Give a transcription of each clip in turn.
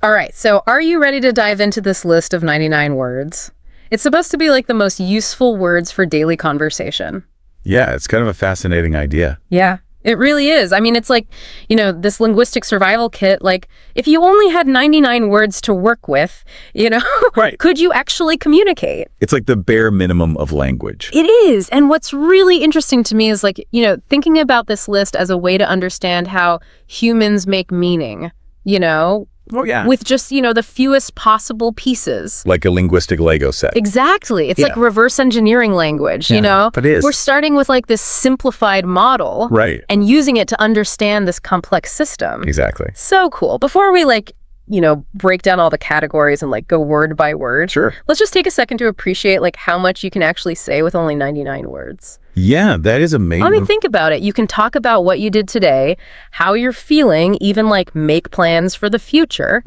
All right, so are you ready to dive into this list of 99 words? It's supposed to be like the most useful words for daily conversation. Yeah, it's kind of a fascinating idea. Yeah, it really is. I mean, it's like, this linguistic survival kit, like, if you only had 99 words to work with, Right. could you actually communicate? It's like the bare minimum of language. It is. And what's really interesting to me is like, thinking about this list as a way to understand how humans make meaning, Oh, yeah. with just, the fewest possible pieces. Like a linguistic Lego set. Exactly. It's like reverse engineering language, But it is. We're starting with like this simplified model. Right. And using it to understand this complex system. Exactly. So cool. Before we break down all the categories and like go word by word. Sure. Let's just take a second to appreciate like how much you can actually say with only 99 words. Yeah, that is amazing. I mean, think about it. You can talk about what you did today, how you're feeling, even like make plans for the future,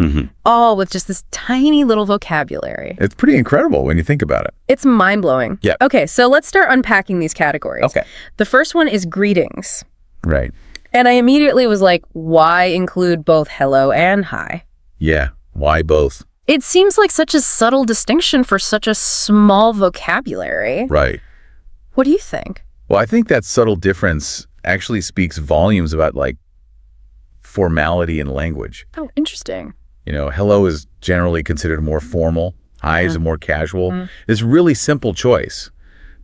all with just this tiny little vocabulary. It's pretty incredible when you think about it. It's mind-blowing. Yeah. Okay, so let's start unpacking these categories. Okay. The first one is greetings. Right. And I immediately was like, why include both hello and hi? Yeah. Why both? It seems like such a subtle distinction for such a small vocabulary. Right. What do you think? Well, I think that subtle difference actually speaks volumes about like formality in language. Oh, interesting. Hello is generally considered more formal. Hi is a more casual. It's a really simple choice,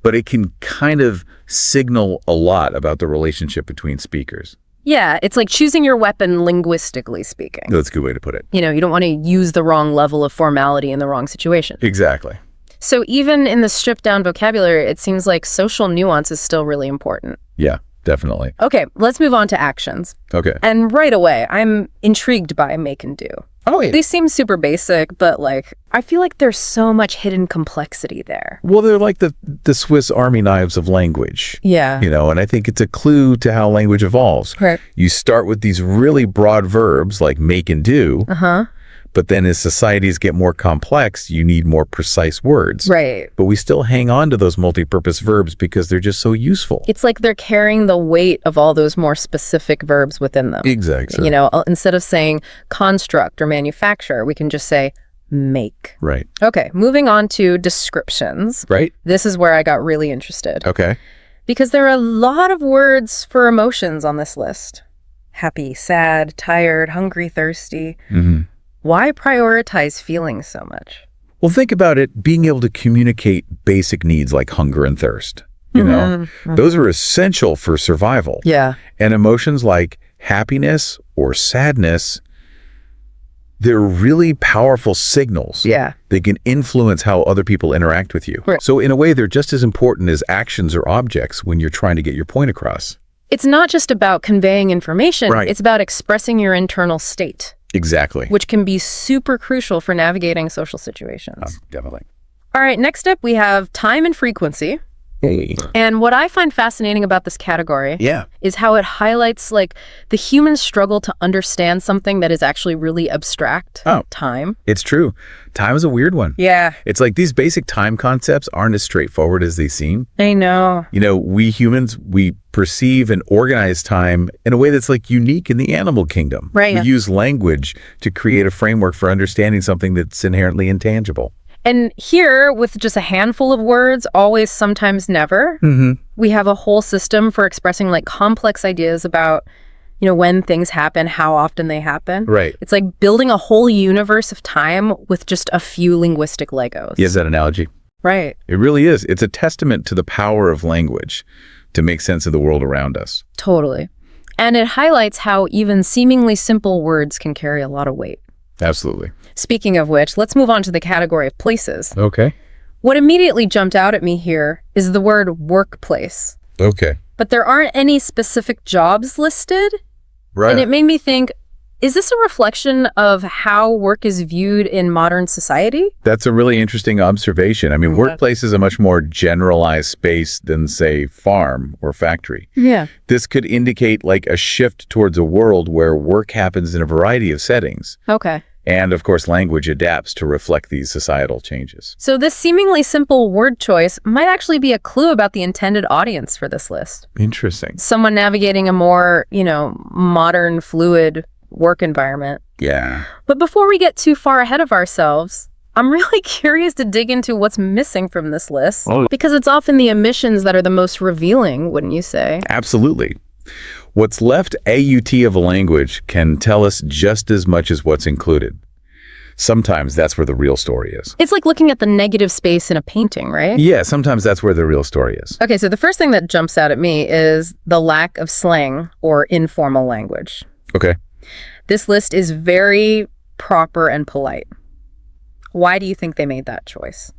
but it can kind of signal a lot about the relationship between speakers. Yeah, it's like choosing your weapon linguistically speaking. That's a good way to put it. You don't want to use the wrong level of formality in the wrong situation. Exactly. So even in the stripped down vocabulary, it seems like social nuance is still really important. Yeah, definitely. Okay, let's move on to actions. Okay. And right away, I'm intrigued by make and do. Oh, yeah. These seem super basic, but like, I feel like there's so much hidden complexity there. Well, they're like the Swiss Army knives of language. Yeah. And I think it's a clue to how language evolves. Right. You start with these really broad verbs like make and do. But then as societies get more complex, you need more precise words. Right. But we still hang on to those multi-purpose verbs because they're just so useful. It's like they're carrying the weight of all those more specific verbs within them. Exactly. Instead of saying construct or manufacture, we can just say make. Right. Okay, moving on to descriptions. Right. This is where I got really interested. Okay. Because there are a lot of words for emotions on this list. Happy, sad, tired, hungry, thirsty. Why prioritize feelings so much? Well, think about it, being able to communicate basic needs like hunger and thirst. Those are essential for survival. Yeah. And emotions like happiness or sadness, they're really powerful signals. Yeah. They can influence how other people interact with you. Right. So in a way, they're just as important as actions or objects when you're trying to get your point across. It's not just about conveying information. Right. It's about expressing your internal state. Exactly. Which can be super crucial for navigating social situations. Definitely. All right, next up we have time and frequency. Hey. And what I find fascinating about this category Yeah. is how it highlights like the human struggle to understand something that is actually really abstract. Oh. Time. It's true. Time is a weird one. Yeah. It's like these basic time concepts aren't as straightforward as they seem. I know. We humans, we perceive and organize time in a way that's like unique in the animal kingdom. Right. We use language to create a framework for understanding something that's inherently intangible. And here, with just a handful of words, always, sometimes, never, we have a whole system for expressing like complex ideas about, when things happen, how often they happen. Right. It's like building a whole universe of time with just a few linguistic Legos. Yes, that analogy. Right. It really is. It's a testament to the power of language to make sense of the world around us. Totally. And it highlights how even seemingly simple words can carry a lot of weight. Absolutely. Speaking of which, let's move on to the category of places. Okay. What immediately jumped out at me here is the word workplace. Okay. But there aren't any specific jobs listed. Right. And it made me think, is this a reflection of how work is viewed in modern society? That's a really interesting observation. I mean, workplace is a much more generalized space than, say, farm or factory. Yeah. This could indicate like a shift towards a world where work happens in a variety of settings. Okay. And of course, language adapts to reflect these societal changes. So this seemingly simple word choice might actually be a clue about the intended audience for this list. Interesting. Someone navigating a more, modern, fluid work environment. Yeah. But before we get too far ahead of ourselves, I'm really curious to dig into what's missing from this list, because it's often the omissions that are the most revealing, wouldn't you say? Absolutely. What's left AUT of a language can tell us just as much as what's included. Sometimes that's where the real story is. It's like looking at the negative space in a painting, right? Yeah, sometimes that's where the real story is. Okay, so the first thing that jumps out at me is the lack of slang or informal language. Okay. This list is very proper and polite. Why do you think they made that choice?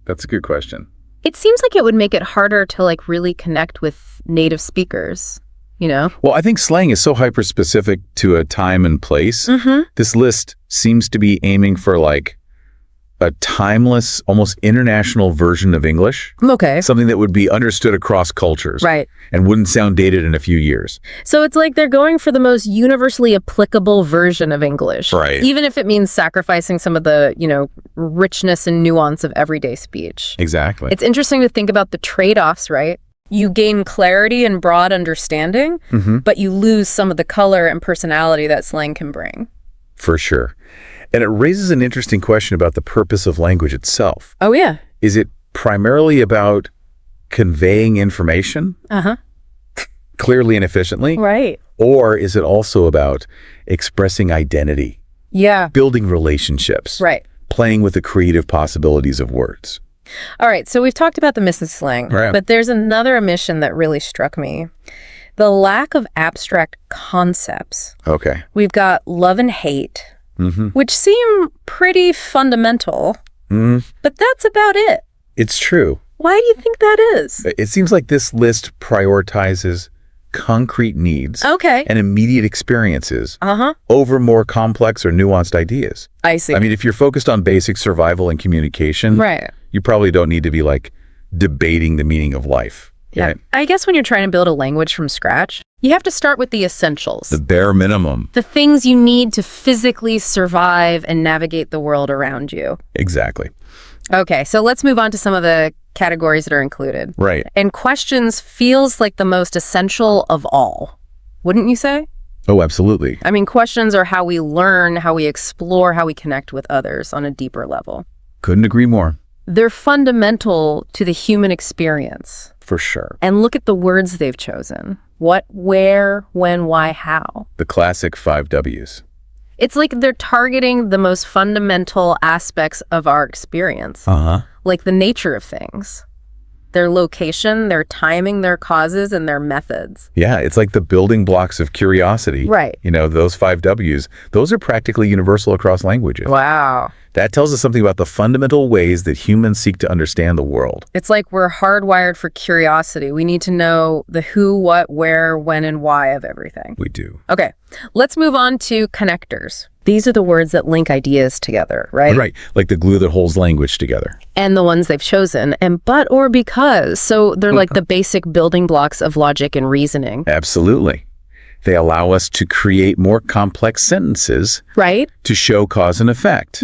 That's a good question. It seems like it would make it harder to like really connect with native speakers, you know? Well, I think slang is so hyper-specific to a time and place. This list seems to be aiming for like a timeless, almost international version of English. Okay. Something that would be understood across cultures. Right. And wouldn't sound dated in a few years. So it's like they're going for the most universally applicable version of English. Right. Even if it means sacrificing some of the, richness and nuance of everyday speech. Exactly. It's interesting to think about the trade-offs, right? You gain clarity and broad understanding, but you lose some of the color and personality that slang can bring. For sure. And it raises an interesting question about the purpose of language itself. Oh, yeah. Is it primarily about conveying information? Clearly and efficiently? Right. Or is it also about expressing identity? Yeah. Building relationships? Right. Playing with the creative possibilities of words? All right, so we've talked about the missing slang, Right. but there's another omission that really struck me. The lack of abstract concepts. Okay. We've got love and hate, which seem pretty fundamental, but that's about it. It's true. Why do you think that is? It seems like this list prioritizes concrete needs Okay. and immediate experiences over more complex or nuanced ideas. I see. I mean, if you're focused on basic survival and communication, Right. you probably don't need to be like debating the meaning of life. Yeah. Right? I guess when you're trying to build a language from scratch, you have to start with the essentials. The bare minimum. The things you need to physically survive and navigate the world around you. Exactly. Okay, so let's move on to some of the categories that are included. Right. And questions feels like the most essential of all, wouldn't you say? Oh, absolutely. I mean, questions are how we learn, how we explore, how we connect with others on a deeper level. Couldn't agree more. They're fundamental to the human experience. For sure. And look at the words they've chosen. What, where, when, why, how. The classic 5 W's. It's like they're targeting the most fundamental aspects of our experience, like the nature of things, their location, their timing, their causes, and their methods. Yeah, it's like the building blocks of curiosity. Right. You know, those 5 W's, those are practically universal across languages. Wow. That tells us something about the fundamental ways that humans seek to understand the world. It's like we're hardwired for curiosity. We need to know the who, what, where, when, and why of everything. We do. Okay, let's move on to connectors. These are the words that link ideas together, right? Right, like the glue that holds language together. And the ones they've chosen, and but or because. So they're like the basic building blocks of logic and reasoning. Absolutely. They allow us to create more complex sentences. Right? To show cause and effect.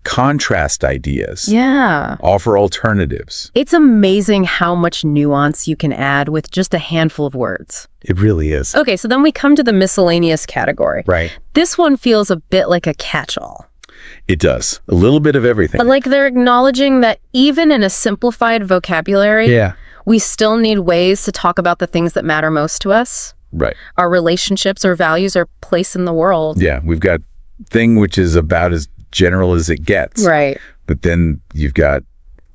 Contrast ideas. Yeah. Offer alternatives. It's amazing how much nuance you can add with just a handful of words. It really is. Okay, so then we come to the miscellaneous category. Right. This one feels a bit like a catch-all. It does. A little bit of everything. But like they're acknowledging that even in a simplified vocabulary, we still need ways to talk about the things that matter most to us. Right. Our relationships, our values, our place in the world. Yeah, we've got thing which is about as general as it gets. Right. But then you've got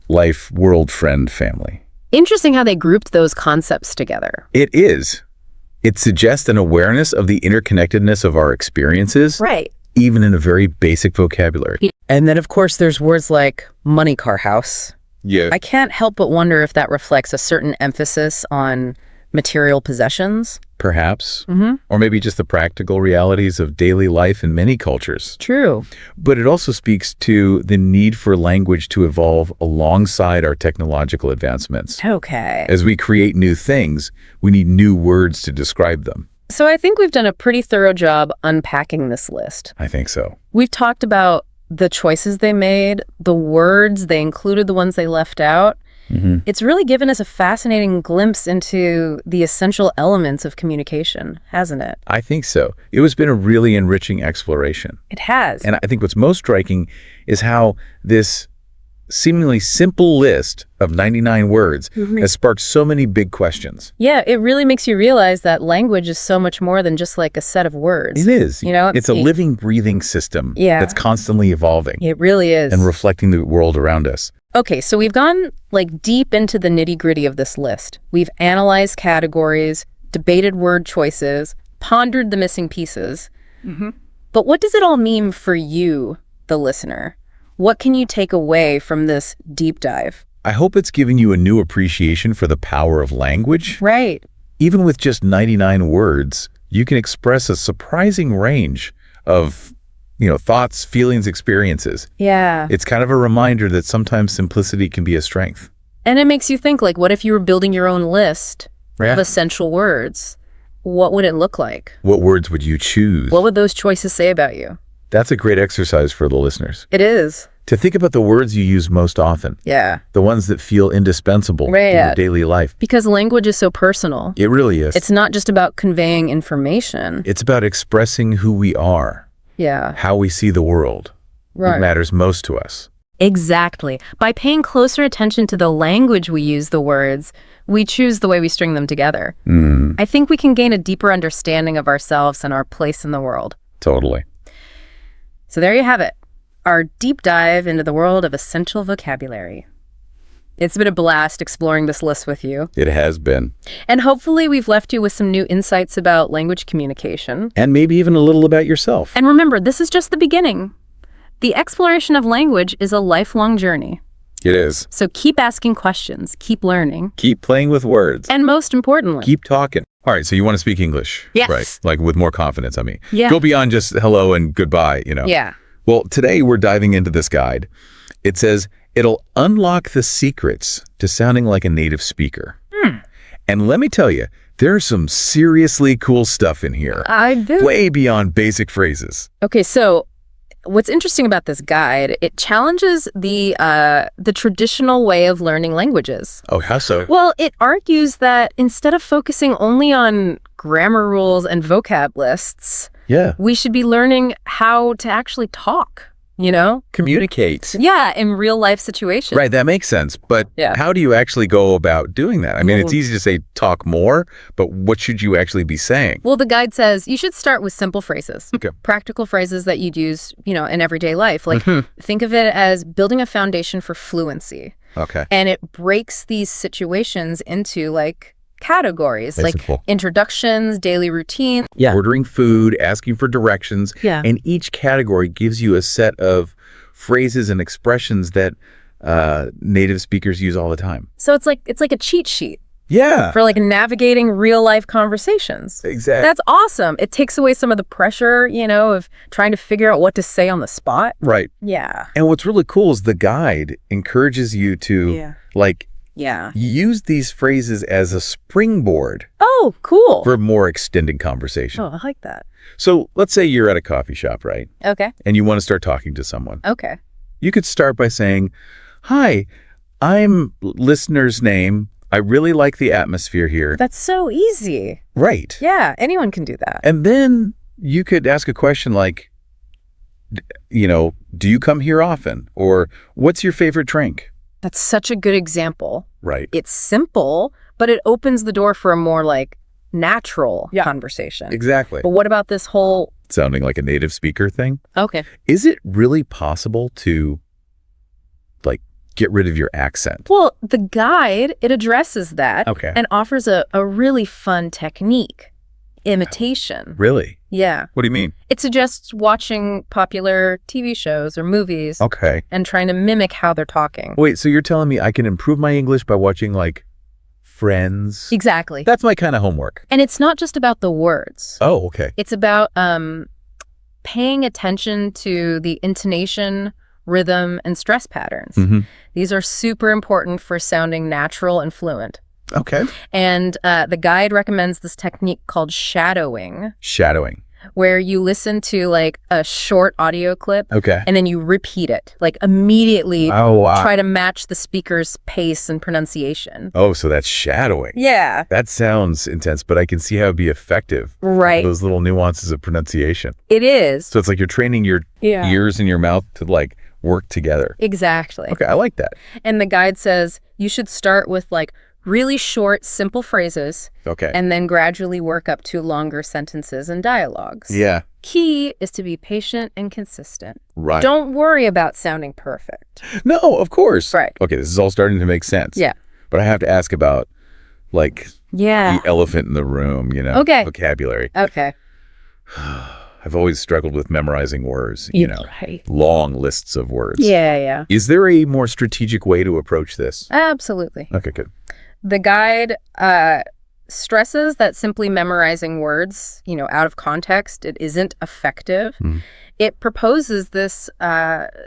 life, world, friend, family. Interesting how they grouped those concepts together. It is. It suggests an awareness of the interconnectedness of our experiences. Right. Even in a very basic vocabulary. And then, of course, there's words like money car house. Yeah. I can't help but wonder if that reflects a certain emphasis on material possessions. Perhaps. Or maybe just the practical realities of daily life in many cultures. True. But it also speaks to the need for language to evolve alongside our technological advancements. Okay. As we create new things, we need new words to describe them. So I think we've done a pretty thorough job unpacking this list. I think so. We've talked about the choices they made, the words they included, the ones they left out, It's really given us a fascinating glimpse into the essential elements of communication, hasn't it? I think so. It has been a really enriching exploration. It has. And I think what's most striking is how this seemingly simple list of 99 words has sparked so many big questions. Yeah, it really makes you realize that language is so much more than just like a set of words. It is. You know, it's a living, breathing system that's constantly evolving. It really is. And reflecting the world around us. Okay, so we've gone like deep into the nitty-gritty of this list. We've analyzed categories, debated word choices, pondered the missing pieces. But what does it all mean for you, the listener? What can you take away from this deep dive? I hope it's giving you a new appreciation for the power of language. Right. Even with just 99 words, you can express a surprising range of, thoughts, feelings, experiences. Yeah. It's kind of a reminder that sometimes simplicity can be a strength. And it makes you think, like, what if you were building your own list of essential words? What would it look like? What words would you choose? What would those choices say about you? That's a great exercise for the listeners. It is. To think about the words you use most often. Yeah. The ones that feel indispensable in your daily life. Because language is so personal. It really is. It's not just about conveying information. It's about expressing who we are. Yeah. How we see the world. Right. It matters most to us. Exactly. By paying closer attention to the language we use the words, we choose the way we string them together. I think we can gain a deeper understanding of ourselves and our place in the world. Totally. So there you have it, our deep dive into the world of essential vocabulary. It's been a blast exploring this list with you. It has been. And hopefully we've left you with some new insights about language communication. And maybe even a little about yourself. And remember, this is just the beginning. The exploration of language is a lifelong journey. It is. So keep asking questions, keep learning. Keep playing with words. And most importantly, keep talking. All right, so you want to speak English. Yes. Right, like with more confidence, I mean. Yeah. Go beyond just hello and goodbye, Yeah. Well, today we're diving into this guide. It says, it'll unlock the secrets to sounding like a native speaker. And let me tell you, there's some seriously cool stuff in here. I do. Way beyond basic phrases. Okay, so what's interesting about this guide, it challenges the traditional way of learning languages. Oh, how so? Well, it argues that instead of focusing only on grammar rules and vocab lists, we should be learning how to actually talk, Communicate. Yeah, in real life situations. Right, that makes sense. But how do you actually go about doing that? I mean, it's easy to say talk more, but what should you actually be saying? Well, the guide says you should start with simple phrases. Okay. Practical phrases that you'd use, in everyday life. Like, think of it as building a foundation for fluency. Okay. And it breaks these situations into, like, categories, like introductions, daily routine. Yeah. Ordering food, asking for directions. Yeah. And each category gives you a set of phrases and expressions that native speakers use all the time. So it's like a cheat sheet. Yeah. For like navigating real life conversations. Exactly. That's awesome. It takes away some of the pressure, of trying to figure out what to say on the spot. Right. Yeah. And what's really cool is the guide encourages you to use these phrases as a springboard. Oh, cool. For more extended conversation. Oh, I like that. So let's say you're at a coffee shop, right? Okay. And you want to start talking to someone. Okay. You could start by saying, hi, I'm listener's name. I really like the atmosphere here. That's so easy. Right. Yeah, anyone can do that. And then you could ask a question like, do you come here often? Or what's your favorite drink? That's such a good example. Right. It's simple, but it opens the door for a more like natural conversation. Exactly. But what about this whole sounding like a native speaker thing? Okay. Is it really possible to get rid of your accent? Well, the guide, it addresses that and offers a really fun technique. Imitation. Really? Yeah. What do you mean? It suggests watching popular TV shows or movies and trying to mimic how they're talking. Wait, so you're telling me I can improve my English by watching Friends? Exactly. That's my kind of homework. And it's not just about the words. Oh, okay. It's about paying attention to the intonation, rhythm, and stress patterns. These are super important for sounding natural and fluent. Okay. And the guide recommends this technique called shadowing. Shadowing. where you listen to like a short audio clip Okay. and then you repeat it, like immediately Oh, wow. try to match the speaker's pace and pronunciation. Oh, so that's shadowing. Yeah. That sounds intense, but I can see how it'd be effective. Right. Those little nuances of pronunciation. It is. So it's like you're training your ears and your mouth to like work together. Exactly. Okay, I like that. And the guide says you should start with like really short, simple phrases. Okay. And then gradually work up to longer sentences and dialogues. Yeah. Key is to be patient and consistent. Right. Don't worry about sounding perfect. No, of course. Right. Okay, this is all starting to make sense. Yeah. But I have to ask about like Yeah. the elephant in the room, Okay. vocabulary. Okay. I've always struggled with memorizing words, Right. long lists of words. Yeah. Is there a more strategic way to approach this? Absolutely. Okay, good. The guide stresses that simply memorizing words, out of context, it isn't effective. It proposes this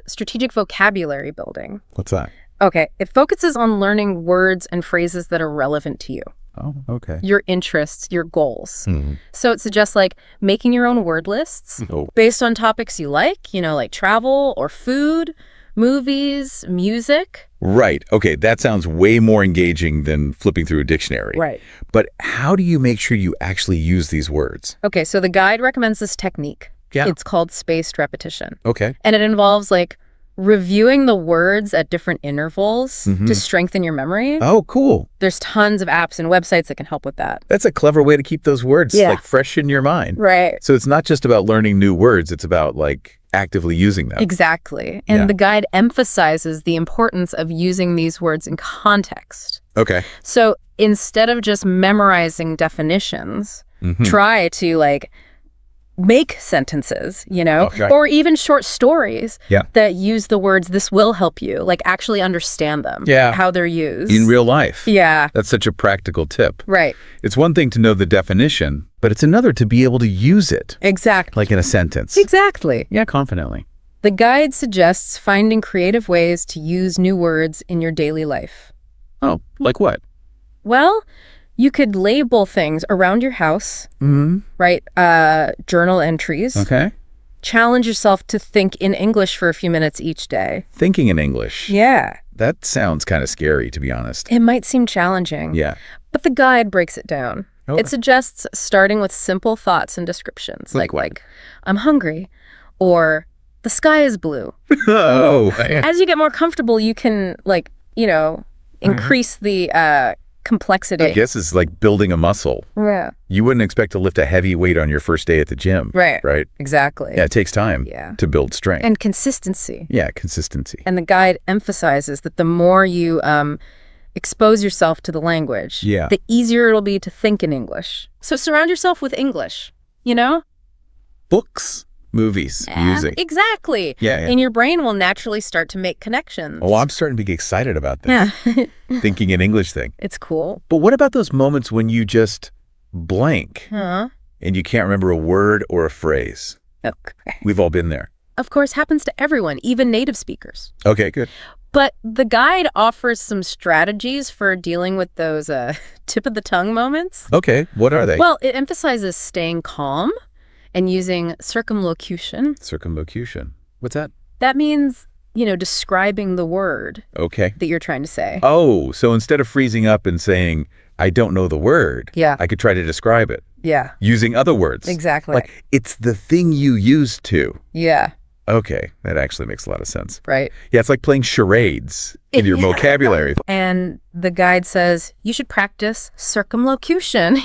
strategic vocabulary building. What's that? Okay. It focuses on learning words and phrases that are relevant to you, Oh, okay. your interests, your goals. So it suggests like making your own word lists Oh. based on topics you like, like travel or food, movies, music. Right. Okay, that sounds way more engaging than flipping through a dictionary. Right. But how do you make sure you actually use these words? Okay, so the guide recommends this technique. Yeah. It's called spaced repetition. Okay. And it involves like reviewing the words at different intervals to strengthen your memory. Oh, cool. There's tons of apps and websites that can help with that. That's a clever way to keep those words Yeah. like fresh in your mind. Right. So it's not just about learning new words, it's about like actively using them. Exactly. And Yeah. the guide emphasizes the importance of using these words in context. Okay. So instead of just memorizing definitions, try to like make sentences, Okay. or even short stories Yeah. that use the words. This will help you like actually understand them, Yeah. how they're used. In real life. Yeah. That's such a practical tip. Right. It's one thing to know the definition, but it's another to be able to use it, Exactly. like in a sentence. Exactly. Yeah, confidently. The guide suggests finding creative ways to use new words in your daily life. Oh, like what? Well, you could label things around your house, write journal entries, Okay. challenge yourself to think in English for a few minutes each day. Thinking in English. Yeah. That sounds kind of scary, to be honest. It might seem challenging, Yeah. but the guide breaks it down. Okay. It suggests starting with simple thoughts and descriptions, Like what? like I'm hungry, or the sky is blue. Oh. As you get more comfortable, you can increase the complexity. I guess it's like building a muscle. Yeah. You wouldn't expect to lift a heavy weight on your first day at the gym. Right. Right? Exactly. Yeah, it takes time Yeah. to build strength. And consistency. Yeah, consistency. And the guide emphasizes that the more you expose yourself to the language, Yeah. the easier it'll be to think in English. So surround yourself with English, Books, movies, music. Exactly. Yeah. And your brain will naturally start to make connections. Oh, I'm starting to get excited about this. Yeah. Thinking in English thing. It's cool. But what about those moments when you just blank Huh? and you can't remember a word or a phrase? Okay. We've all been there. Of course, happens to everyone, even native speakers. Okay, good. But the guide offers some strategies for dealing with those tip of the tongue moments. Okay, what are they? Well, it emphasizes staying calm and using circumlocution. Circumlocution. What's that? That means, describing the word Okay. that you're trying to say. Oh, so instead of freezing up and saying, I don't know the word, Yeah. I could try to describe it Yeah, using other words. exactly. Like, it's the thing you used to. Yeah, Okay, that actually makes a lot of sense. right. Yeah, it's like playing charades in your vocabulary. And the guide says you should practice circumlocution,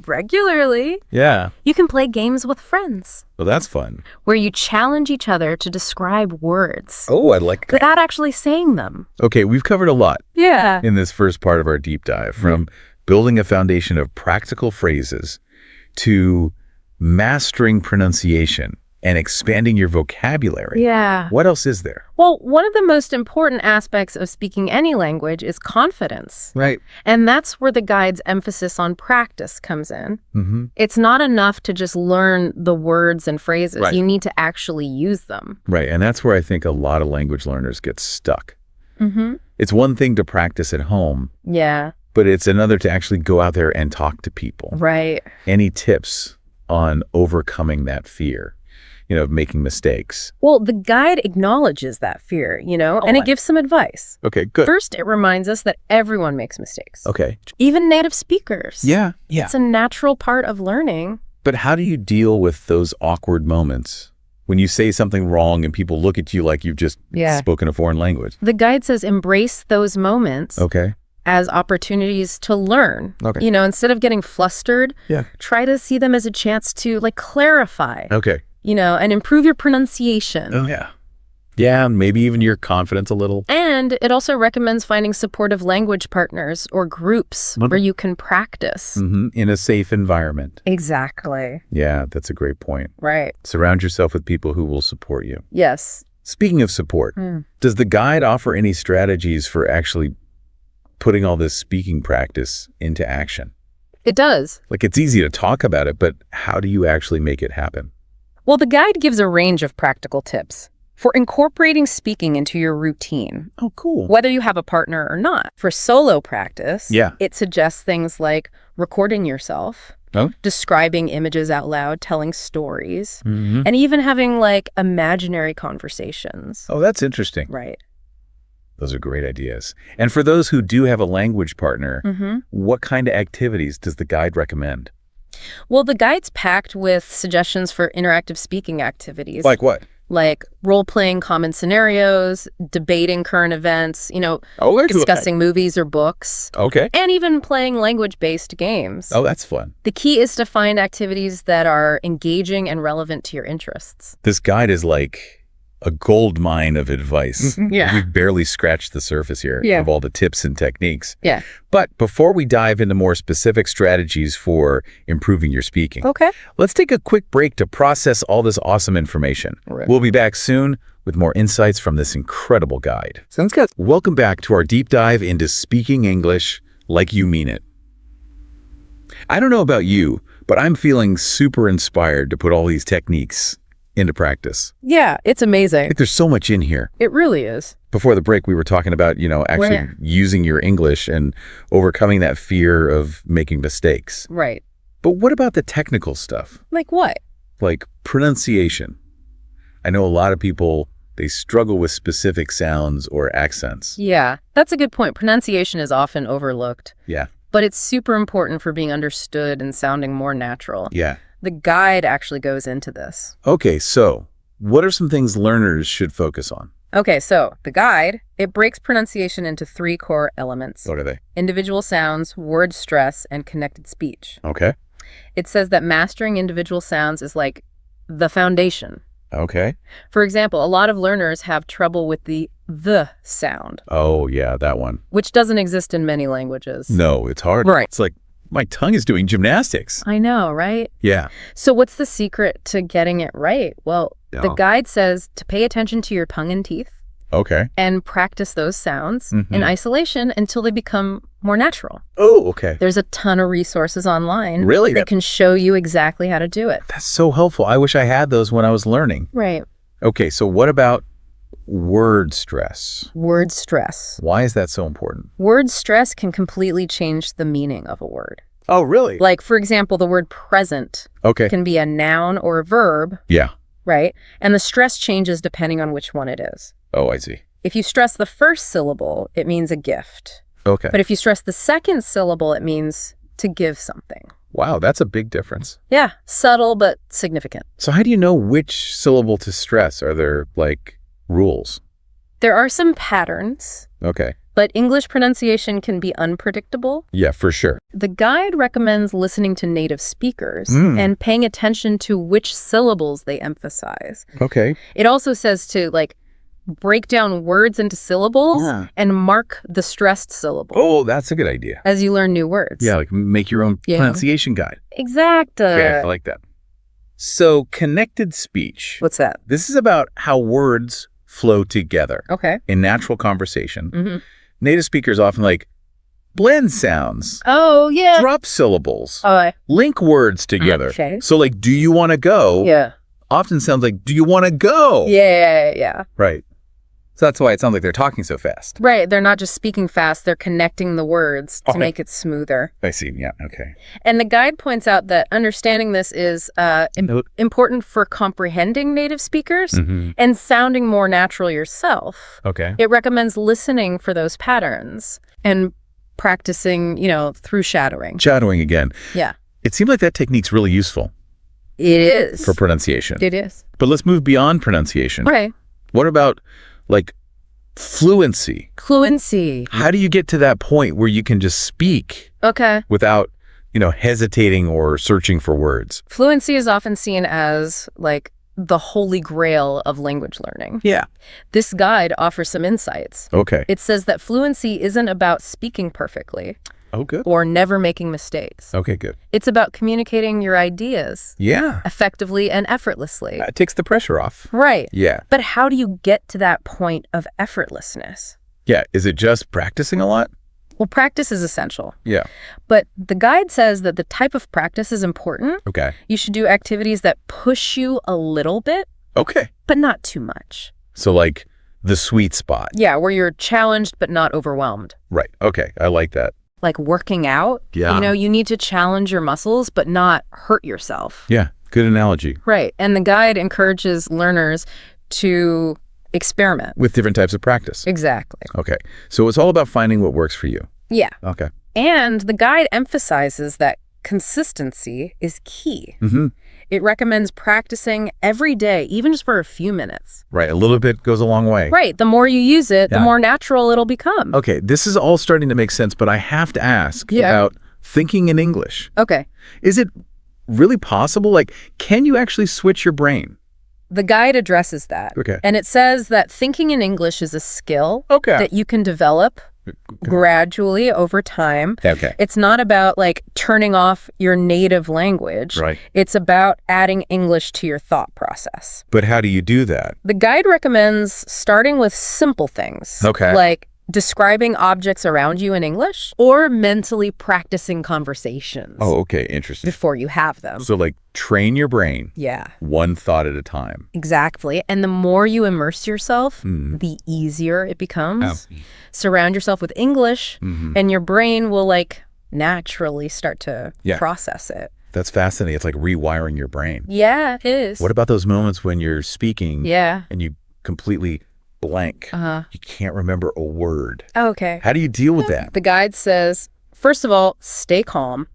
regularly. Yeah. You can play games with friends Well, that's fun. where you challenge each other to describe words Oh, I like that. without actually saying them. Okay, we've covered a lot Yeah. in this first part of our deep dive, from building a foundation of practical phrases to mastering pronunciation and expanding your vocabulary. Yeah. What else is there? Well, one of the most important aspects of speaking any language is confidence. Right. And that's where the guide's emphasis on practice comes in. Mm-hmm. It's not enough to just learn the words and phrases. Right. You need to actually use them. Right, and that's where I think a lot of language learners get stuck. Mm-hmm. It's one thing to practice at home, Yeah. but it's another to actually go out there and talk to people. Right. Any tips on overcoming that fear, of making mistakes? Well, the guide acknowledges that fear, and it gives some advice. Okay, good. First, it reminds us that everyone makes mistakes. Okay. Even native speakers. Yeah. It's a natural part of learning. But how do you deal with those awkward moments when you say something wrong and people look at you like you've just spoken a foreign language? The guide says embrace those moments as opportunities to learn. Okay. Instead of getting flustered, try to see them as a chance to clarify. Okay. And improve your pronunciation. Oh, yeah. Yeah, maybe even your confidence a little. And it also recommends finding supportive language partners or groups where you can practice. In a safe environment. Exactly. Yeah, that's a great point. Right. Surround yourself with people who will support you. Yes. Speaking of support, does the guide offer any strategies for actually putting all this speaking practice into action? It does. It's easy to talk about it, but how do you actually make it happen? Well, the guide gives a range of practical tips for incorporating speaking into your routine. Oh, cool. Whether you have a partner or not. For solo practice, it suggests things like recording yourself, describing images out loud, telling stories, and even having imaginary conversations. Oh, that's interesting. Right. Those are great ideas. And for those who do have a language partner, what kind of activities does the guide recommend? Well, the guide's packed with suggestions for interactive speaking activities. Like what? Like role-playing common scenarios, debating current events, discussing movies or books. Okay. And even playing language-based games. Oh, that's fun. The key is to find activities that are engaging and relevant to your interests. This guide is like a gold mine of advice. Yeah. We've barely scratched the surface here of all the tips and techniques. Yeah. But before we dive into more specific strategies for improving your speaking, let's take a quick break to process all this awesome information. Right. We'll be back soon with more insights from this incredible guide. Sounds good. Welcome back to our deep dive into speaking English like you mean it. I don't know about you, but I'm feeling super inspired to put all these techniques into practice. Yeah, it's amazing. There's so much in here. It really is. Before the break, we were talking about, actually using your English and overcoming that fear of making mistakes. Right. But what about the technical stuff? Like what? Like pronunciation. I know a lot of people, they struggle with specific sounds or accents. Yeah, that's a good point. Pronunciation is often overlooked. Yeah. But it's super important for being understood and sounding more natural. Yeah. The guide actually goes into this. Okay, so what are some things learners should focus on? Okay, so the guide, it breaks pronunciation into 3 core elements. What are they? Individual sounds, word stress, and connected speech. Okay. It says that mastering individual sounds is like the foundation. Okay. For example, a lot of learners have trouble with the sound. Oh, yeah, that one. Which doesn't exist in many languages. No, it's hard. Right. It's like my tongue is doing gymnastics. I know, right? Yeah. So what's the secret to getting it right? Well, the guide says to pay attention to your tongue and teeth. Okay. And practice those sounds in isolation until they become more natural. Oh, okay. There's a ton of resources online. Really? That can show you exactly how to do it. That's so helpful. I wish I had those when I was learning. Right. Okay, so what about word stress? Word stress. Why is that so important? Word stress can completely change the meaning of a word. Oh, really? Like, for example, the word present can be a noun or a verb. Yeah. Right? And the stress changes depending on which one it is. Oh, I see. If you stress the first syllable, it means a gift. Okay. But if you stress the second syllable, it means to give something. Wow, that's a big difference. Yeah, subtle but significant. So how do you know which syllable to stress? Are there, rules? There are some patterns. Okay. But English pronunciation can be unpredictable. Yeah, for sure. The guide recommends listening to native speakers and paying attention to which syllables they emphasize. Okay. It also says to, break down words into syllables and mark the stressed syllable. Oh, that's a good idea. As you learn new words. Yeah, make your own pronunciation guide. Exactly. Okay, I like that. So, connected speech. What's that? This is about how words flow together. Okay. In natural conversation. Native speakers often blend sounds. Oh, yeah. Drop syllables. Oh, link words together. Okay. So, do you want to go? Yeah. Often sounds like, do you want to go? Yeah. Right. So that's why it sounds like they're talking so fast. Right. They're not just speaking fast. They're connecting the words to Okay. make it smoother. I see. Yeah. Okay. And the guide points out that understanding this is important for comprehending native speakers and sounding more natural yourself. Okay. It recommends listening for those patterns and practicing, through shadowing. Shadowing again. Yeah. It seems like that technique's really useful It is. for pronunciation. It is. But let's move beyond pronunciation. Right. What about like fluency? Fluency. How do you get to that point where you can just speak Okay. without, hesitating or searching for words? Fluency is often seen as like the holy grail of language learning. Yeah. This guide offers some insights. Okay. It says that fluency isn't about speaking perfectly Oh, good. or never making mistakes. Okay, good. It's about communicating your ideas Yeah. effectively and effortlessly. It takes the pressure off. Right. Yeah. But how do you get to that point of effortlessness? Yeah. Is it just practicing a lot? Well, practice is essential. Yeah. But the guide says that the type of practice is important. Okay. You should do activities that push you a little bit, Okay. but not too much. So like the sweet spot. Yeah, where you're challenged but not overwhelmed. Right. Okay. I like that. Like working out. Yeah. You need to challenge your muscles but not hurt yourself. Yeah. Good analogy. Right. And the guide encourages learners to experiment. With different types of practice. Exactly. Okay. So it's all about finding what works for you. Yeah. Okay. And the guide emphasizes that consistency is key. Mm-hmm. It recommends practicing every day, even just for a few minutes. Right. A little bit goes a long way. Right. The more you use it, the Yeah. more natural it'll become. Okay. This is all starting to make sense, but I have to ask Yeah. about thinking in English. Okay. Is it really possible? Like, can you actually switch your brain? The guide addresses that. Okay. And it says that thinking in English is a skill Okay. that you can develop gradually over time. Okay. It's not about like turning off your native language. Right. It's about adding English to your thought process. But how do you do that? The guide recommends starting with simple things. Okay. Like describing objects around you in English or mentally practicing conversations Oh, okay. Interesting. before you have them. So like train your brain Yeah, one thought at a time. exactly. And the more you immerse yourself, Mm. the easier it becomes. Oh. Surround yourself with English Mhm. and your brain will like naturally start to Yeah. process it. That's fascinating. It's like rewiring your brain. Yeah, it is. What about those moments when you're speaking Yeah. and you completely blank? Uh-huh. You can't remember a word. Okay. How do you deal with that? The guide says, first of all, stay calm.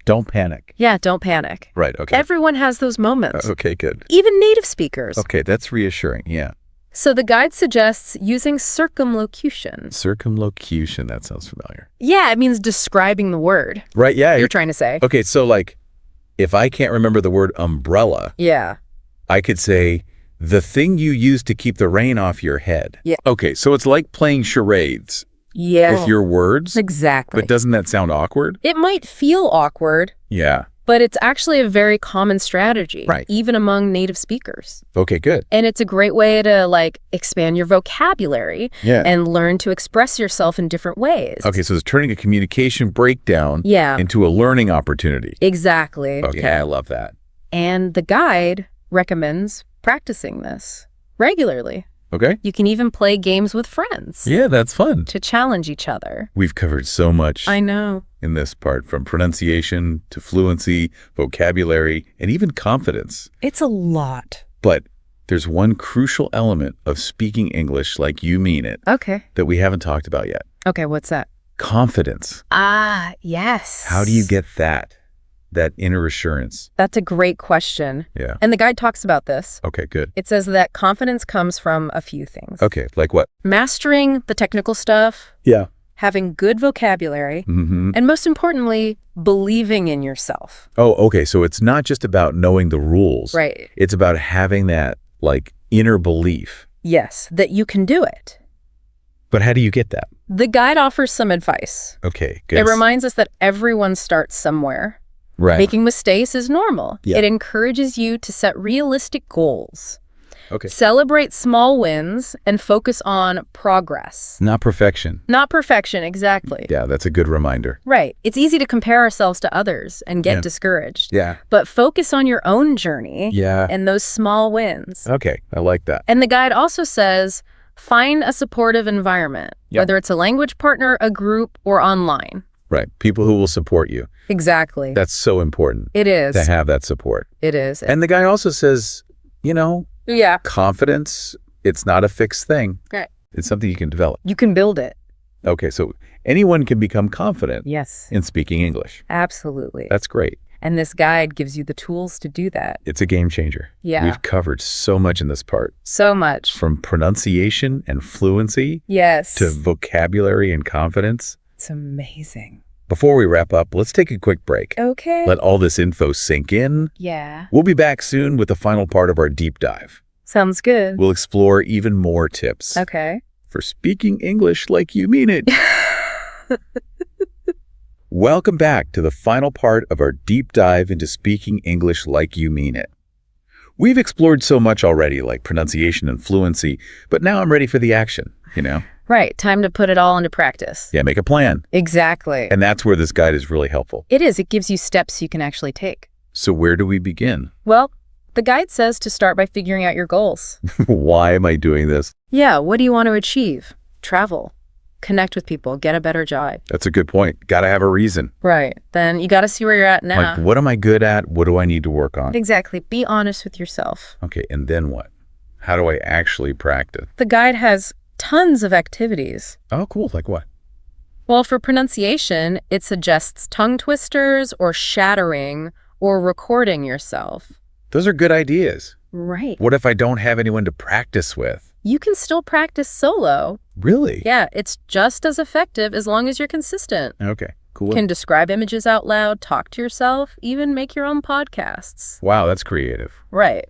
Don't panic. Yeah, don't panic. Right. Okay. Everyone has those moments. Okay, good. Even native speakers. Okay, that's reassuring. Yeah. So the guide suggests using circumlocution. Circumlocution. That sounds familiar. Yeah, it means describing the word Right. Yeah. you're trying to say. Okay. So like if I can't remember the word umbrella, Yeah. I could say the thing you use to keep the rain off your head. Yeah. Okay. So it's like playing charades Yeah. with your words. Exactly. But doesn't that sound awkward? It might feel awkward, Yeah. but it's actually a very common strategy, Right. even among native speakers. Okay, good. And it's a great way to like expand your vocabulary Yeah. and learn to express yourself in different ways. Okay, so it's turning a communication breakdown Yeah, into a learning opportunity. exactly. Okay, I love that. And the guide recommends practicing this regularly. Okay? You can even play games with friends Yeah, that's fun. to challenge each other. We've covered so much I know. in this part, from pronunciation to fluency, vocabulary, and even confidence. It's a lot. But there's one crucial element of speaking English like you mean it Okay. that we haven't talked about yet. Okay, what's that? Confidence. Ah, yes. How do you get that inner assurance? That's a great question. Yeah. And the guide talks about this. Okay, good. It says that confidence comes from a few things. Okay, like what? Mastering the technical stuff, Yeah. having good vocabulary, Mm-hmm. and most importantly, believing in yourself. Oh, okay. So it's not just about knowing the rules. Right. It's about having that like inner belief. Yes, that you can do it. But how do you get that? The guide offers some advice. Okay, good. It reminds us that everyone starts somewhere. Right. Making mistakes is normal. Yeah. It encourages you to set realistic goals. Okay. Celebrate small wins and focus on progress. Not perfection. Not perfection, exactly. Yeah, that's a good reminder. Right. It's easy to compare ourselves to others and get Yeah. discouraged. Yeah. But focus on your own journey Yeah. and those small wins. Okay, I like that. And the guide also says, Find a supportive environment, Yep. whether it's a language partner, a group, or online. Right. People who will support you. Exactly. That's so important It is. to have that support. It is. And the guy also says, Yeah. confidence, it's not a fixed thing. Right. It's something you can develop. You can build it. Okay, so anyone can become confident Yes. in speaking English. Absolutely. That's great. And this guide gives you the tools to do that. It's a game changer. Yeah. We've covered so much in this part, So much. from pronunciation and fluency Yes. to vocabulary and confidence. It's amazing. Before we wrap up, let's take a quick break. Okay. Let all this info sink in. Yeah. We'll be back soon with the final part of our deep dive. Sounds good. We'll explore even more tips Okay. for speaking English like you mean it. Welcome back to the final part of our deep dive into speaking English like you mean it. We've explored so much already, like pronunciation and fluency, but now I'm ready for the action, Right. Time to put it all into practice. Yeah, make a plan. Exactly. And that's where this guide is really helpful. It is. It gives you steps you can actually take. So where do we begin? Well, the guide says to start by figuring out your goals. Why am I doing this? Yeah. What do you want to achieve? Travel. Connect with people. Get a better job. That's a good point. Got to have a reason. Right. Then you got to see where you're at now. Like, what am I good at? What do I need to work on? Exactly. Be honest with yourself. Okay, and then what? How do I actually practice? The guide has tons of activities. Oh, cool. Like what? Well, for pronunciation, it suggests tongue twisters or shattering or recording yourself. Those are good ideas. Right. What if I don't have anyone to practice with? You can still practice solo. Really? Yeah, it's just as effective as long as you're consistent. Okay, cool. You can describe images out loud, talk to yourself, even make your own podcasts. Wow, that's creative. Right.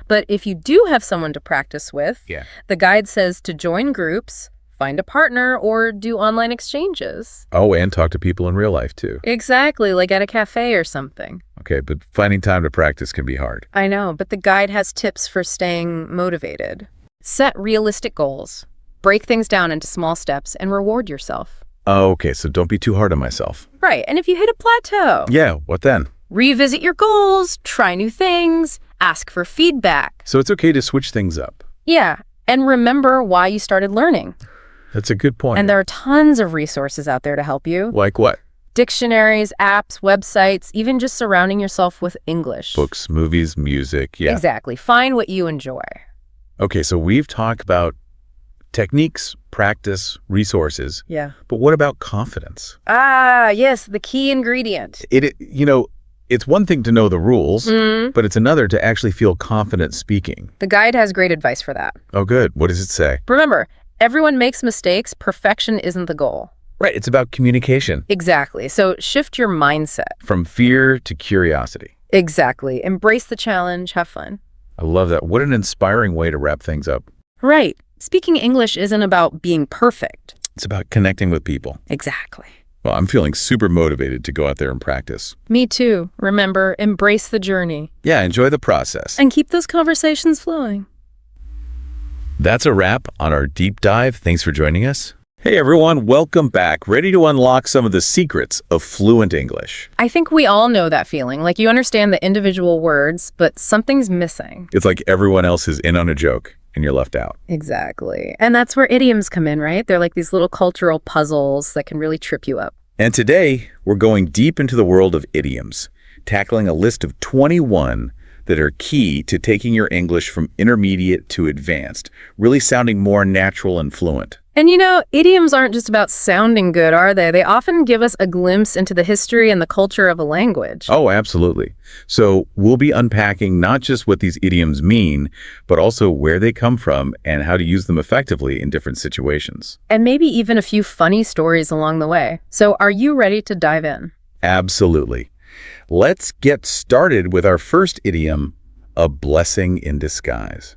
But if you do have someone to practice with, Yeah. the guide says to join groups, find a partner, or do online exchanges. Oh, and talk to people in real life, too. Exactly, like at a cafe or something. Okay, but finding time to practice can be hard. I know, but the guide has tips for staying motivated. Set realistic goals. Break things down into small steps and reward yourself. Oh, okay, so don't be too hard on myself. Right, and if you hit a plateau, Yeah, what then? revisit your goals, try new things, ask for feedback. So it's okay to switch things up. Yeah, and remember why you started learning. That's a good point. And there are tons of resources out there to help you. Like what? Dictionaries, apps, websites, even just surrounding yourself with English. Books, movies, music, yeah. Exactly. Find what you enjoy. Okay, so we've talked about techniques, practice, resources, Yeah. but what about confidence? Ah, yes, the key ingredient. It's one thing to know the rules, Mm. but it's another to actually feel confident speaking. The guide has great advice for that. Oh, good. What does it say? Remember, everyone makes mistakes. Perfection isn't the goal. Right, it's about communication, Exactly. So shift your mindset. from fear to curiosity. Exactly. Embrace the challenge. Have fun. I love that. What an inspiring way to wrap things up. Right. Speaking English isn't about being perfect. It's about connecting with people. Exactly. Well, I'm feeling super motivated to go out there and practice. Me too. Remember, embrace the journey Yeah, enjoy the process. and keep those conversations flowing. That's a wrap on our deep dive. Thanks for joining us. Hey everyone, welcome back. Ready to unlock some of the secrets of fluent English. I think we all know that feeling. Like you understand the individual words, but something's missing. It's like everyone else is in on a joke and you're left out. Exactly. And that's where idioms come in, right? They're like these little cultural puzzles that can really trip you up. And today, we're going deep into the world of idioms, tackling a list of 21 that are key to taking your English from intermediate to advanced, really sounding more natural and fluent. And idioms aren't just about sounding good, are they? They often give us a glimpse into the history and the culture of a language. Oh, absolutely. So we'll be unpacking not just what these idioms mean, but also where they come from and how to use them effectively in different situations. And maybe even a few funny stories along the way. So are you ready to dive in? Absolutely. Let's get started with our first idiom, a blessing in disguise.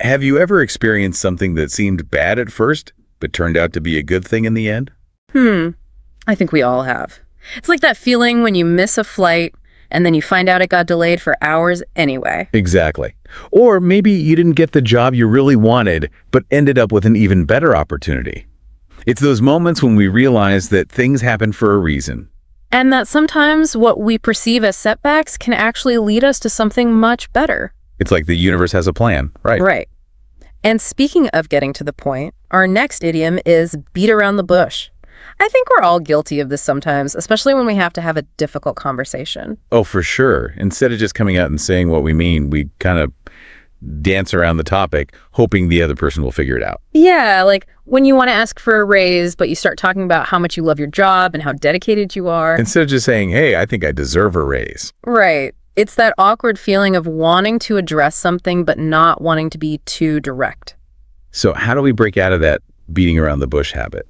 Have you ever experienced something that seemed bad at first, but turned out to be a good thing in the end? I think we all have. It's like that feeling when you miss a flight and then you find out it got delayed for hours anyway. Exactly. Or maybe you didn't get the job you really wanted, but ended up with an even better opportunity. It's those moments when we realize that things happen for a reason. And that sometimes what we perceive as setbacks can actually lead us to something much better. It's like the universe has a plan, right? Right. And speaking of getting to the point, our next idiom is beat around the bush. I think we're all guilty of this sometimes, especially when we have to have a difficult conversation. Oh, for sure. Instead of just coming out and saying what we mean, we kind of dance around the topic, hoping the other person will figure it out. Yeah, like when you want to ask for a raise, but you start talking about how much you love your job and how dedicated you are. Instead of just saying, hey, I think I deserve a raise. Right. It's that awkward feeling of wanting to address something, but not wanting to be too direct. So how do we break out of that beating around the bush habit?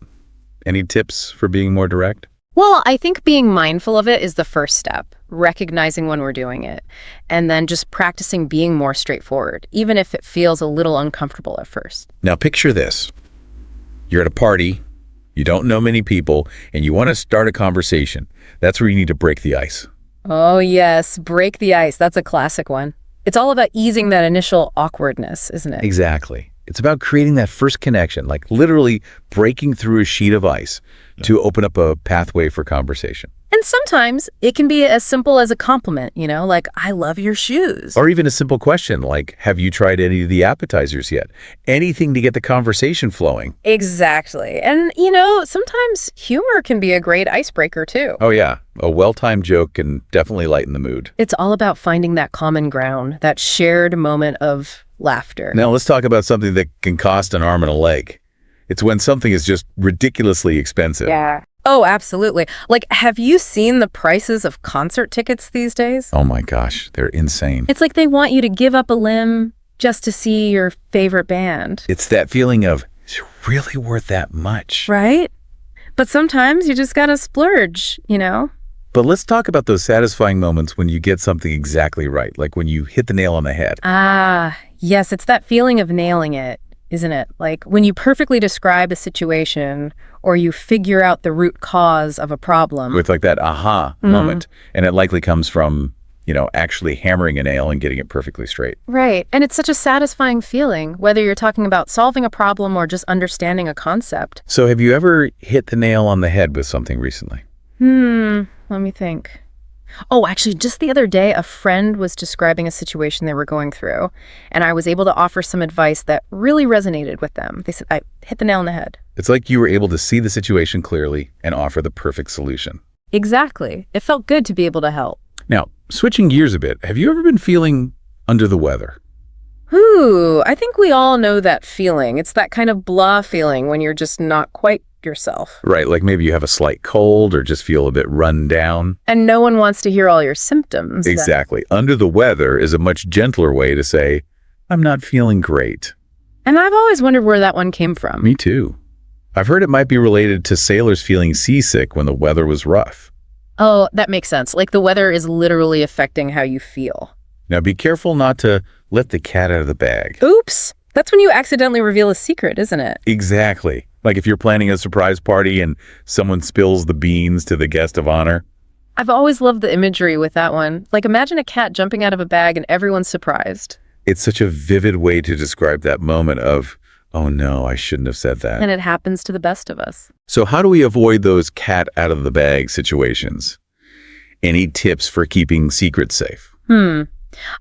Any tips for being more direct? Well, I think being mindful of it is the first step, recognizing when we're doing it, and then just practicing being more straightforward, even if it feels a little uncomfortable at first. Now picture this. You're at a party, you don't know many people, and you want to start a conversation. That's where you need to break the ice. Oh, yes, break the ice. That's a classic one. It's all about easing that initial awkwardness, isn't it? Exactly. It's about creating that first connection, like literally breaking through a sheet of ice to open up a pathway for conversation. And sometimes it can be as simple as a compliment, like, I love your shoes. Or even a simple question like, have you tried any of the appetizers yet? Anything to get the conversation flowing. Exactly. And, sometimes humor can be a great icebreaker, too. Oh, yeah. A well-timed joke can definitely lighten the mood. It's all about finding that common ground, that shared moment of laughter. Now, let's talk about something that can cost an arm and a leg. It's when something is just ridiculously expensive. Yeah. Oh, absolutely. Like, have you seen the prices of concert tickets these days? Oh my gosh, they're insane. It's like they want you to give up a limb just to see your favorite band. It's that feeling of, it's really worth that much. Right? But sometimes you just gotta splurge, But let's talk about those satisfying moments when you get something exactly right, like when you hit the nail on the head. Ah, yes, it's that feeling of nailing it, isn't it? Like when you perfectly describe a situation or you figure out the root cause of a problem. With like that aha moment. And it likely comes from, actually hammering a nail and getting it perfectly straight. Right. And it's such a satisfying feeling, whether you're talking about solving a problem or just understanding a concept. So have you ever hit the nail on the head with something recently? Let me think. Oh, actually, just the other day, a friend was describing a situation they were going through, and I was able to offer some advice that really resonated with them. They said, I hit the nail on the head. It's like you were able to see the situation clearly and offer the perfect solution. Exactly. It felt good to be able to help. Now, switching gears a bit, have you ever been feeling under the weather? Ooh, I think we all know that feeling. It's that kind of blah feeling when you're just not quite yourself. Right, like maybe you have a slight cold or just feel a bit run down. And no one wants to hear all your symptoms. Exactly. Under the weather is a much gentler way to say, I'm not feeling great. And I've always wondered where that one came from. Me too. I've heard it might be related to sailors feeling seasick when the weather was rough. Oh, that makes sense. Like the weather is literally affecting how you feel. Now be careful not to let the cat out of the bag. Oops. That's when you accidentally reveal a secret, isn't it? Exactly. Like if you're planning a surprise party and someone spills the beans to the guest of honor. I've always loved the imagery with that one. Like imagine a cat jumping out of a bag and everyone's surprised. It's such a vivid way to describe that moment of, oh no, I shouldn't have said that. And it happens to the best of us. So how do we avoid those cat out of the bag situations? Any tips for keeping secrets safe?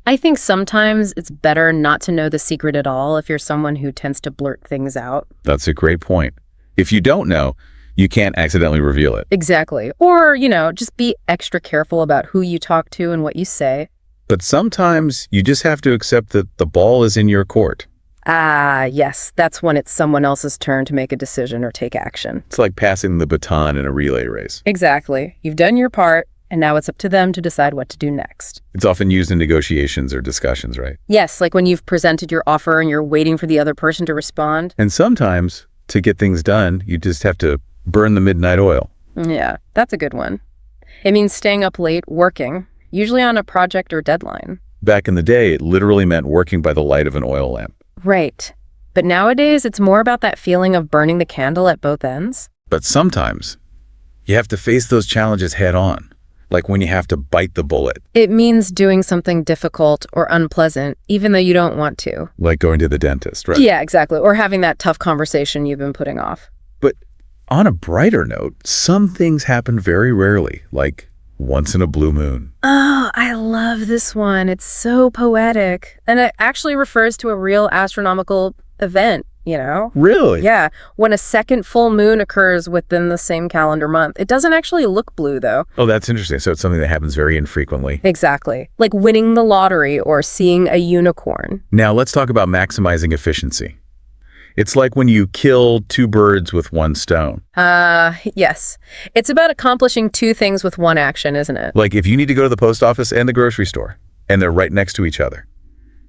I think sometimes it's better not to know the secret at all if you're someone who tends to blurt things out. That's a great point. If you don't know, you can't accidentally reveal it. Exactly. Or, just be extra careful about who you talk to and what you say. But sometimes you just have to accept that the ball is in your court. Ah, yes. That's when it's someone else's turn to make a decision or take action. It's like passing the baton in a relay race. Exactly. You've done your part, and now it's up to them to decide what to do next. It's often used in negotiations or discussions, right? Yes, like when you've presented your offer and you're waiting for the other person to respond. And sometimes, to get things done, you just have to burn the midnight oil. Yeah, that's a good one. It means staying up late, working, usually on a project or deadline. Back in the day, it literally meant working by the light of an oil lamp. Right. But nowadays, it's more about that feeling of burning the candle at both ends. But sometimes, you have to face those challenges head on. Like when you have to bite the bullet. It means doing something difficult or unpleasant, even though you don't want to. Like going to the dentist, right? Yeah, exactly. Or having that tough conversation you've been putting off. But on a brighter note, some things happen very rarely, like once in a blue moon. Oh, I love this one. It's so poetic. And it actually refers to a real astronomical event, you know? Really? Yeah, when a second full moon occurs within the same calendar month. It doesn't actually look blue, though. Oh, that's interesting. So it's something that happens very infrequently. Exactly. Like winning the lottery or seeing a unicorn. Now, let's talk about maximizing efficiency. It's like when you kill two birds with one stone. Yes. It's about accomplishing two things with one action, isn't it? Like if you need to go to the post office and the grocery store, and they're right next to each other,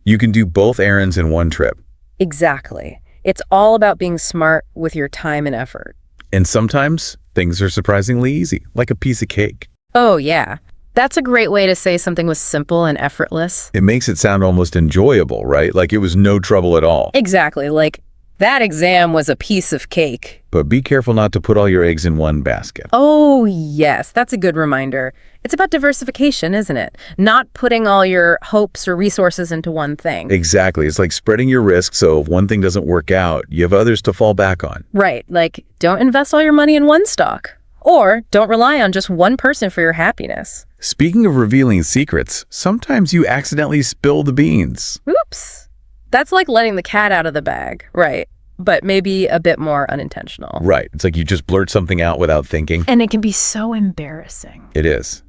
you can do both errands in one trip. Exactly. It's all about being smart with your time and effort. And sometimes things are surprisingly easy, like a piece of cake. Oh, yeah. That's a great way to say something was simple and effortless. It makes it sound almost enjoyable, right? Like it was no trouble at all. Exactly. Like, that exam was a piece of cake. But be careful not to put all your eggs in one basket. Oh, yes. That's a good reminder. It's about diversification, isn't it? Not putting all your hopes or resources into one thing. Exactly. It's like spreading your risk so if one thing doesn't work out, you have others to fall back on. Right. Like, don't invest all your money in one stock. Or don't rely on just one person for your happiness. Speaking of revealing secrets, sometimes you accidentally spill the beans. Oops. That's like letting the cat out of the bag. Right. But maybe a bit more unintentional. Right. It's like you just blurt something out without thinking. And it can be so embarrassing. It is.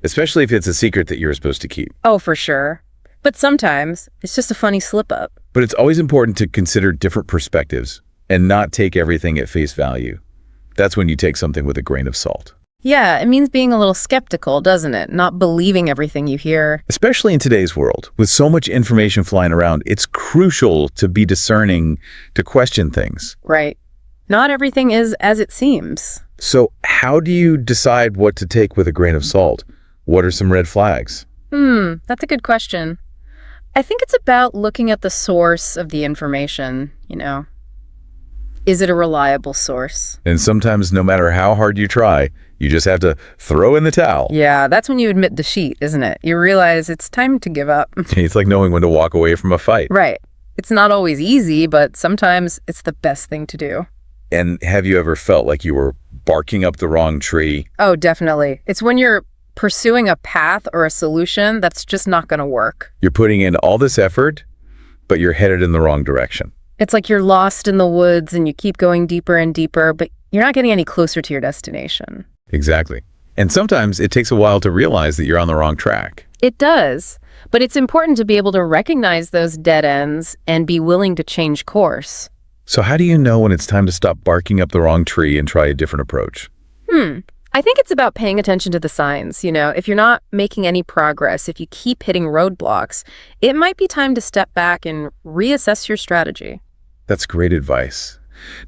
Especially if it's a secret that you're supposed to keep. Oh, for sure. But sometimes it's just a funny slip-up. But it's always important to consider different perspectives and not take everything at face value. That's when you take something with a grain of salt. Yeah, it means being a little skeptical, doesn't it? Not believing everything you hear. Especially in today's world, with so much information flying around, it's crucial to be discerning, to question things. Right. Not everything is as it seems. So how do you decide what to take with a grain of salt? What are some red flags? That's a good question. I think it's about looking at the source of the information, you know. Is it a reliable source? And sometimes, no matter how hard you try, you just have to throw in the towel. Yeah, that's when you admit defeat, isn't it? You realize it's time to give up. It's like knowing when to walk away from a fight. Right. It's not always easy, but sometimes it's the best thing to do. And have you ever felt like you were barking up the wrong tree? Oh, definitely. It's when you're pursuing a path or a solution that's just not going to work. You're putting in all this effort, but you're headed in the wrong direction. It's like you're lost in the woods and you keep going deeper and deeper, but you're not getting any closer to your destination. Exactly. And sometimes it takes a while to realize that you're on the wrong track. It does. But it's important to be able to recognize those dead ends and be willing to change course. So how do you know when it's time to stop barking up the wrong tree and try a different approach? I think it's about paying attention to the signs. You know, if you're not making any progress, if you keep hitting roadblocks, it might be time to step back and reassess your strategy. That's great advice.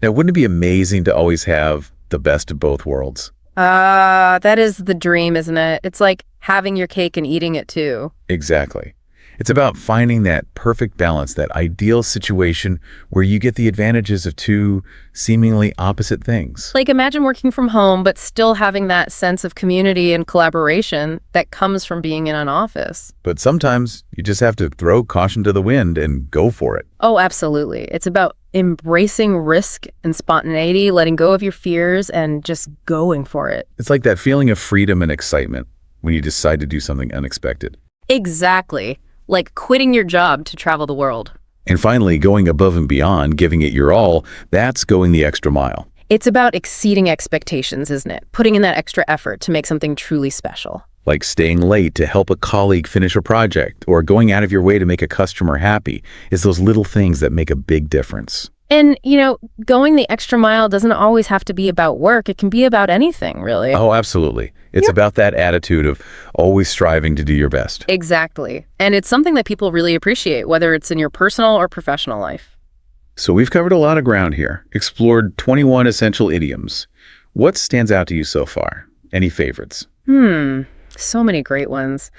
Now, wouldn't it be amazing to always have the best of both worlds? That is the dream, isn't it? It's like having your cake and eating it too. Exactly. It's about finding that perfect balance, that ideal situation where you get the advantages of two seemingly opposite things. Like imagine working from home, but still having that sense of community and collaboration that comes from being in an office. But sometimes you just have to throw caution to the wind and go for it. Oh, absolutely. It's about embracing risk and spontaneity, letting go of your fears and just going for it. It's like that feeling of freedom and excitement when you decide to do something unexpected. Exactly. Like quitting your job to travel the world. And finally, going above and beyond, giving it your all, that's going the extra mile. It's about exceeding expectations, isn't it? Putting in that extra effort to make something truly special. Like staying late to help a colleague finish a project or going out of your way to make a customer happy. It's those little things that make a big difference. And, you know, going the extra mile doesn't always have to be about work. It can be about anything, really. Oh, absolutely. It's about that attitude of always striving to do your best. Exactly. And it's something that people really appreciate, whether it's in your personal or professional life. So we've covered a lot of ground here, explored 21 essential idioms. What stands out to you so far? Any favorites? So many great ones.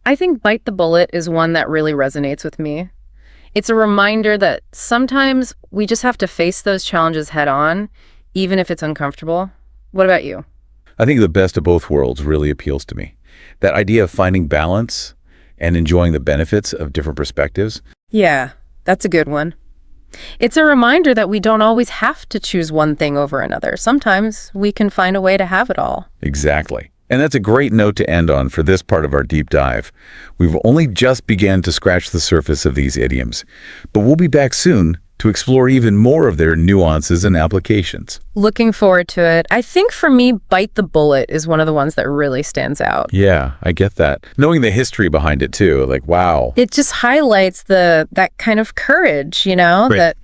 I think bite the bullet is one that really resonates with me. It's a reminder that sometimes we just have to face those challenges head on, even if it's uncomfortable. What about you? I think the best of both worlds really appeals to me. That idea of finding balance and enjoying the benefits of different perspectives. Yeah, that's a good one. It's a reminder that we don't always have to choose one thing over another. Sometimes we can find a way to have it all. Exactly. And that's a great note to end on for this part of our deep dive. We've only just begun to scratch the surface of these idioms, but we'll be back soon to explore even more of their nuances and applications. Looking forward to it. I think for me, bite the bullet is one of the ones that really stands out. Yeah, I get that. Knowing the history behind it too, like, wow. It just highlights that kind of courage, Right. that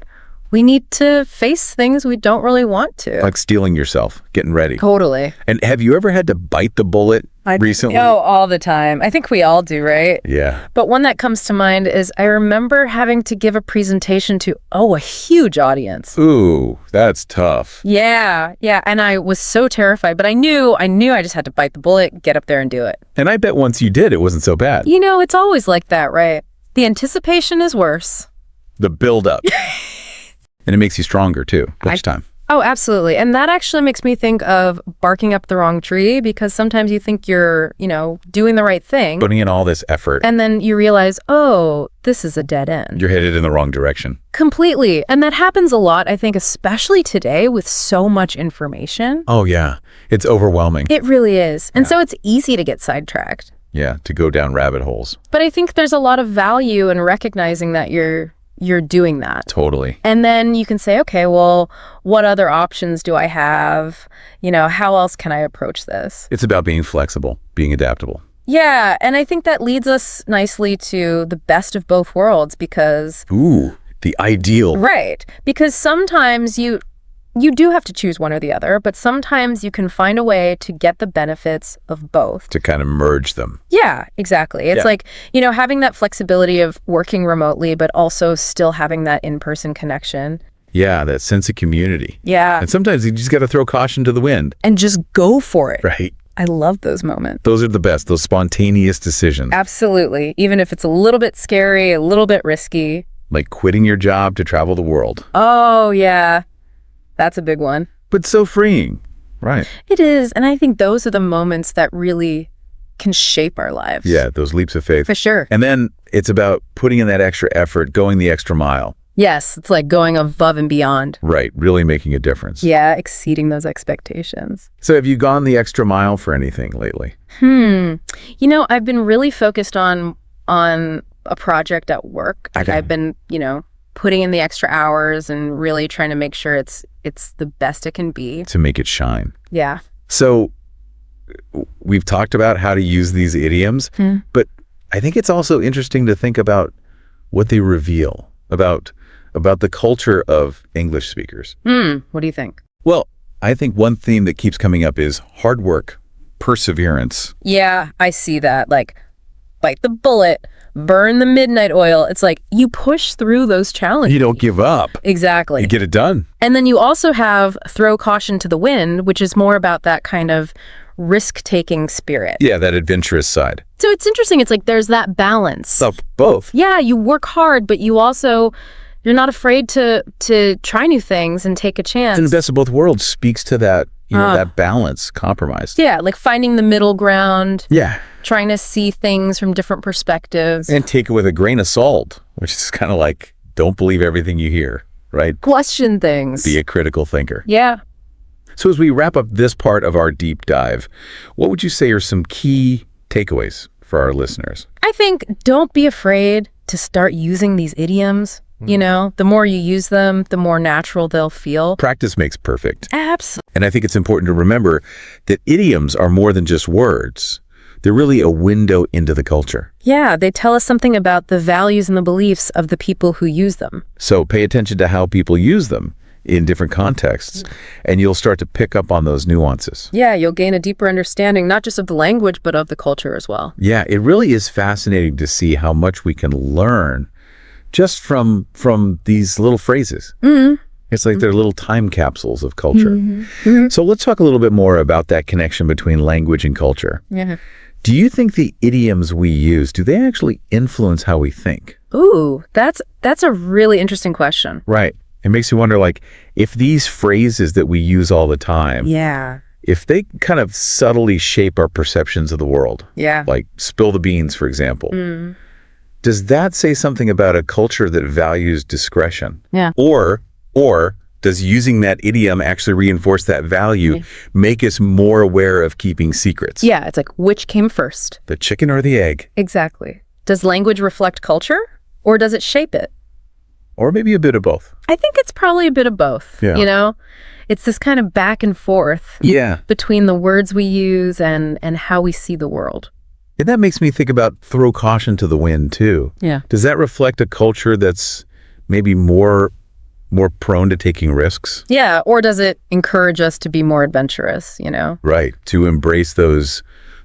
we need to face things we don't really want to. Like steeling yourself, getting ready. Totally. And have you ever had to bite the bullet recently? Oh, all the time. I think we all do, right? Yeah. But one that comes to mind is I remember having to give a presentation to, a huge audience. Ooh, that's tough. Yeah. And I was so terrified, but I knew I just had to bite the bullet, get up there and do it. And I bet once you did, it wasn't so bad. It's always like that, right? The anticipation is worse. The build-up. And it makes you stronger, too, each time. Oh, absolutely. And that actually makes me think of barking up the wrong tree, because sometimes you think you're, doing the right thing. Putting in all this effort. And then you realize, this is a dead end. You're headed in the wrong direction. Completely. And that happens a lot, I think, especially today with so much information. Oh, yeah. It's overwhelming. It really is. And so it's easy to get sidetracked. Yeah, to go down rabbit holes. But I think there's a lot of value in recognizing that you're doing that. Totally. And then you can say, okay, well, what other options do I have? How else can I approach this? It's about being flexible, being adaptable. Yeah, and I think that leads us nicely to the best of both worlds, because... Ooh, the ideal. Right. Because sometimes you do have to choose one or the other, but sometimes you can find a way to get the benefits of both. To kind of merge them. Yeah, exactly. It's like, having that flexibility of working remotely, but also still having that in-person connection. Yeah, that sense of community. Yeah. And sometimes you just got to throw caution to the wind. And just go for it. Right. I love those moments. Those are the best, those spontaneous decisions. Absolutely. Even if it's a little bit scary, a little bit risky. Like quitting your job to travel the world. Oh, yeah. That's a big one. But so freeing. Right. It is. And I think those are the moments that really can shape our lives. Yeah, those leaps of faith. For sure. And then it's about putting in that extra effort, going the extra mile. Yes, it's like going above and beyond. Right, really making a difference. Yeah, exceeding those expectations. So have you gone the extra mile for anything lately? I've been really focused on a project at work. Okay. I've been, putting in the extra hours and really trying to make sure it's the best it can be. To make it shine. Yeah. So we've talked about how to use these idioms, but I think it's also interesting to think about what they reveal about the culture of English speakers. What do you think? Well, I think one theme that keeps coming up is hard work, perseverance. Yeah, I see that. Like, bite the bullet, burn the midnight oil. It's like you push through those challenges. You don't give up. Exactly. You get it done. And then you also have throw caution to the wind, which is more about that kind of risk-taking spirit. Yeah, that adventurous side. So it's interesting. It's like there's that balance. Of both. Yeah, you work hard, but you're not afraid to try new things and take a chance. And the best of both worlds speaks to that, that balance, compromise. Yeah, like finding the middle ground. Yeah. Trying to see things from different perspectives. And take it with a grain of salt, which is kind of like, don't believe everything you hear, right? Question things. Be a critical thinker. Yeah. So as we wrap up this part of our deep dive, what would you say are some key takeaways for our listeners? I think don't be afraid to start using these idioms. The more you use them, the more natural they'll feel. Practice makes perfect. Absolutely. And I think it's important to remember that idioms are more than just words. They're really a window into the culture. Yeah, they tell us something about the values and the beliefs of the people who use them. So pay attention to how people use them in different contexts, and you'll start to pick up on those nuances. Yeah, you'll gain a deeper understanding, not just of the language, but of the culture as well. Yeah, it really is fascinating to see how much we can learn just from these little phrases. It's like they're little time capsules of culture. So let's talk a little bit more about that connection between language and culture. Yeah. Do you think the idioms we use, do they actually influence how we think? Ooh, that's a really interesting question. Right. It makes you wonder, like, if these phrases that we use all the time, Yeah. if they kind of subtly shape our perceptions of the world, Yeah. like spill the beans, for example, does that say something about a culture that values discretion? Yeah. Or does using that idiom actually reinforce that value, make us more aware of keeping secrets? Yeah, it's like, which came first? The chicken or the egg? Exactly. Does language reflect culture, or does it shape it? Or maybe a bit of both. I think it's probably a bit of both, Yeah. you know? It's this kind of back and forth Yeah. between the words we use and how we see the world. And that makes me think about throw caution to the wind, too. Yeah. Does that reflect a culture that's maybe more prone to taking risks? Yeah, or does it encourage us to be more adventurous, you know? Right. To embrace those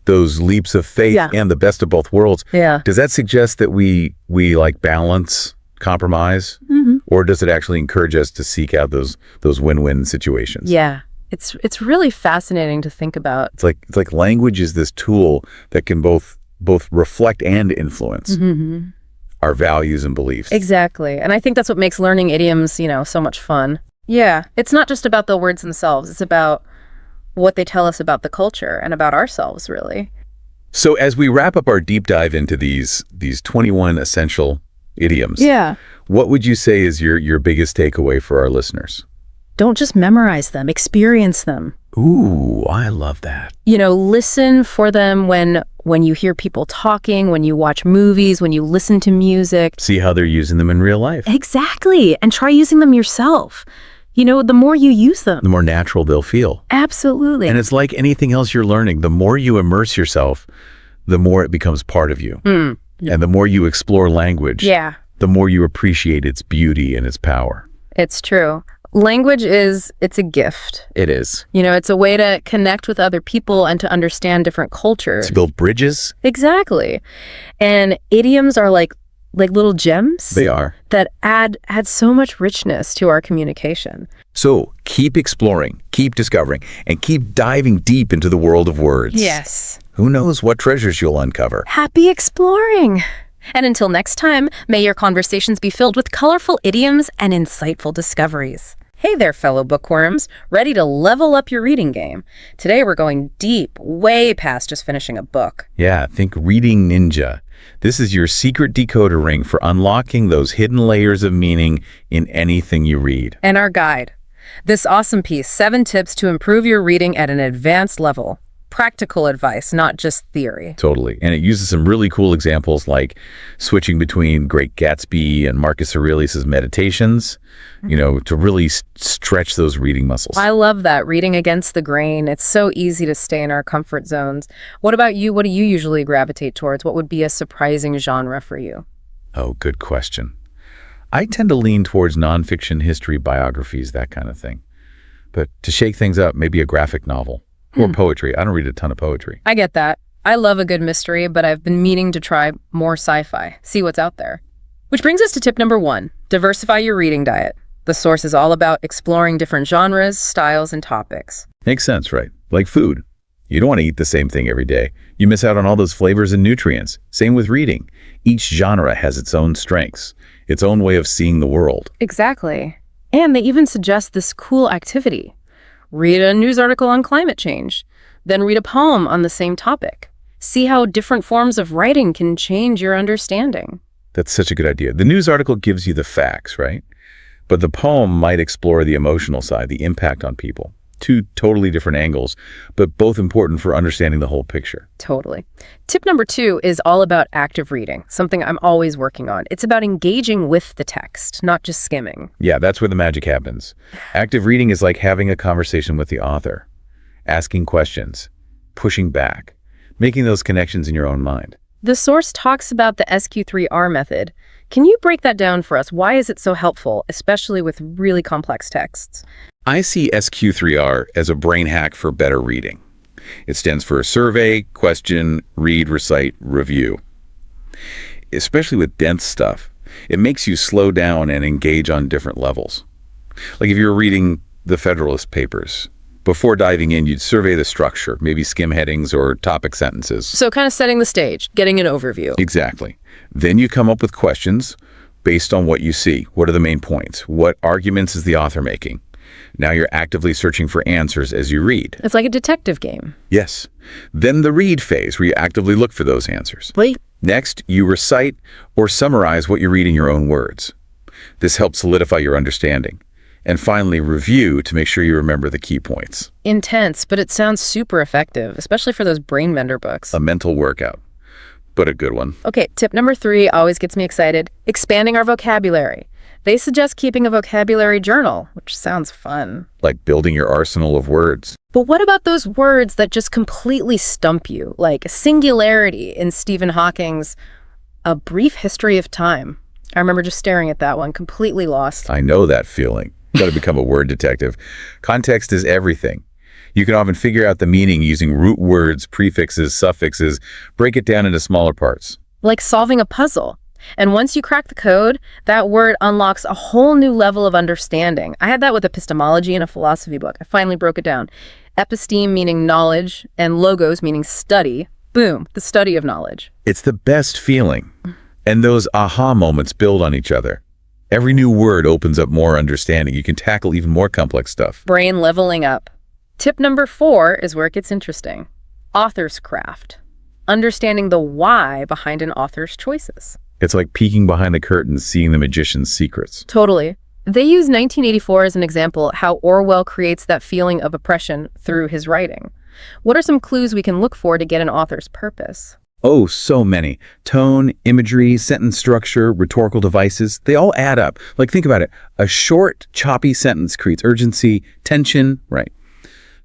leaps of faith and the best of both worlds. Yeah. Does that suggest that we like balance, compromise? Mm-hmm. Or does it actually encourage us to seek out those win-win situations? Yeah. It's really fascinating to think about. It's like language is this tool that can both reflect and influence our values and beliefs. Exactly. And I think that's what makes learning idioms, you know, so much fun. Yeah. It's not just about the words themselves. It's about what they tell us about the culture and about ourselves, really. So as we wrap up our deep dive into these 21 essential idioms, what would you say is your biggest takeaway for our listeners? Don't just memorize them, experience them. Ooh, I love that. You know, listen for them when you hear people talking, when you watch movies, when you listen to music. See how they're using them in real life. Exactly. And try using them yourself. You know, the more you use them, the more natural they'll feel. Absolutely. And it's like anything else you're learning. The more you immerse yourself, the more it becomes part of you. And the more you explore language, the more you appreciate its beauty and its power. It's true. Language it's a gift. It is. You know, it's a way to connect with other people and to understand different cultures. To build bridges. Exactly. And idioms are like little gems. They are. That add so much richness to our communication. So keep exploring, keep discovering, and keep diving deep into the world of words. Yes. Who knows what treasures you'll uncover. Happy exploring. And until next time, may your conversations be filled with colorful idioms and insightful discoveries. Hey there, fellow bookworms. Ready to level up your reading game? Today we're going deep, way past just finishing a book. Yeah, think Reading Ninja. This is your secret decoder ring for unlocking those hidden layers of meaning in anything you read. And our guide. This awesome piece, 7 tips to improve your reading at an advanced level. Practical advice, not just theory. Totally. And it uses some really cool examples like switching between Great Gatsby and Marcus Aurelius's Meditations, you know, to really stretch those reading muscles. I love that, reading against the grain. It's so easy to stay in our comfort zones. What about you? What do you usually gravitate towards? What would be a surprising genre for you? Oh, good question. I tend to lean towards nonfiction, history, biographies, that kind of thing. But to shake things up, maybe a graphic novel. Or poetry. I don't read a ton of poetry. I get that. I love a good mystery, but I've been meaning to try more sci-fi, see what's out there. Which brings us to tip number 1, diversify your reading diet. The source is all about exploring different genres, styles, and topics. Makes sense, right? Like food. You don't want to eat the same thing every day. You miss out on all those flavors and nutrients. Same with reading. Each genre has its own strengths, its own way of seeing the world. Exactly. And they even suggest this cool activity. Read a news article on climate change, then read a poem on the same topic. See how different forms of writing can change your understanding. That's such a good idea. The news article gives you the facts, right? But the poem might explore the emotional side, the impact on people. 2 totally different angles, but both important for understanding the whole picture. Totally. Tip number 2 is all about active reading, something I'm always working on. It's about engaging with the text, not just skimming. Yeah, that's where the magic happens. Active reading is like having a conversation with the author, asking questions, pushing back, making those connections in your own mind. The source talks about the SQ3R method. Can you break that down for us? Why is it so helpful, especially with really complex texts? I see SQ3R as a brain hack for better reading. It stands for survey, question, read, recite, review. Especially with dense stuff, it makes you slow down and engage on different levels. Like if you're reading the Federalist Papers, before diving in, you'd survey the structure, maybe skim headings or topic sentences. So kind of setting the stage, getting an overview. Exactly. Then you come up with questions based on what you see. What are the main points? What arguments is the author making? Now you're actively searching for answers as you read. It's like a detective game. Yes. Then the read phase, where you actively look for those answers. Wait. Next, you recite or summarize what you read in your own words. This helps solidify your understanding. And finally, review to make sure you remember the key points. Intense, but it sounds super effective, especially for those brain bender books. A mental workout, but a good one. Okay, tip number 3 always gets me excited. Expanding our vocabulary. They suggest keeping a vocabulary journal, which sounds fun. Like building your arsenal of words. But what about those words that just completely stump you, like singularity in Stephen Hawking's A Brief History of Time? I remember just staring at that one, completely lost. I know that feeling. You got to become a word detective. Context is everything. You can often figure out the meaning using root words, prefixes, suffixes, break it down into smaller parts. Like solving a puzzle. And once you crack the code, that word unlocks a whole new level of understanding. I had that with epistemology in a philosophy book. I finally broke it down. Episteme meaning knowledge, and logos meaning study. Boom, the study of knowledge. It's the best feeling. And those aha moments build on each other. Every new word opens up more understanding. You can tackle even more complex stuff. Brain leveling up. Tip number 4 is where it gets interesting. Author's craft. Understanding the why behind an author's choices. It's like peeking behind the curtain, seeing the magician's secrets. Totally. They use 1984 as an example how Orwell creates that feeling of oppression through his writing. What are some clues we can look for to get an author's purpose? Oh, so many. Tone, imagery, sentence structure, rhetorical devices, they all add up. Like, think about it. A short, choppy sentence creates urgency, tension, right?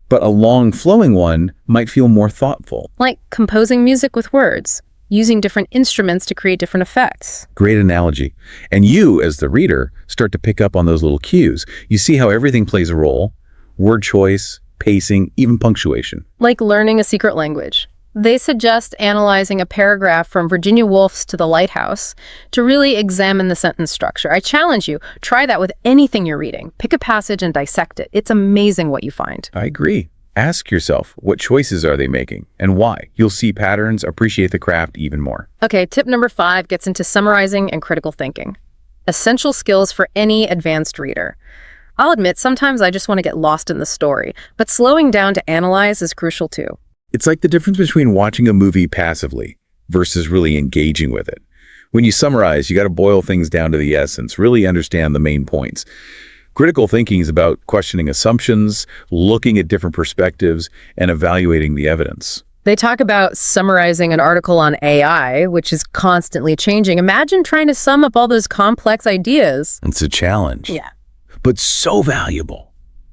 But a long, flowing one might feel more thoughtful. Like composing music with words, using different instruments to create different effects. Great analogy. And you, as the reader, start to pick up on those little cues. You see how everything plays a role. Word choice, pacing, even punctuation. Like learning a secret language. They suggest analyzing a paragraph from Virginia Woolf's To the Lighthouse to really examine the sentence structure. I challenge you, try that with anything you're reading. Pick a passage and dissect it. It's amazing what you find. I agree. Ask yourself, what choices are they making and why? You'll see patterns, appreciate the craft even more. Okay, tip number 5 gets into summarizing and critical thinking. Essential skills for any advanced reader. I'll admit, sometimes I just want to get lost in the story, but slowing down to analyze is crucial too. It's like the difference between watching a movie passively versus really engaging with it. When you summarize, you got to boil things down to the essence, really understand the main points. Critical thinking is about questioning assumptions, looking at different perspectives, and evaluating the evidence. They talk about summarizing an article on AI, which is constantly changing. Imagine trying to sum up all those complex ideas. It's a challenge. Yeah. But so valuable.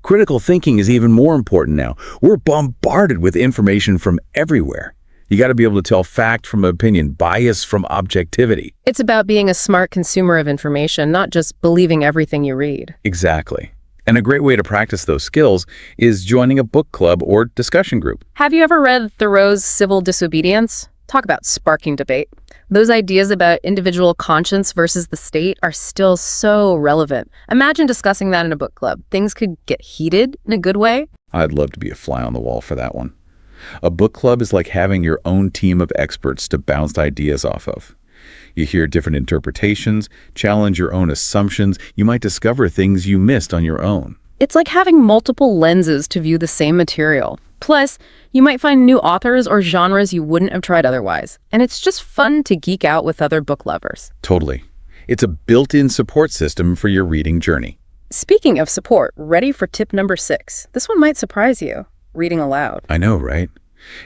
Critical thinking is even more important now. We're bombarded with information from everywhere. You got to be able to tell fact from opinion, bias from objectivity. It's about being a smart consumer of information, not just believing everything you read. Exactly. And a great way to practice those skills is joining a book club or discussion group. Have you ever read Thoreau's Civil Disobedience? Talk about sparking debate. Those ideas about individual conscience versus the state are still so relevant. Imagine discussing that in a book club. Things could get heated in a good way. I'd love to be a fly on the wall for that one. A book club is like having your own team of experts to bounce ideas off of. You hear different interpretations, challenge your own assumptions. You might discover things you missed on your own. It's like having multiple lenses to view the same material. Plus, you might find new authors or genres you wouldn't have tried otherwise. And it's just fun to geek out with other book lovers. Totally. It's a built-in support system for your reading journey. Speaking of support, ready for tip number 6. This one might surprise you. Reading aloud. I know, right?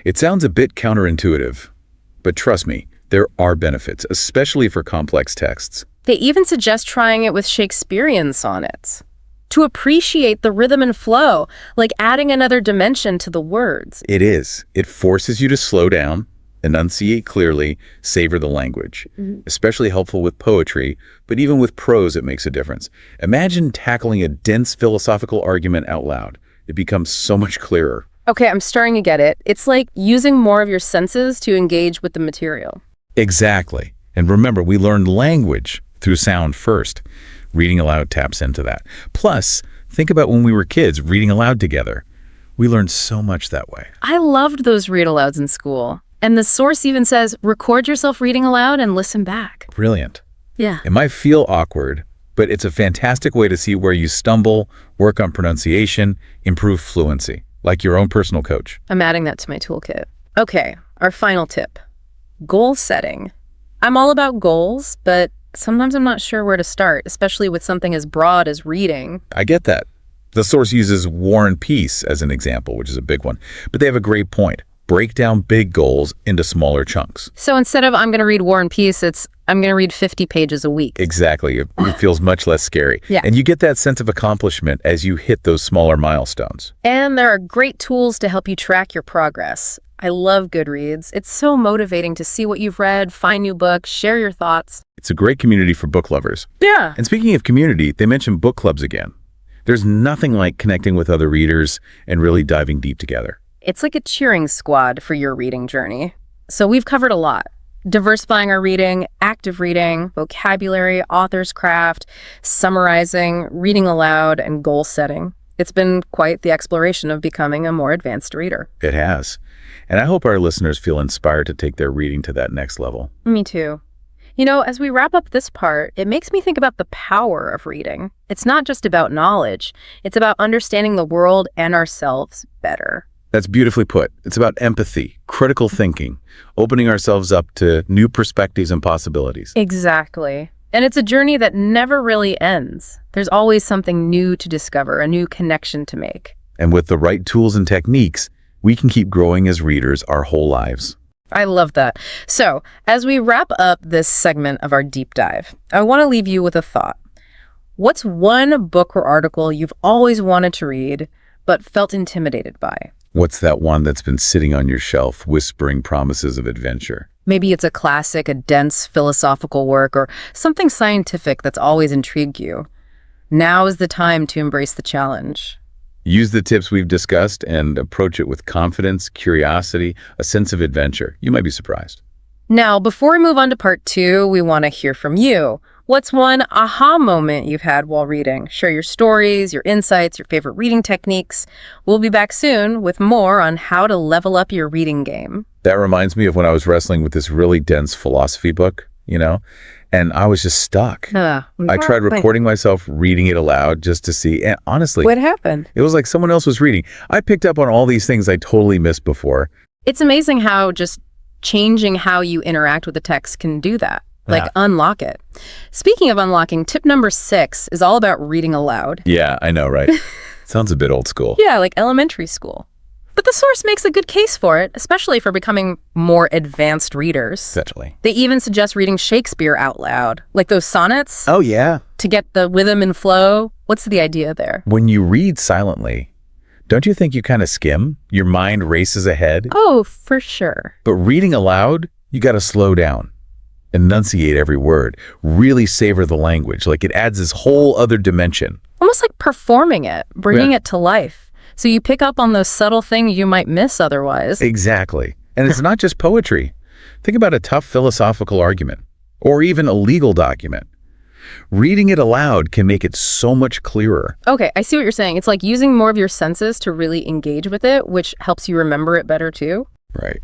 It sounds a bit counterintuitive, but trust me, there are benefits, especially for complex texts. They even suggest trying it with Shakespearean sonnets. To appreciate the rhythm and flow, like adding another dimension to the words. It is. It forces you to slow down, enunciate clearly, savor the language. Especially helpful with poetry, but even with prose it makes a difference. Imagine tackling a dense philosophical argument out loud. It becomes so much clearer. Okay, I'm starting to get it. It's like using more of your senses to engage with the material. Exactly. And remember, we learned language through sound first. Reading aloud taps into that. Plus, think about when we were kids reading aloud together. We learned so much that way. I loved those read-alouds in school. And the source even says, record yourself reading aloud and listen back. Brilliant. Yeah. It might feel awkward, but it's a fantastic way to see where you stumble, work on pronunciation, improve fluency, like your own personal coach. I'm adding that to my toolkit. Okay, our final tip. Goal setting. I'm all about goals, but sometimes I'm not sure where to start, especially with something as broad as reading. I get that. The source uses War and Peace as an example, which is a big one, but they have a great point. break down big goals into smaller chunks. So instead of I'm going to read War and Peace, it's I'm going to read 50 pages a week. Exactly. It feels much less scary. Yeah. And you get that sense of accomplishment as you hit those smaller milestones. And there are great tools to help you track your progress. I love Goodreads. It's so motivating to see what you've read, find new books, share your thoughts. It's a great community for book lovers. Yeah. And speaking of community, they mentioned book clubs again. There's nothing like connecting with other readers and really diving deep together. It's like a cheering squad for your reading journey. So we've covered a lot. Diversifying our reading, active reading, vocabulary, author's craft, summarizing, reading aloud, and goal setting. It's been quite the exploration of becoming a more advanced reader. It has. And I hope our listeners feel inspired to take their reading to that next level. Me too. You know, as we wrap up this part, it makes me think about the power of reading. It's not just about knowledge. It's about understanding the world and ourselves better. That's beautifully put. It's about empathy, critical thinking, opening ourselves up to new perspectives and possibilities. Exactly. And it's a journey that never really ends. There's always something new to discover, a new connection to make. And with the right tools and techniques, we can keep growing as readers our whole lives. I love that. So, as we wrap up this segment of our deep dive, I want to leave you with a thought. What's one book or article you've always wanted to read, but felt intimidated by? What's that one that's been sitting on your shelf, whispering promises of adventure? Maybe it's a classic, a dense philosophical work, or something scientific that's always intrigued you. Now is the time to embrace the challenge. Use the tips we've discussed and approach it with confidence, curiosity, a sense of adventure. You might be surprised. Now, before we move on to part 2, we want to hear from you. What's one aha moment you've had while reading? Share your stories, your insights, your favorite reading techniques. We'll be back soon with more on how to level up your reading game. That reminds me of when I was wrestling with this really dense philosophy book, and I was just stuck. I tried recording myself reading it aloud just to see, and honestly, What happened? it was like someone else was reading. I picked up on all these things I totally missed before. It's amazing how just changing how you interact with the text can do that. Like Yeah. unlock it. Speaking of unlocking, tip number 6 is all about reading aloud. Yeah, I know, right? Sounds a bit old school. Yeah, like elementary school. But the source makes a good case for it, especially for becoming more advanced readers. Essentially. They even suggest reading Shakespeare out loud, like those sonnets, Oh, yeah. to get the rhythm and flow. What's the idea there? When you read silently, don't you think you kind of skim? Your mind races ahead. Oh, for sure. But reading aloud, you got to slow down, enunciate every word, really savor the language. Like it adds this whole other dimension. Almost like performing it, bringing Yeah. it to life. So you pick up on those subtle things you might miss otherwise. Exactly. And it's not just poetry. Think about a tough philosophical argument or even a legal document. Reading it aloud can make it so much clearer. Okay, I see what you're saying. It's like using more of your senses to really engage with it, which helps you remember it better too. Right.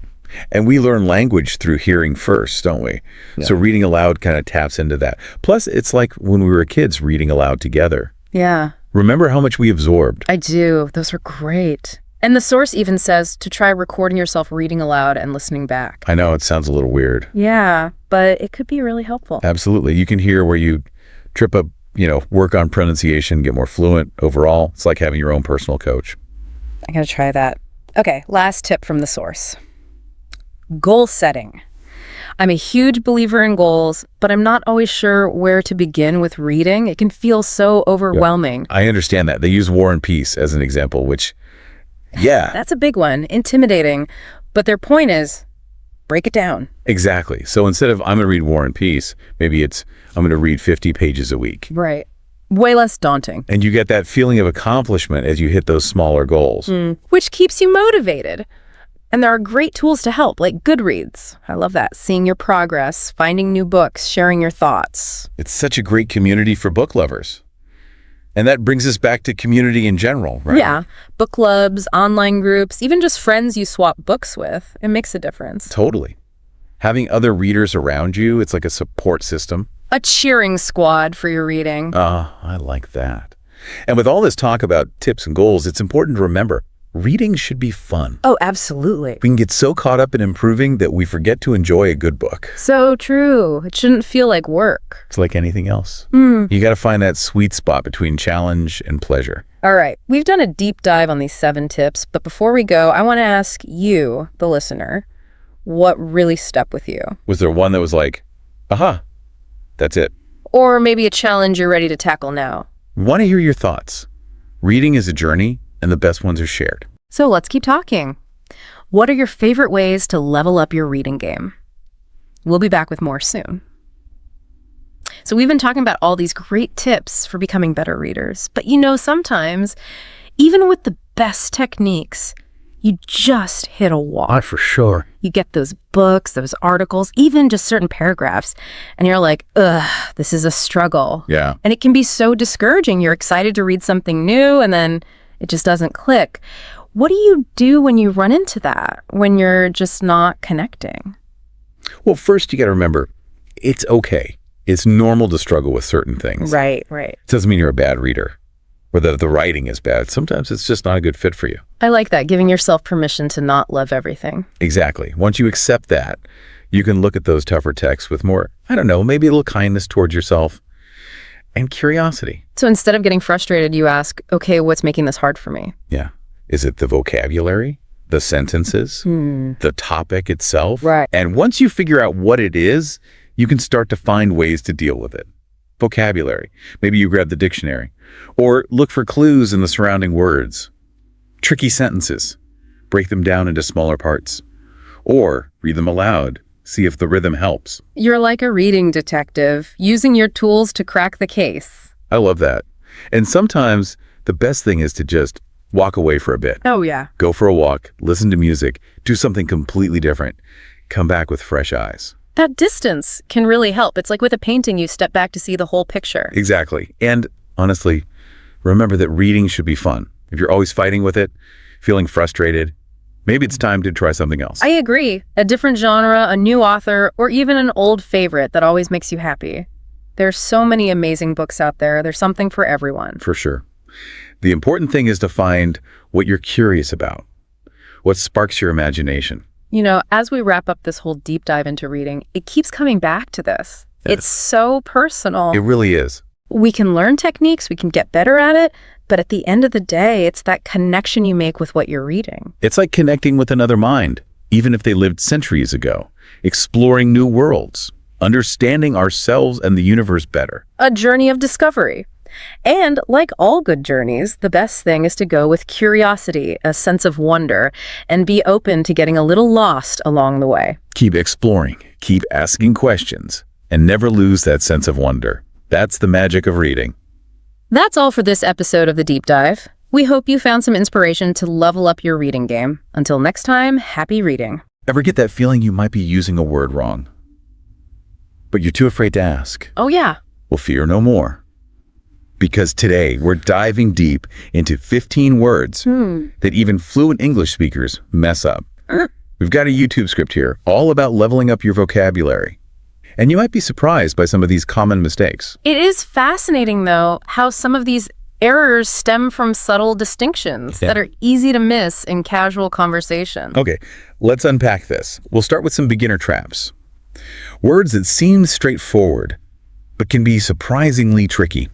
And we learn language through hearing first, don't we? Yeah. So reading aloud kind of taps into that. Plus, it's like when we were kids reading aloud together. Yeah. Remember how much we absorbed? I do. Those were great. And the source even says to try recording yourself reading aloud and listening back. I know it sounds a little weird. Yeah, but it could be really helpful. Absolutely. You can hear where you trip up, work on pronunciation, get more fluent overall. It's like having your own personal coach. I gotta try that. Okay, last tip from the source. Goal setting. I'm a huge believer in goals, but I'm not always sure where to begin with reading. It can feel so overwhelming. I understand that. They use War and Peace as an example, which, yeah. That's a big one, intimidating. But their point is, break it down. Exactly. So instead of I'm going to read War and Peace, maybe it's I'm going to read 50 pages a week. Right. Way less daunting. And you get that feeling of accomplishment as you hit those smaller goals. Which keeps you motivated. And there are great tools to help, like Goodreads. I love that. Seeing your progress, finding new books, sharing your thoughts. It's such a great community for book lovers. And that brings us back to community in general, right? Yeah. Book clubs, online groups, even just friends you swap books with. It makes a difference. Totally. Having other readers around you, it's like a support system. A cheering squad for your reading. I like that. And with all this talk about tips and goals, it's important to remember, reading should be fun. Oh, absolutely. We can get so caught up in improving that we forget to enjoy a good book. So true. It shouldn't feel like work. It's like anything else. You got to find that sweet spot between challenge and pleasure. All right, we've done a deep dive on these 7 tips, but before we go, I want to ask you, the listener, what really stuck with you? Was there one that was like, aha, that's it? Or maybe a challenge you're ready to tackle now? Want to hear your thoughts. Reading is a journey, and the best ones are shared. So let's keep talking. What are your favorite ways to level up your reading game? We'll be back with more soon. So we've been talking about all these great tips for becoming better readers. But sometimes, even with the best techniques, you just hit a wall. For sure. You get those books, those articles, even just certain paragraphs, and you're like, ugh, this is a struggle. Yeah. And it can be so discouraging. You're excited to read something new, and then it just doesn't click. What do you do when you run into that, when you're just not connecting? Well, first you got to remember, it's okay. It's normal to struggle with certain things. Right. It doesn't mean you're a bad reader or that the writing is bad. Sometimes it's just not a good fit for you. I like that, giving yourself permission to not love everything. Exactly. Once you accept that, you can look at those tougher texts with more, maybe a little kindness towards yourself and curiosity. So instead of getting frustrated, you ask, okay, what's making this hard for me? Yeah. Is it the vocabulary, the sentences, the topic itself? Right. And once you figure out what it is, you can start to find ways to deal with it. Vocabulary. Maybe you grab the dictionary or look for clues in the surrounding words. Tricky sentences. Break them down into smaller parts or read them aloud. See if the rhythm helps. You're like a reading detective, using your tools to crack the case. I love that. And sometimes the best thing is to just walk away for a bit. Oh, yeah. Go for a walk, listen to music, do something completely different. Come back with fresh eyes. That distance can really help. It's like with a painting, you step back to see the whole picture. Exactly. And honestly, remember that reading should be fun. If you're always fighting with it, feeling frustrated, maybe it's time to try something else. I agree. A different genre, a new author, or even an old favorite that always makes you happy. There's so many amazing books out there. There's something for everyone. For sure. The important thing is to find what you're curious about, what sparks your imagination. As we wrap up this whole deep dive into reading, it keeps coming back to this. Yes. It's so personal. It really is. We can learn techniques, we can get better at it, but at the end of the day, it's that connection you make with what you're reading. It's like connecting with another mind, even if they lived centuries ago, exploring new worlds, understanding ourselves and the universe better. A journey of discovery. And like all good journeys, the best thing is to go with curiosity, a sense of wonder, and be open to getting a little lost along the way. Keep exploring, keep asking questions, and never lose that sense of wonder. That's the magic of reading. That's all for this episode of The Deep Dive. We hope you found some inspiration to level up your reading game. Until next time, happy reading. Ever get that feeling you might be using a word wrong, but you're too afraid to ask? Oh, yeah. Well, fear no more. Because today we're diving deep into 15 words that even fluent English speakers mess up. We've got a YouTube script here all about leveling up your vocabulary. And you might be surprised by some of these common mistakes. It is fascinating, though, how some of these errors stem from subtle distinctions that are easy to miss in casual conversation. Okay, let's unpack this. We'll start with some beginner traps. Words that seem straightforward, but can be surprisingly tricky.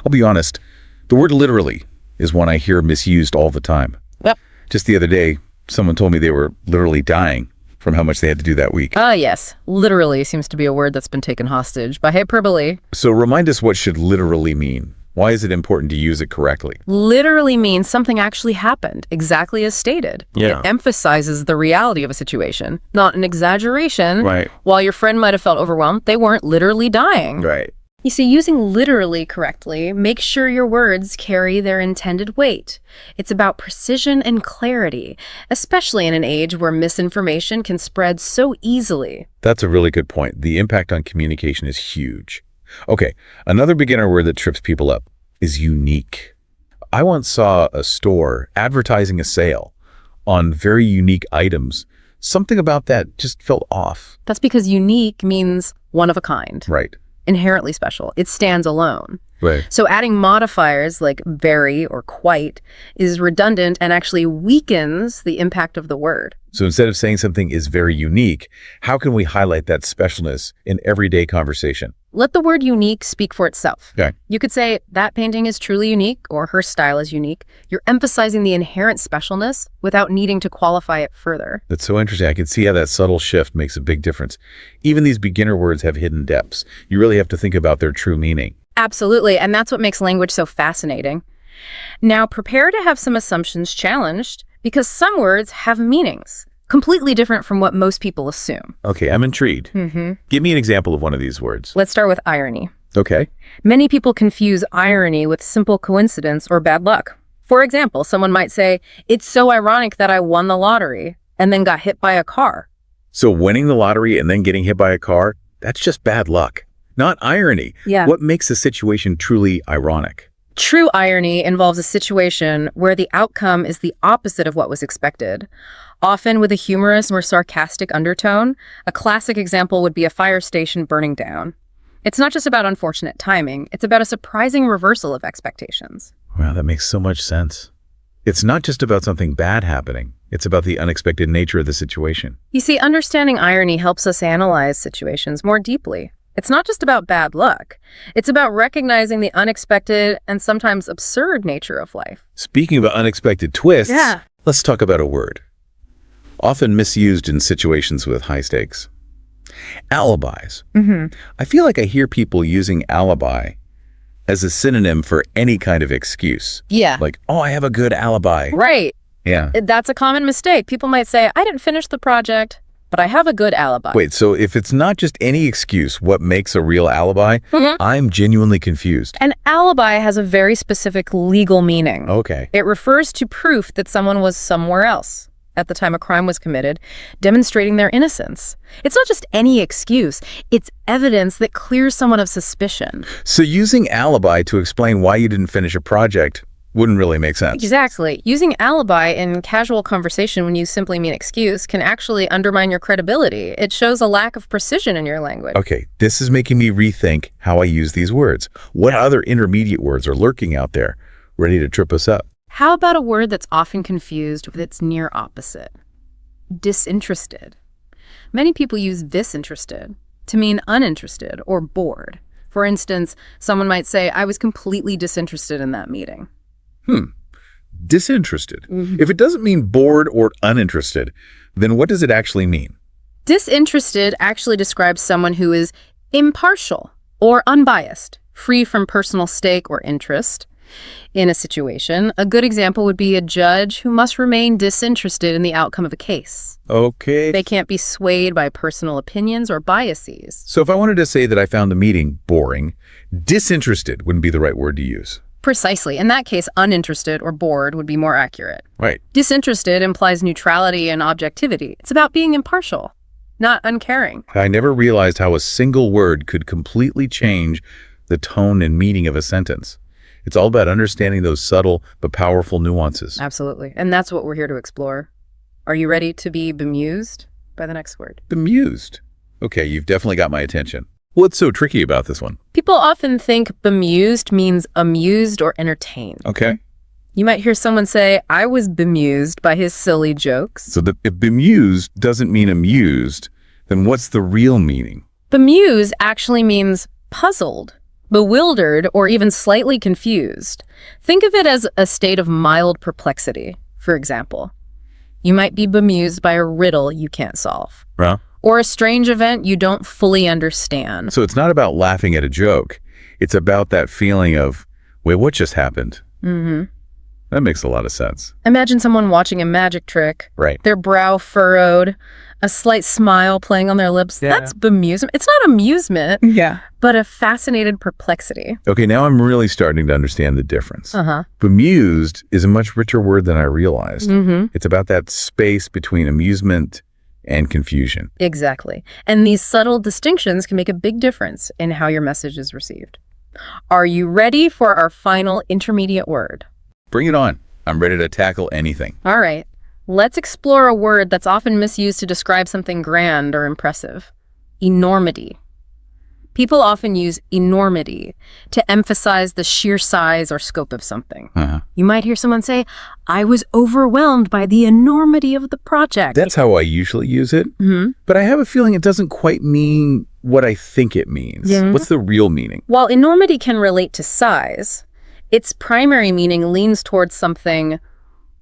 I'll be honest, the word literally is one I hear misused all the time. Yep. Just the other day, someone told me they were literally dying from how much they had to do that week. Yes. Literally seems to be a word that's been taken hostage by hyperbole. So remind us, what should literally mean? Why is it important to use it correctly? Literally means something actually happened, exactly as stated. Yeah. It emphasizes the reality of a situation, not an exaggeration. Right. While your friend might have felt overwhelmed, they weren't literally dying. Right. You see, using literally correctly, make sure your words carry their intended weight. It's about precision and clarity, especially in an age where misinformation can spread so easily. That's a really good point. The impact on communication is huge. Okay, another beginner word that trips people up is unique. I once saw a store advertising a sale on very unique items. Something about that just felt off. That's because unique means one of a kind. Right. Inherently special. It stands alone. Right. So adding modifiers like very or quite is redundant and actually weakens the impact of the word. So instead of saying something is very unique, how can we highlight that specialness in everyday conversation? Let the word unique speak for itself. Okay. You could say that painting is truly unique or her style is unique. You're emphasizing the inherent specialness without needing to qualify it further. That's so interesting. I can see how that subtle shift makes a big difference. Even these beginner words have hidden depths. You really have to think about their true meaning. Absolutely, and that's what makes language so fascinating. Now, prepare to have some assumptions challenged because some words have meanings completely different from what most people assume. Okay, I'm intrigued. Give me an example of one of these words. Let's start with irony. Okay. Many people confuse irony with simple coincidence or bad luck. For example, someone might say, "It's so ironic that I won the lottery and then got hit by a car." So winning the lottery and then getting hit by a car, that's just bad luck, not irony. Yeah. What makes a situation truly ironic? True irony involves a situation where the outcome is the opposite of what was expected, often with a humorous or sarcastic undertone. A classic example would be a fire station burning down. It's not just about unfortunate timing, it's about a surprising reversal of expectations. Wow, that makes so much sense. It's not just about something bad happening. It's about the unexpected nature of the situation. You see, understanding irony helps us analyze situations more deeply. It's not just about bad luck. It's about recognizing the unexpected and sometimes absurd nature of life. Speaking of unexpected twists, Yeah. let's talk about a word. Often misused in situations with high stakes. Alibis. I feel like I hear people using alibi as a synonym for any kind of excuse. Yeah. Like, oh, I have a good alibi. Right. Yeah. That's a common mistake. People might say, "I didn't finish the project, but I have a good alibi." Wait, so if it's not just any excuse, what makes a real alibi? I'm genuinely confused. An alibi has a very specific legal meaning. Okay. It refers to proof that someone was somewhere else at the time a crime was committed, demonstrating their innocence. It's not just any excuse. It's evidence that clears someone of suspicion. So using alibi to explain why you didn't finish a project wouldn't really make sense. Exactly. Using alibi in casual conversation when you simply mean excuse can actually undermine your credibility. It shows a lack of precision in your language. Okay, this is making me rethink how I use these words. What other intermediate words are lurking out there, ready to trip us up? How about a word that's often confused with its near opposite? Disinterested. Many people use disinterested to mean uninterested or bored. For instance, someone might say, "I was completely disinterested in that meeting." Disinterested. If it doesn't mean bored or uninterested, then what does it actually mean? Disinterested actually describes someone who is impartial or unbiased, free from personal stake or interest in a situation. A good example would be a judge who must remain disinterested in the outcome of a case. Okay. They can't be swayed by personal opinions or biases. So if I wanted to say that I found the meeting boring, disinterested wouldn't be the right word to use. Precisely. In that case, uninterested or bored would be more accurate. Right. Disinterested implies neutrality and objectivity. It's about being impartial, not uncaring. I never realized how a single word could completely change the tone and meaning of a sentence. It's all about understanding those subtle but powerful nuances. Absolutely. And that's what we're here to explore. Are you ready to be bemused by the next word? Bemused. Okay, you've definitely got my attention. What's so tricky about this one? People often think bemused means amused or entertained. Okay. You might hear someone say, "I was bemused by his silly jokes." So if bemused doesn't mean amused, then what's the real meaning? Bemused actually means puzzled, bewildered, or even slightly confused. Think of it as a state of mild perplexity, for example. You might be bemused by a riddle you can't solve, Well, or a strange event you don't fully understand. so it's not about laughing at a joke. It's about that feeling of, wait, what just happened? That makes a lot of sense. Imagine someone watching a magic trick, Right. their brow furrowed, a slight smile playing on their lips. Yeah. That's bemusement. It's not amusement, Yeah. but a fascinated perplexity. Okay, now I'm really starting to understand the difference. Uh-huh. Bemused is a much richer word than I realized. Mm-hmm. It's about that space between amusement and confusion. Exactly. And these subtle distinctions can make a big difference in how your message is received. Are you ready for our final intermediate word? Bring it on. I'm ready to tackle anything. All right. Let's explore a word that's often misused to describe something grand or impressive. Enormity. People often use enormity to emphasize the sheer size or scope of something. You might hear someone say, I was overwhelmed by the enormity of the project. That's how I usually use it. But I have a feeling it doesn't quite mean what I think it means. What's the real meaning? While enormity can relate to size, its primary meaning leans towards something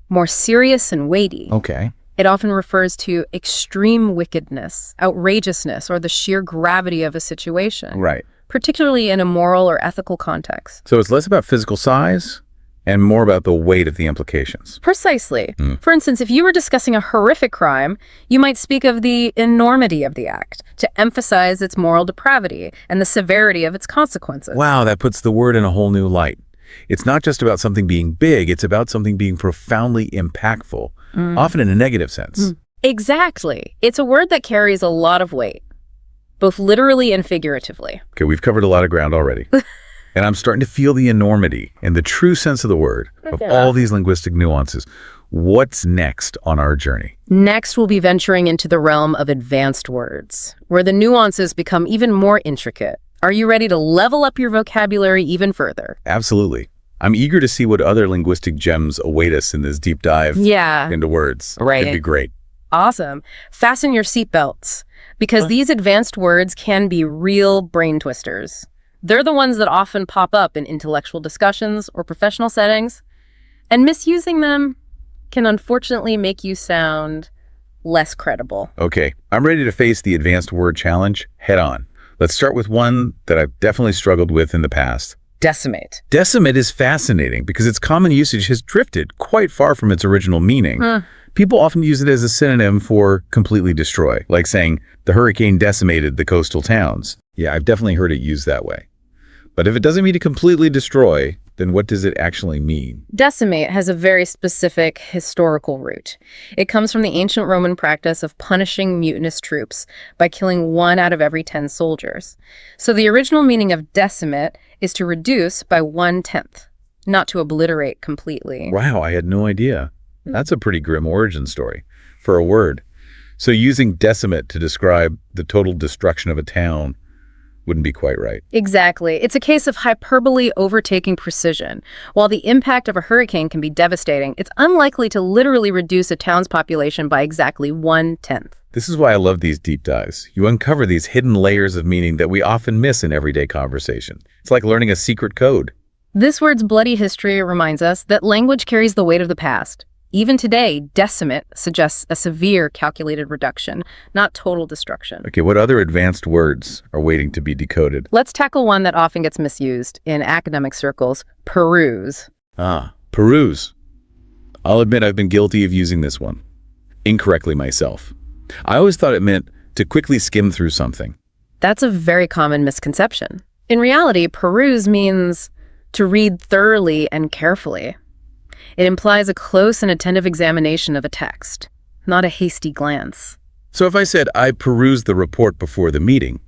more serious and weighty. Okay. It often refers to extreme wickedness, outrageousness, or the sheer gravity of a situation. Right. Particularly in a moral or ethical context. So it's less about physical size and more about the weight of the implications. Precisely. For instance, if you were discussing a horrific crime, you might speak of the enormity of the act to emphasize its moral depravity and the severity of its consequences. Wow, that puts the word in a whole new light. It's not just about something being big, it's about something being profoundly impactful, often in a negative sense. Exactly. It's a word that carries a lot of weight, both literally and figuratively. Okay, we've covered a lot of ground already. And I'm starting to feel the enormity and the true sense of the word, of all these linguistic nuances. What's next on our journey? Next, we'll be venturing into the realm of advanced words, where the nuances become even more intricate. Are you ready to level up your vocabulary even further? Absolutely. I'm eager to see what other linguistic gems await us in this deep dive into words. Right. It'd be great. Awesome. Fasten your seatbelts, because these advanced words can be real brain twisters. They're the ones that often pop up in intellectual discussions or professional settings, and misusing them can unfortunately make you sound less credible. Okay, I'm ready to face the advanced word challenge head on. Let's start with one that I've definitely struggled with in the past. Decimate. Decimate is fascinating because its common usage has drifted quite far from its original meaning. People often use it as a synonym for completely destroy, like saying the hurricane decimated the coastal towns. Yeah, I've definitely heard it used that way. But if it doesn't mean to completely destroy, then what does it actually mean? Decimate has a very specific historical root. It comes from the ancient Roman practice of punishing mutinous troops by killing 1 out of every 10 soldiers. So the original meaning of decimate is to reduce by 1/10, not to obliterate completely. Wow, I had no idea. That's a pretty grim origin story for a word. So using decimate to describe the total destruction of a town wouldn't be quite right. Exactly. It's a case of hyperbole overtaking precision. While the impact of a hurricane can be devastating, it's unlikely to literally reduce a town's population by exactly 1/10. This is why I love these deep dives. You uncover these hidden layers of meaning that we often miss in everyday conversation. It's like learning a secret code. This word's bloody history reminds us that language carries the weight of the past. Even today, decimate suggests a severe calculated reduction, not total destruction. Okay, what other advanced words are waiting to be decoded? Let's tackle one that often gets misused in academic circles: peruse. Peruse. I'll admit I've been guilty of using this one incorrectly myself. I always thought it meant to quickly skim through something. That's a very common misconception. In reality, peruse means to read thoroughly and carefully. It implies a close and attentive examination of a text, not a hasty glance. So if I said I perused the report before the meeting,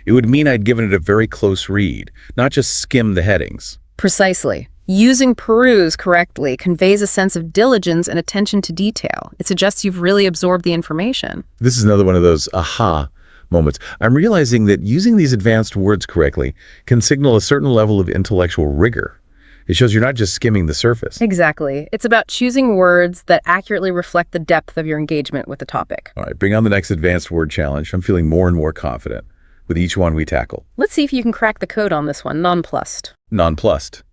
it would mean I'd given it a very close read, not just skim the headings. Precisely. Using peruse correctly conveys a sense of diligence and attention to detail. It suggests you've really absorbed the information. This is another one of those aha moments. I'm realizing that using these advanced words correctly can signal a certain level of intellectual rigor. It shows you're not just skimming the surface. Exactly. It's about choosing words that accurately reflect the depth of your engagement with the topic. All right, bring on the next advanced word challenge. I'm feeling more and more confident with each one we tackle. Let's see if you can crack the code on this one. Nonplussed. Nonplussed.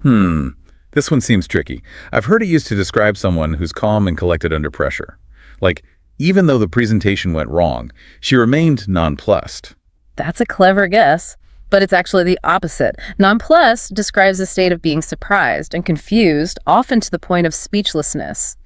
This one seems tricky. I've heard it used to describe someone who's calm and collected under pressure. Like, even though the presentation went wrong, she remained nonplussed. That's a clever guess. But it's actually the opposite. Nonplussed describes a state of being surprised and confused, often to the point of speechlessness.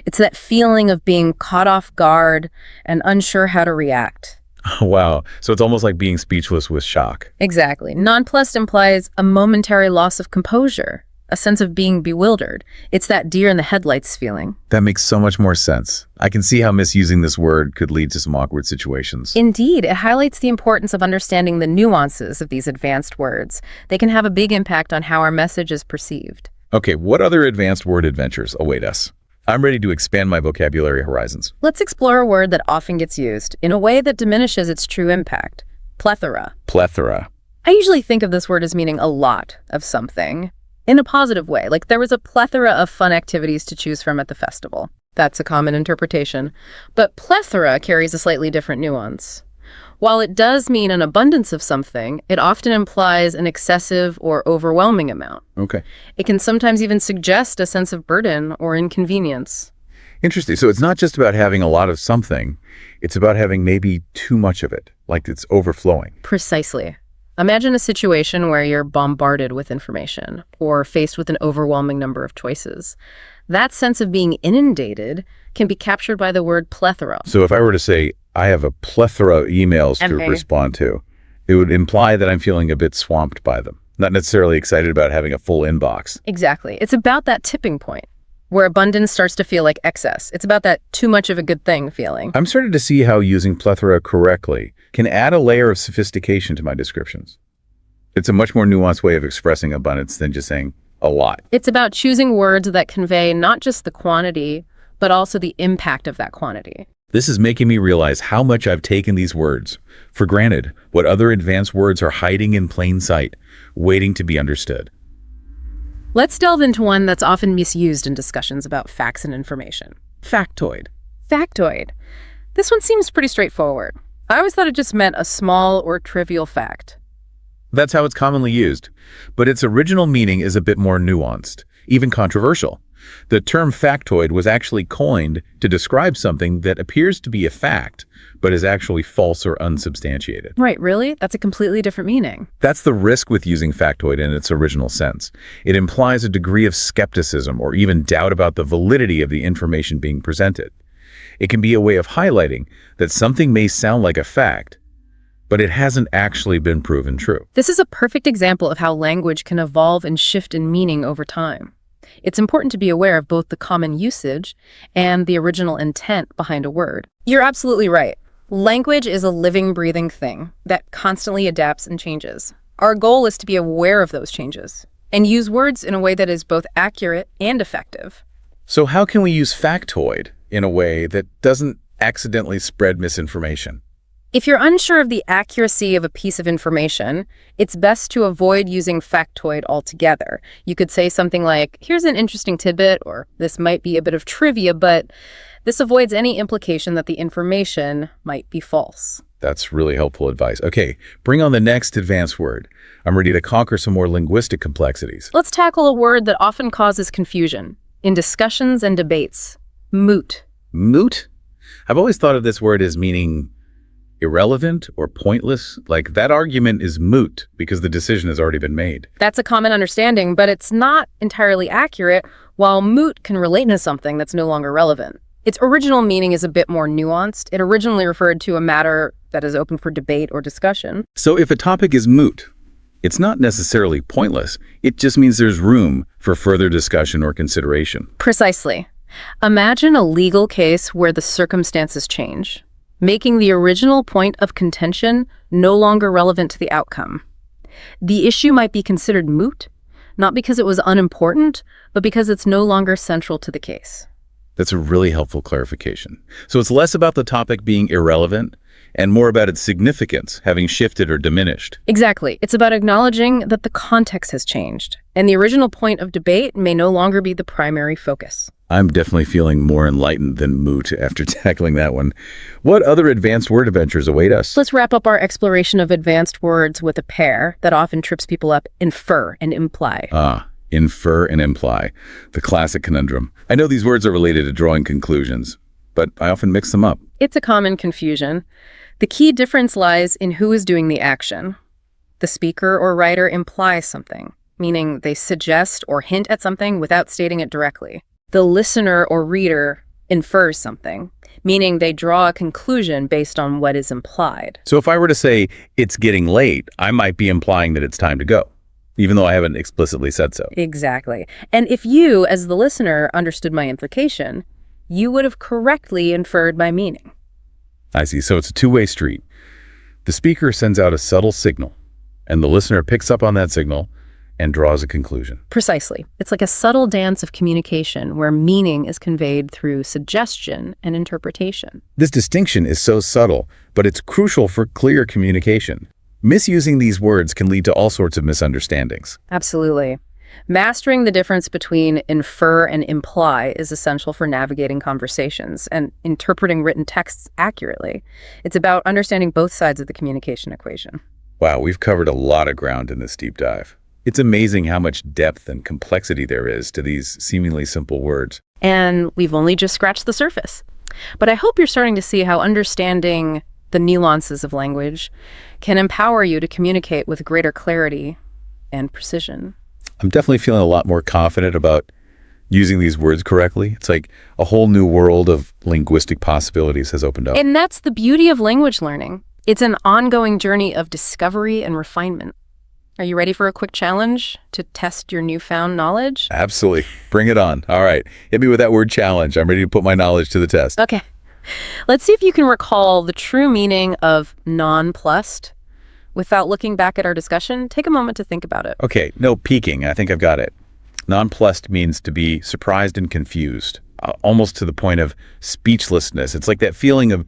It's that feeling of being caught off guard and unsure how to react. Wow. So it's almost like being speechless with shock. Exactly. Nonplussed implies a momentary loss of composure, a sense of being bewildered. It's that deer in the headlights feeling. That makes so much more sense. I can see how misusing this word could lead to some awkward situations. Indeed, it highlights the importance of understanding the nuances of these advanced words. They can have a big impact on how our message is perceived. Okay, what other advanced word adventures await us? I'm ready to expand my vocabulary horizons. Let's explore a word that often gets used in a way that diminishes its true impact: Plethora. Plethora. I usually think of this word as meaning a lot of something in a positive way. Like there was a plethora of fun activities to choose from at the festival. That's a common interpretation. But plethora carries a slightly different nuance. While it does mean an abundance of something, it often implies an excessive or overwhelming amount. Okay. It can sometimes even suggest a sense of burden or inconvenience. Interesting. So it's not just about having a lot of something. It's about having maybe too much of it, like it's overflowing. Precisely. Imagine a situation where you're bombarded with information or faced with an overwhelming number of choices. That sense of being inundated can be captured by the word plethora. So if I were to say, I have a plethora of emails to respond to, it would imply that I'm feeling a bit swamped by them, not necessarily excited about having a full inbox. Exactly. It's about that tipping point where abundance starts to feel like excess. It's about that too much of a good thing feeling. I'm starting to see how using plethora correctly can add a layer of sophistication to my descriptions. It's a much more nuanced way of expressing abundance than just saying a lot. It's about choosing words that convey not just the quantity, but also the impact of that quantity. This is making me realize how much I've taken these words for granted, what other advanced words are hiding in plain sight, waiting to be understood. Let's delve into one that's often misused in discussions about facts and information. Factoid. Factoid. This one seems pretty straightforward. I always thought it just meant a small or trivial fact. That's how it's commonly used, but its original meaning is a bit more nuanced, even controversial. The term factoid was actually coined to describe something that appears to be a fact, but is actually false or unsubstantiated. Right, really? That's a completely different meaning. That's the risk with using factoid in its original sense. It implies a degree of skepticism or even doubt about the validity of the information being presented. It can be a way of highlighting that something may sound like a fact, but it hasn't actually been proven true. This is a perfect example of how language can evolve and shift in meaning over time. It's important to be aware of both the common usage and the original intent behind a word. You're absolutely right. Language is a living, breathing thing that constantly adapts and changes. Our goal is to be aware of those changes and use words in a way that is both accurate and effective. So how can we use factoid in a way that doesn't accidentally spread misinformation? If you're unsure of the accuracy of a piece of information, it's best to avoid using factoid altogether. You could say something like, here's an interesting tidbit, or this might be a bit of trivia, but this avoids any implication that the information might be false. That's really helpful advice. Okay, bring on the next advanced word. I'm ready to conquer some more linguistic complexities. Let's tackle a word that often causes confusion in discussions and debates. Moot. Moot? I've always thought of this word as meaning irrelevant or pointless. Like that argument is moot because the decision has already been made. That's a common understanding, but it's not entirely accurate. While moot can relate to something that's no longer relevant, its original meaning is a bit more nuanced. It originally referred to a matter that is open for debate or discussion. So if a topic is moot, it's not necessarily pointless. It just means there's room for further discussion or consideration. Precisely. Imagine a legal case where the circumstances change, making the original point of contention no longer relevant to the outcome. The issue might be considered moot, not because it was unimportant, but because it's no longer central to the case. That's a really helpful clarification. So it's less about the topic being irrelevant and more about its significance having shifted or diminished. Exactly. It's about acknowledging that the context has changed, and the original point of debate may no longer be the primary focus. I'm definitely feeling more enlightened than moot after tackling that one. What other advanced word adventures await us? Let's wrap up our exploration of advanced words with a pair that often trips people up: infer and imply. Infer and imply, the classic conundrum. I know these words are related to drawing conclusions, but I often mix them up. It's a common confusion. The key difference lies in who is doing the action. The speaker or writer implies something, meaning they suggest or hint at something without stating it directly. The listener or reader infers something, meaning they draw a conclusion based on what is implied. So if I were to say, it's getting late, I might be implying that it's time to go, even though I haven't explicitly said so. Exactly. And if you, as the listener, understood my implication, you would have correctly inferred my meaning. I see. So it's a two-way street. The speaker sends out a subtle signal, and the listener picks up on that signal and draws a conclusion. Precisely. It's like a subtle dance of communication where meaning is conveyed through suggestion and interpretation. This distinction is so subtle, but it's crucial for clear communication. Misusing these words can lead to all sorts of misunderstandings. Absolutely. Mastering the difference between infer and imply is essential for navigating conversations and interpreting written texts accurately. It's about understanding both sides of the communication equation. Wow, we've covered a lot of ground in this deep dive. It's amazing how much depth and complexity there is to these seemingly simple words. And we've only just scratched the surface. But I hope you're starting to see how understanding the nuances of language can empower you to communicate with greater clarity and precision. I'm definitely feeling a lot more confident about using these words correctly. It's like a whole new world of linguistic possibilities has opened up. And that's the beauty of language learning. It's an ongoing journey of discovery and refinement. Are you ready for a quick challenge to test your newfound knowledge? Absolutely. Bring it on. All right. Hit me with that word challenge. I'm ready to put my knowledge to the test. Okay. Let's see if you can recall the true meaning of nonplussed. Without looking back at our discussion, take a moment to think about it. Okay. No peeking. I think I've got it. Nonplussed means to be surprised and confused, almost to the point of speechlessness. It's like that feeling of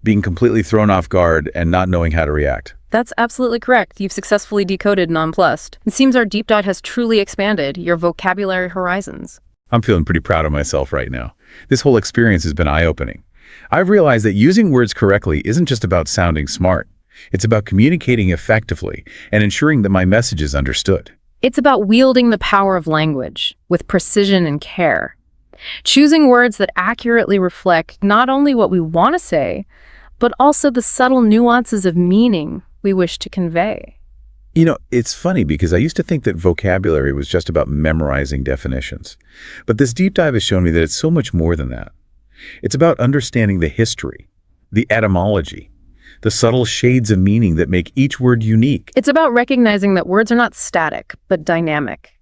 being completely thrown off guard and not knowing how to react. That's absolutely correct. You've successfully decoded nonplussed. It seems our deep dive has truly expanded your vocabulary horizons. I'm feeling pretty proud of myself right now. This whole experience has been eye-opening. I've realized that using words correctly isn't just about sounding smart. It's about communicating effectively and ensuring that my message is understood. It's about wielding the power of language with precision and care. Choosing words that accurately reflect not only what we want to say, but also the subtle nuances of meaning we wish to convey. You know, it's funny because I used to think that vocabulary was just about memorizing definitions. But this deep dive has shown me that it's so much more than that. It's about understanding the history, the etymology, the subtle shades of meaning that make each word unique. It's about recognizing that words are not static, but dynamic.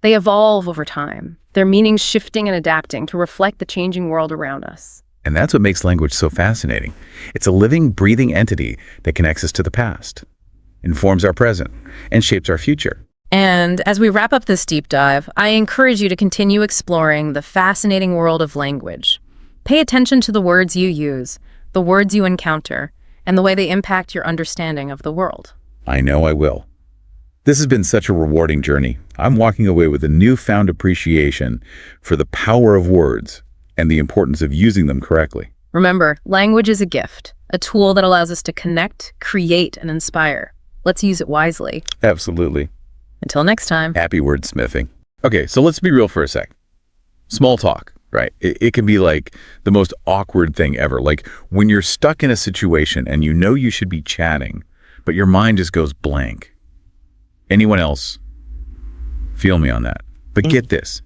They evolve over time, their meanings shifting and adapting to reflect the changing world around us. And that's what makes language so fascinating. It's a living, breathing entity that connects us to the past, informs our present, and shapes our future. And as we wrap up this deep dive, I encourage you to continue exploring the fascinating world of language. Pay attention to the words you use, the words you encounter, and the way they impact your understanding of the world. I know I will. This has been such a rewarding journey. I'm walking away with a newfound appreciation for the power of words and the importance of using them correctly. Remember, language is a gift, a tool that allows us to connect, create, and inspire. Let's use it wisely. Absolutely. Until next time. Happy wordsmithing. Okay, so let's be real for a sec. Small talk, right? It can be like the most awkward thing ever. Like when you're stuck in a situation and you know you should be chatting, but your mind just goes blank. Anyone else feel me on that? But get this.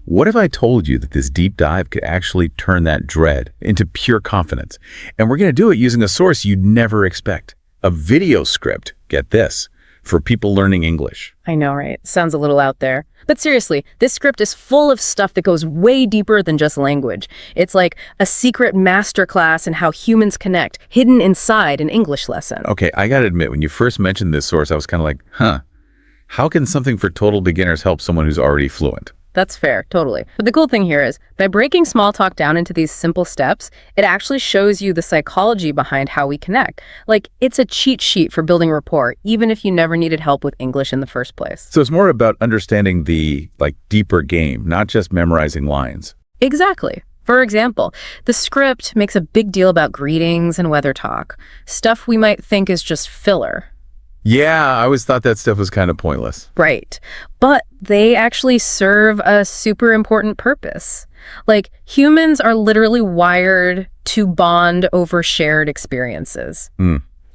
What if I told you that this deep dive could actually turn that dread into pure confidence? And we're going to do it using a source you'd never expect. A video script, get this, for people learning English. I know, right? Sounds a little out there. But seriously, this script is full of stuff that goes way deeper than just language. It's like a secret masterclass in how humans connect, hidden inside an English lesson. Okay, I gotta admit, when you first mentioned this source, I was kind of like, how can something for total beginners help someone who's already fluent? That's fair, totally. But the cool thing here is, by breaking small talk down into these simple steps, it actually shows you the psychology behind how we connect. Like, it's a cheat sheet for building rapport, even if you never needed help with English in the first place. So it's more about understanding the, deeper game, not just memorizing lines. Exactly. For example, the script makes a big deal about greetings and weather talk, stuff we might think is just filler. Yeah, I always thought that stuff was kind of pointless. Right. But they actually serve a super important purpose. Like, humans are literally wired to bond over shared experiences.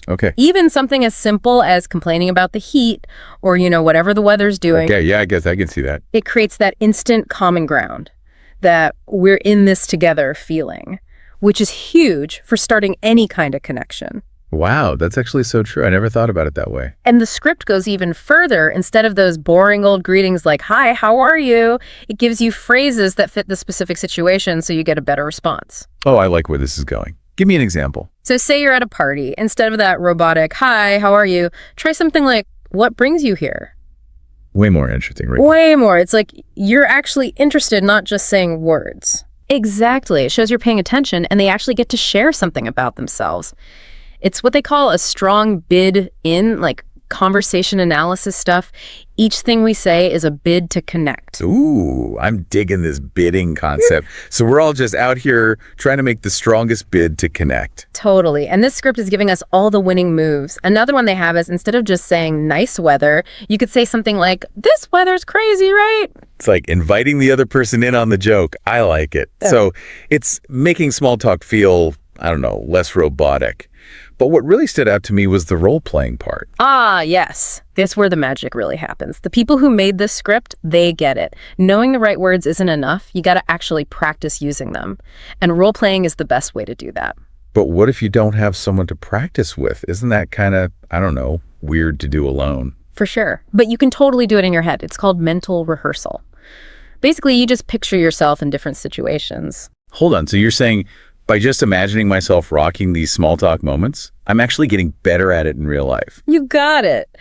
Okay. Even something as simple as complaining about the heat or, whatever the weather's doing. Okay, yeah, I guess I can see that. It creates that instant common ground, that we're in this together feeling, which is huge for starting any kind of connection. Wow, that's actually so true. I never thought about it that way. And the script goes even further. Instead of those boring old greetings like, "Hi, how are you?" it gives you phrases that fit the specific situation so you get a better response. Oh, I like where this is going. Give me an example. So say you're at a party. Instead of that robotic, "Hi, how are you?" try something like, "What brings you here?" Way more interesting, right? Way more. It's like you're actually interested, not just saying words. Exactly. It shows you're paying attention, and they actually get to share something about themselves. It's what they call a strong bid in, like conversation analysis stuff. Each thing we say is a bid to connect. Ooh, I'm digging this bidding concept. So we're all just out here trying to make the strongest bid to connect. Totally. And this script is giving us all the winning moves. Another one they have is instead of just saying nice weather, you could say something like, this weather's crazy, right? It's like inviting the other person in on the joke. I like it. Yeah. So it's making small talk feel, I don't know, less robotic. But what really stood out to me was the role-playing part. Ah, yes. That's where the magic really happens. The people who made this script, they get it. Knowing the right words isn't enough. You got to actually practice using them. And role-playing is the best way to do that. But what if you don't have someone to practice with? Isn't that kind of, I don't know, weird to do alone? For sure. But you can totally do it in your head. It's called mental rehearsal. Basically, you just picture yourself in different situations. Hold on. So you're saying by just imagining myself rocking these small talk moments, I'm actually getting better at it in real life? You got it.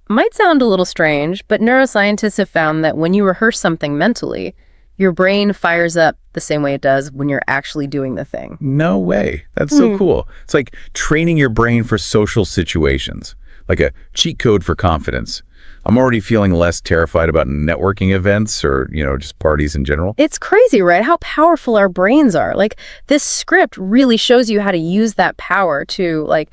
Might sound a little strange, but neuroscientists have found that when you rehearse something mentally, your brain fires up the same way it does when you're actually doing the thing. No way. That's so cool. It's like training your brain for social situations, like a cheat code for confidence. I'm already feeling less terrified about networking events or, just parties in general. It's crazy, right? How powerful our brains are. Like, this script really shows you how to use that power to,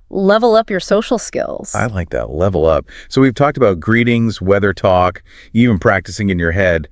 level up your social skills. I like that, level up. So we've talked about greetings, weather talk, even practicing in your head.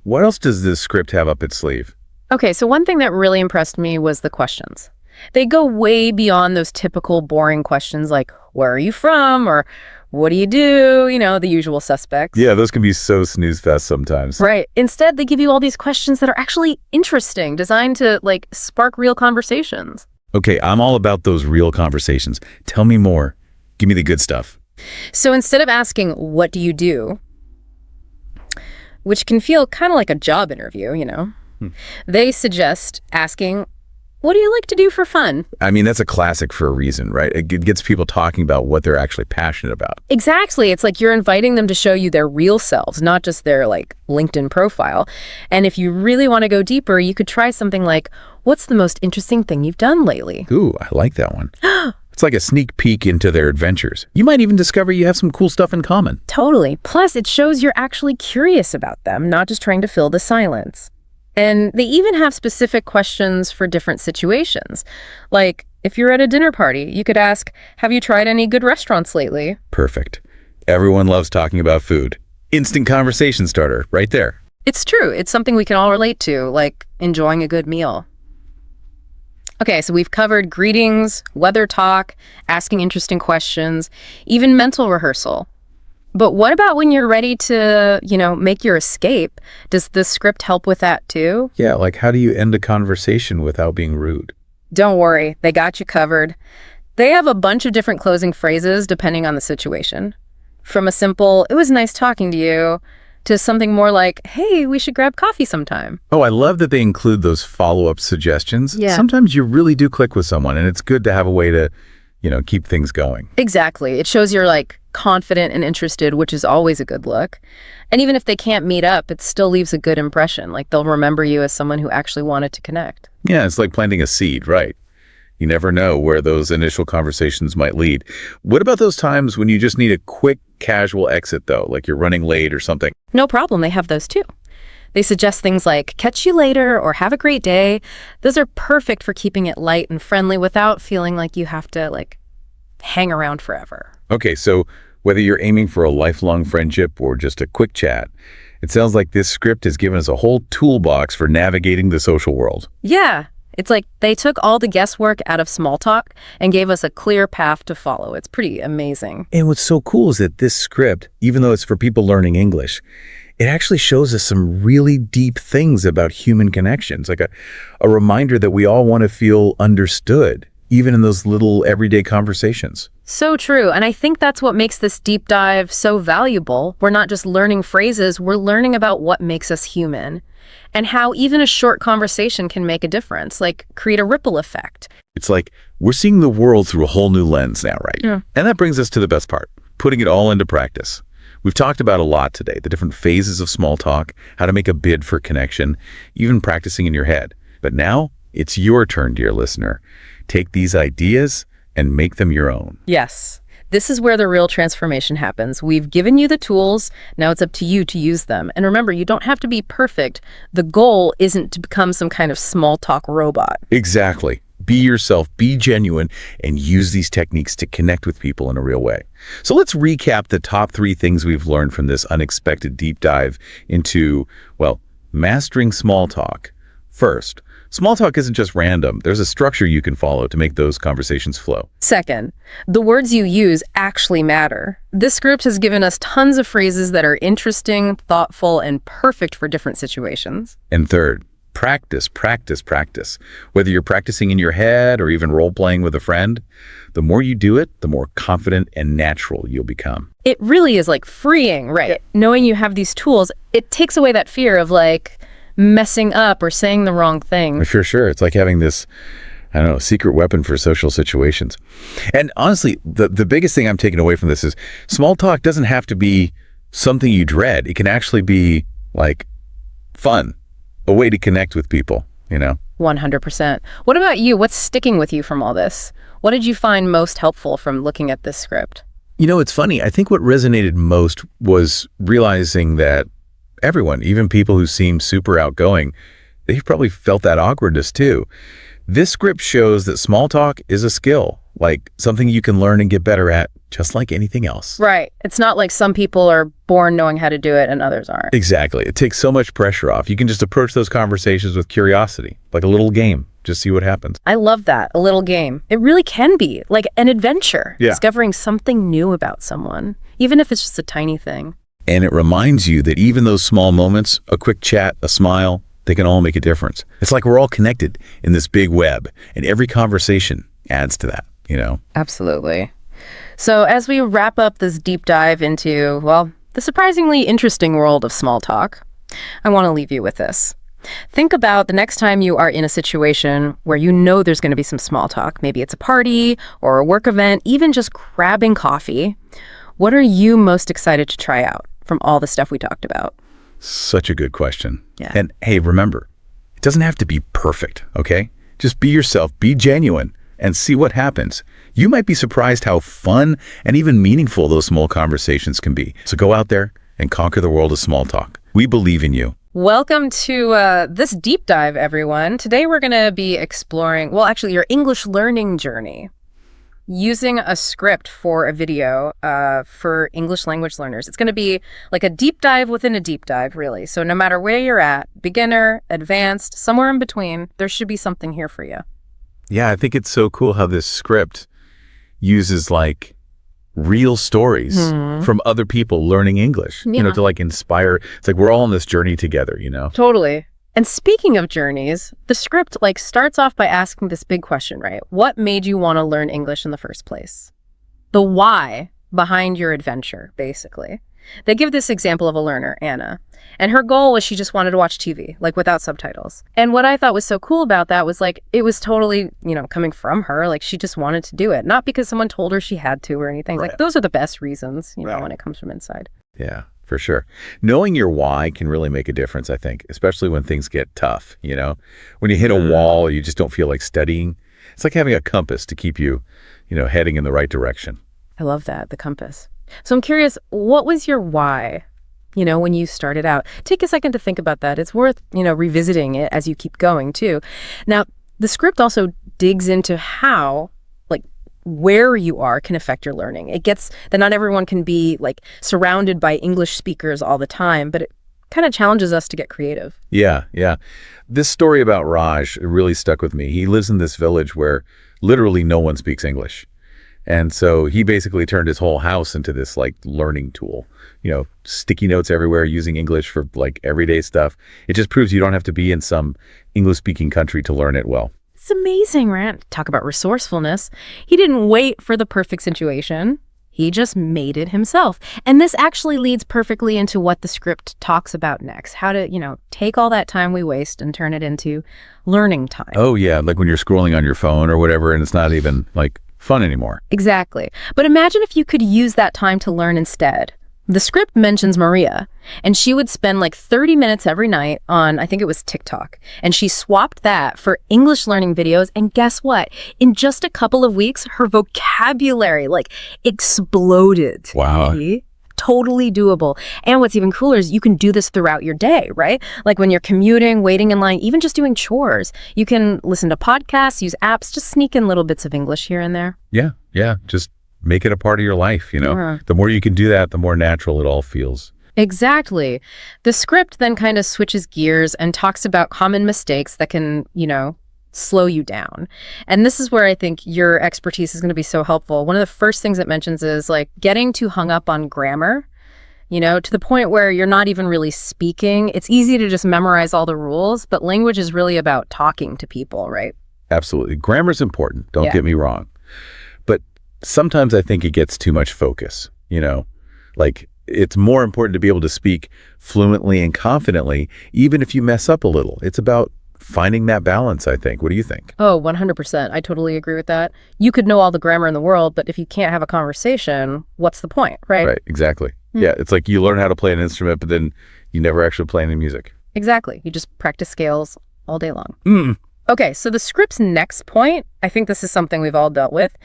What else does this script have up its sleeve? Okay, so one thing that really impressed me was the questions. They go way beyond those typical boring questions like, where are you from? Or what do you do? The usual suspects. Yeah, those can be so snooze fest sometimes. Right. Instead, they give you all these questions that are actually interesting, designed to, spark real conversations. Okay, I'm all about those real conversations. Tell me more. Give me the good stuff. So instead of asking, what do you do? Which can feel kind of like a job interview, they suggest asking, what do you like to do for fun? I mean, that's a classic for a reason, right? It gets people talking about what they're actually passionate about. Exactly. It's like you're inviting them to show you their real selves, not just their LinkedIn profile. And if you really want to go deeper, you could try something like, what's the most interesting thing you've done lately? Ooh, I like that one. It's like a sneak peek into their adventures. You might even discover you have some cool stuff in common. Totally. Plus, it shows you're actually curious about them, not just trying to fill the silence. And they even have specific questions for different situations. Like, if you're at a dinner party, you could ask, have you tried any good restaurants lately? Perfect. Everyone loves talking about food. Instant conversation starter, right there. It's true. It's something we can all relate to, like enjoying a good meal. Okay, so we've covered greetings, weather talk, asking interesting questions, even mental rehearsal. But what about when you're ready to, make your escape? Does the script help with that too? Yeah, like how do you end a conversation without being rude? Don't worry, they got you covered. They have a bunch of different closing phrases depending on the situation. From a simple, it was nice talking to you, to something more like, hey, we should grab coffee sometime. Oh, I love that they include those follow-up suggestions. Yeah. Sometimes you really do click with someone, and it's good to have a way to, keep things going. Exactly. It shows you're confident and interested, which is always a good look. And even if they can't meet up, it still leaves a good impression. They'll remember you as someone who actually wanted to connect. Yeah, it's like planting a seed, right? You never know where those initial conversations might lead. What about those times when you just need a quick, casual exit, though, like you're running late or something? No problem. They have those too. They suggest things like, catch you later or have a great day. Those are perfect for keeping it light and friendly without feeling like you have to, hang around forever. Okay, so whether you're aiming for a lifelong friendship or just a quick chat, it sounds like this script has given us a whole toolbox for navigating the social world. Yeah. It's like they took all the guesswork out of small talk and gave us a clear path to follow. It's pretty amazing. And what's so cool is that this script, even though it's for people learning English, it actually shows us some really deep things about human connections, like a reminder that we all want to feel understood, even in those little everyday conversations. So true. And I think that's what makes this deep dive so valuable. We're not just learning phrases, we're learning about what makes us human and how even a short conversation can make a difference, create a ripple effect. It's like we're seeing the world through a whole new lens now, right? Yeah. And that brings us to the best part, putting it all into practice. We've talked about a lot today, the different phases of small talk, how to make a bid for connection, even practicing in your head. But now it's your turn, dear listener. Take these ideas and make them your own. Yes. This is where the real transformation happens. We've given you the tools. Now it's up to you to use them. And remember, you don't have to be perfect. The goal isn't to become some kind of small talk robot. Exactly. Be yourself, be genuine, and use these techniques to connect with people in a real way. So let's recap the top 3 things we've learned from this unexpected deep dive into, well, mastering small talk. First, small talk isn't just random. There's a structure you can follow to make those conversations flow. Second, the words you use actually matter. This script has given us tons of phrases that are interesting, thoughtful, and perfect for different situations. And third, practice, practice, practice. Whether you're practicing in your head or even role-playing with a friend, the more you do it, the more confident and natural you'll become. It really is like freeing, right? Yeah. Knowing you have these tools, it takes away that fear of like messing up or saying the wrong thing. For sure. It's like having this, I don't know, secret weapon for social situations. And honestly, the biggest thing I'm taking away from this is small talk doesn't have to be something you dread. It can actually be like fun, a way to connect with people, 100%. What about you? What's sticking with you from all this? What did you find most helpful from looking at this script? It's funny. I think what resonated most was realizing that everyone, even people who seem super outgoing, they've probably felt that awkwardness too. This script shows that small talk is a skill, like something you can learn and get better at, just like anything else. Right. It's not like some people are born knowing how to do it and others aren't. Exactly. It takes so much pressure off. You can just approach those conversations with curiosity, like a little game. Just see what happens. I love that. A little game. It really can be like an adventure. Yeah. Discovering something new about someone, even if it's just a tiny thing. And it reminds you that even those small moments, a quick chat, a smile, they can all make a difference. It's like we're all connected in this big web, and every conversation adds to that, Absolutely. So as we wrap up this deep dive into, well, the surprisingly interesting world of small talk, I want to leave you with this. Think about the next time you are in a situation where you know there's going to be some small talk. Maybe it's a party or a work event, even just grabbing coffee. What are you most excited to try out from all the stuff we talked about? Such a good question. Yeah. And hey, remember, it doesn't have to be perfect, okay? Just be yourself, be genuine, and see what happens. You might be surprised how fun and even meaningful those small conversations can be. So go out there and conquer the world of small talk. We believe in you. Welcome to this deep dive, everyone. Today we're going to be exploring, well, actually, your English learning journey. Using a script for a video for English language learners. It's going to be like a deep dive within a deep dive, really. So no matter where you're at, beginner, advanced, somewhere in between, there should be something here for you. Yeah, I think it's so cool how this script uses like real stories from other people learning English, to like inspire. It's like we're all on this journey together, Totally. And speaking of journeys, the script starts off by asking this big question, right? What made you want to learn English in the first place? The why behind your adventure, basically. They give this example of a learner, Anna, and her goal was she just wanted to watch TV, without subtitles. And what I thought was so cool about that was it was totally, coming from her, she just wanted to do it, not because someone told her she had to or anything. Right. Those are the best reasons, Right. when it comes from inside. Yeah, for sure. Knowing your why can really make a difference, I think, especially when things get tough, When you hit a wall, you just don't feel like studying. It's like having a compass to keep you, heading in the right direction. I love that, the compass. So I'm curious, what was your why, when you started out? Take a second to think about that. It's worth, revisiting it as you keep going, too. Now, the script also digs into how, where you are can affect your learning. It gets that not everyone can be, surrounded by English speakers all the time, but it kind of challenges us to get creative. Yeah. This story about Raj really stuck with me. He lives in this village where literally no one speaks English. And so he basically turned his whole house into this learning tool, sticky notes everywhere, using English for everyday stuff. It just proves you don't have to be in some English speaking country to learn it well. It's amazing, right? Talk about resourcefulness. He didn't wait for the perfect situation. He just made it himself. And this actually leads perfectly into what the script talks about next. How to, take all that time we waste and turn it into learning time. Oh, yeah. Like when you're scrolling on your phone or whatever, and it's not even fun anymore. Exactly. But imagine if you could use that time to learn instead. The script mentions Maria, and she would spend like 30 minutes every night on, I think it was TikTok, and she swapped that for English learning videos, and guess what? In just a couple of weeks, her vocabulary like exploded. Wow. See? Totally doable. And what's even cooler is you can do this throughout your day, right? Like when you're commuting, waiting in line, even just doing chores. You can listen to podcasts, use apps, just sneak in little bits of English here and there. Yeah, just make it a part of your life, The more you can do that, the more natural it all feels. Exactly. The script then kind of switches gears and talks about common mistakes that can, slow you down. And this is where I think your expertise is going to be so helpful. One of the first things it mentions is like getting too hung up on grammar, to the point where you're not even really speaking. It's easy to just memorize all the rules, but language is really about talking to people, right? Absolutely. Grammar's important, don't get me wrong. But sometimes I think it gets too much focus, Like it's more important to be able to speak fluently and confidently, even if you mess up a little. It's about finding that balance, I think. What do you think? Oh, 100%. I totally agree with that. You could know all the grammar in the world, but if you can't have a conversation, what's the point, right? Right, exactly. Yeah, it's like you learn how to play an instrument, but then you never actually play any music. Exactly. You just practice scales all day long. Okay, so the script's next point, I think this is something we've all dealt with,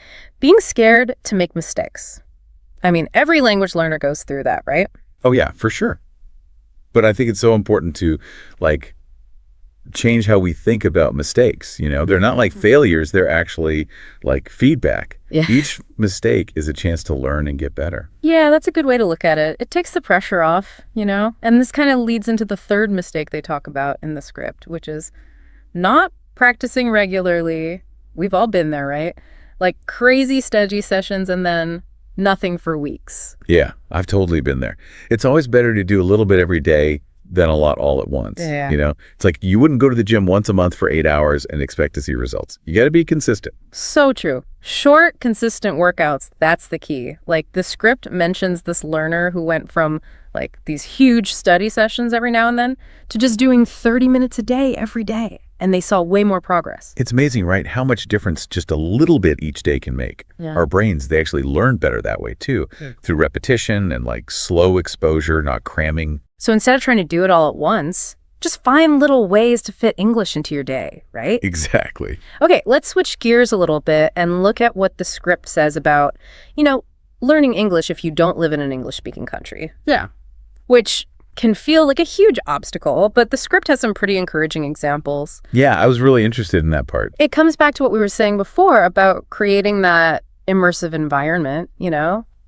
being scared to make mistakes. I mean, every language learner goes through that, right? Oh, yeah, for sure. But I think it's so important to, change how we think about mistakes. They're not like failures. They're actually like feedback. Yeah. Each mistake is a chance to learn and get better. Yeah, that's a good way to look at it. It takes the pressure off, And this kind of leads into the third mistake they talk about in the script, which is not practicing regularly. We've all been there, right? Like crazy study sessions and then nothing for weeks. Yeah, I've totally been there. It's always better to do a little bit every day than a lot all at once. Yeah. It's like you wouldn't go to the gym once a month for 8 hours and expect to see results. You got to be consistent. So true. Short, consistent workouts, that's the key. Like the script mentions this learner who went from like these huge study sessions every now and then to just doing 30 minutes a day every day. And they saw way more progress. It's amazing, right? How much difference just a little bit each day can make. Yeah. Our brains, they actually learn better that way too, through repetition and like slow exposure, not cramming. So instead of trying to do it all at once, just find little ways to fit English into your day, right? Exactly. Okay, let's switch gears a little bit and look at what the script says about, learning English if you don't live in an English-speaking country. Yeah. Which can feel like a huge obstacle, but the script has some pretty encouraging examples. Yeah, I was really interested in that part. It comes back to what we were saying before about creating that immersive environment,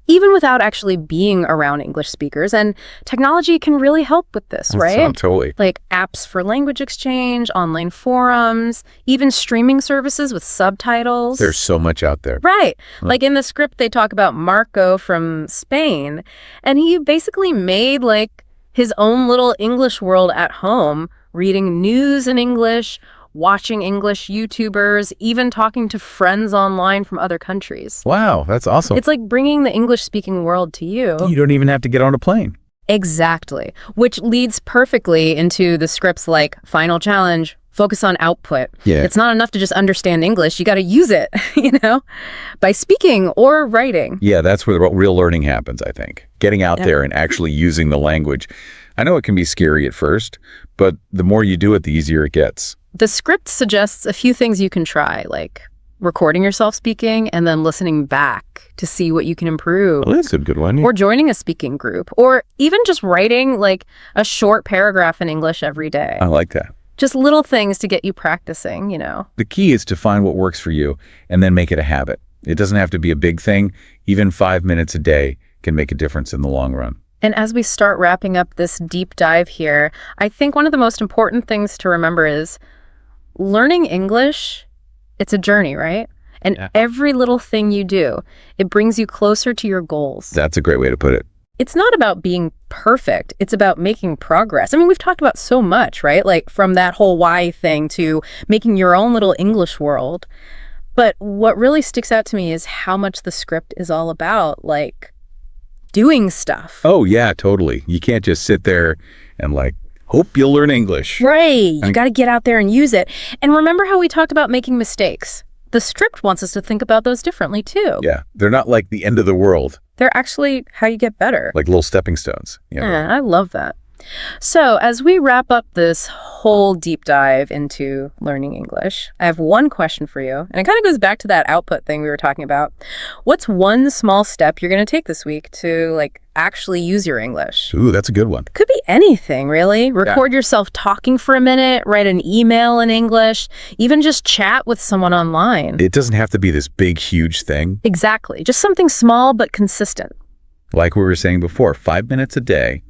even without actually being around English speakers. And technology can really help with this, right? Totally. Like apps for language exchange, online forums, even streaming services with subtitles. There's so much out there. Right. Like in the script, they talk about Marco from Spain, and he basically made like his own little English world at home, reading news in English, watching English YouTubers, even talking to friends online from other countries. Wow, that's awesome. It's like bringing the English-speaking world to you. You don't even have to get on a plane. Exactly. Which leads perfectly into the script's like final challenge, focus on output. Yeah. It's not enough to just understand English. You got to use it, by speaking or writing. Yeah, that's where the real learning happens, I think. Getting out there and actually using the language. I know it can be scary at first, but the more you do it, the easier it gets. The script suggests a few things you can try, like recording yourself speaking and then listening back to see what you can improve. Well, that's a good one. Or joining a speaking group, or even just writing like a short paragraph in English every day. I like that. Just little things to get you practicing, The key is to find what works for you and then make it a habit. It doesn't have to be a big thing. Even 5 minutes a day can make a difference in the long run. And as we start wrapping up this deep dive here, I think one of the most important things to remember is learning English, it's a journey, right? And every little thing you do, it brings you closer to your goals. That's a great way to put it. It's not about being perfect. It's about making progress. I mean, we've talked about so much, right? Like from that whole why thing to making your own little English world. But what really sticks out to me is how much the script is all about, like, doing stuff. Oh, yeah, totally. You can't just sit there and hope you'll learn English. Right. You got to get out there and use it. And remember how we talked about making mistakes? The script wants us to think about those differently, too. Yeah. They're not like the end of the world. They're actually how you get better. Like little stepping stones. Yeah, I love that. So as we wrap up this whole deep dive into learning English, I have one question for you. And it kind of goes back to that output thing we were talking about. What's one small step you're going to take this week to actually use your English? Ooh, that's a good one. Could be anything, really. Record yourself talking for a minute, write an email in English, even just chat with someone online. It doesn't have to be this big, huge thing. Exactly. Just something small but consistent. Like we were saying before, 5 minutes a day,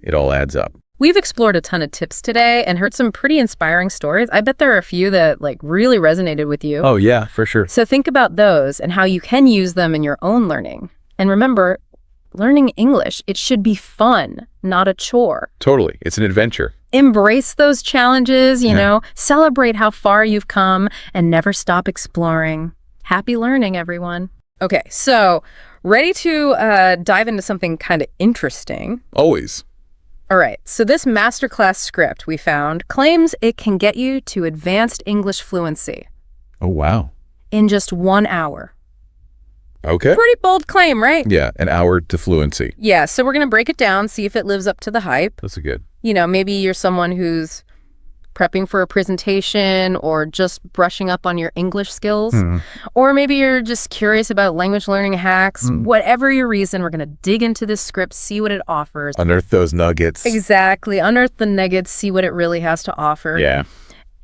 it all adds up. We've explored a ton of tips today and heard some pretty inspiring stories. I bet there are a few that really resonated with you. Oh, yeah, for sure. So think about those and how you can use them in your own learning. And remember, learning English, it should be fun, not a chore. Totally. It's an adventure. Embrace those challenges, celebrate how far you've come and never stop exploring. Happy learning, everyone. Okay, so ready to dive into something kind of interesting? Always. All right, so this masterclass script we found claims it can get you to advanced English fluency. Oh, wow. In just 1 hour. Okay. Pretty bold claim, right? Yeah, an hour to fluency. Yeah, so we're going to break it down, see if it lives up to the hype. That's good. Maybe you're someone who's prepping for a presentation or just brushing up on your English skills. Or maybe you're just curious about language learning hacks. Whatever your reason, we're going to dig into this script, see what it offers. Unearth those nuggets. Exactly. Unearth the nuggets, see what it really has to offer. Yeah.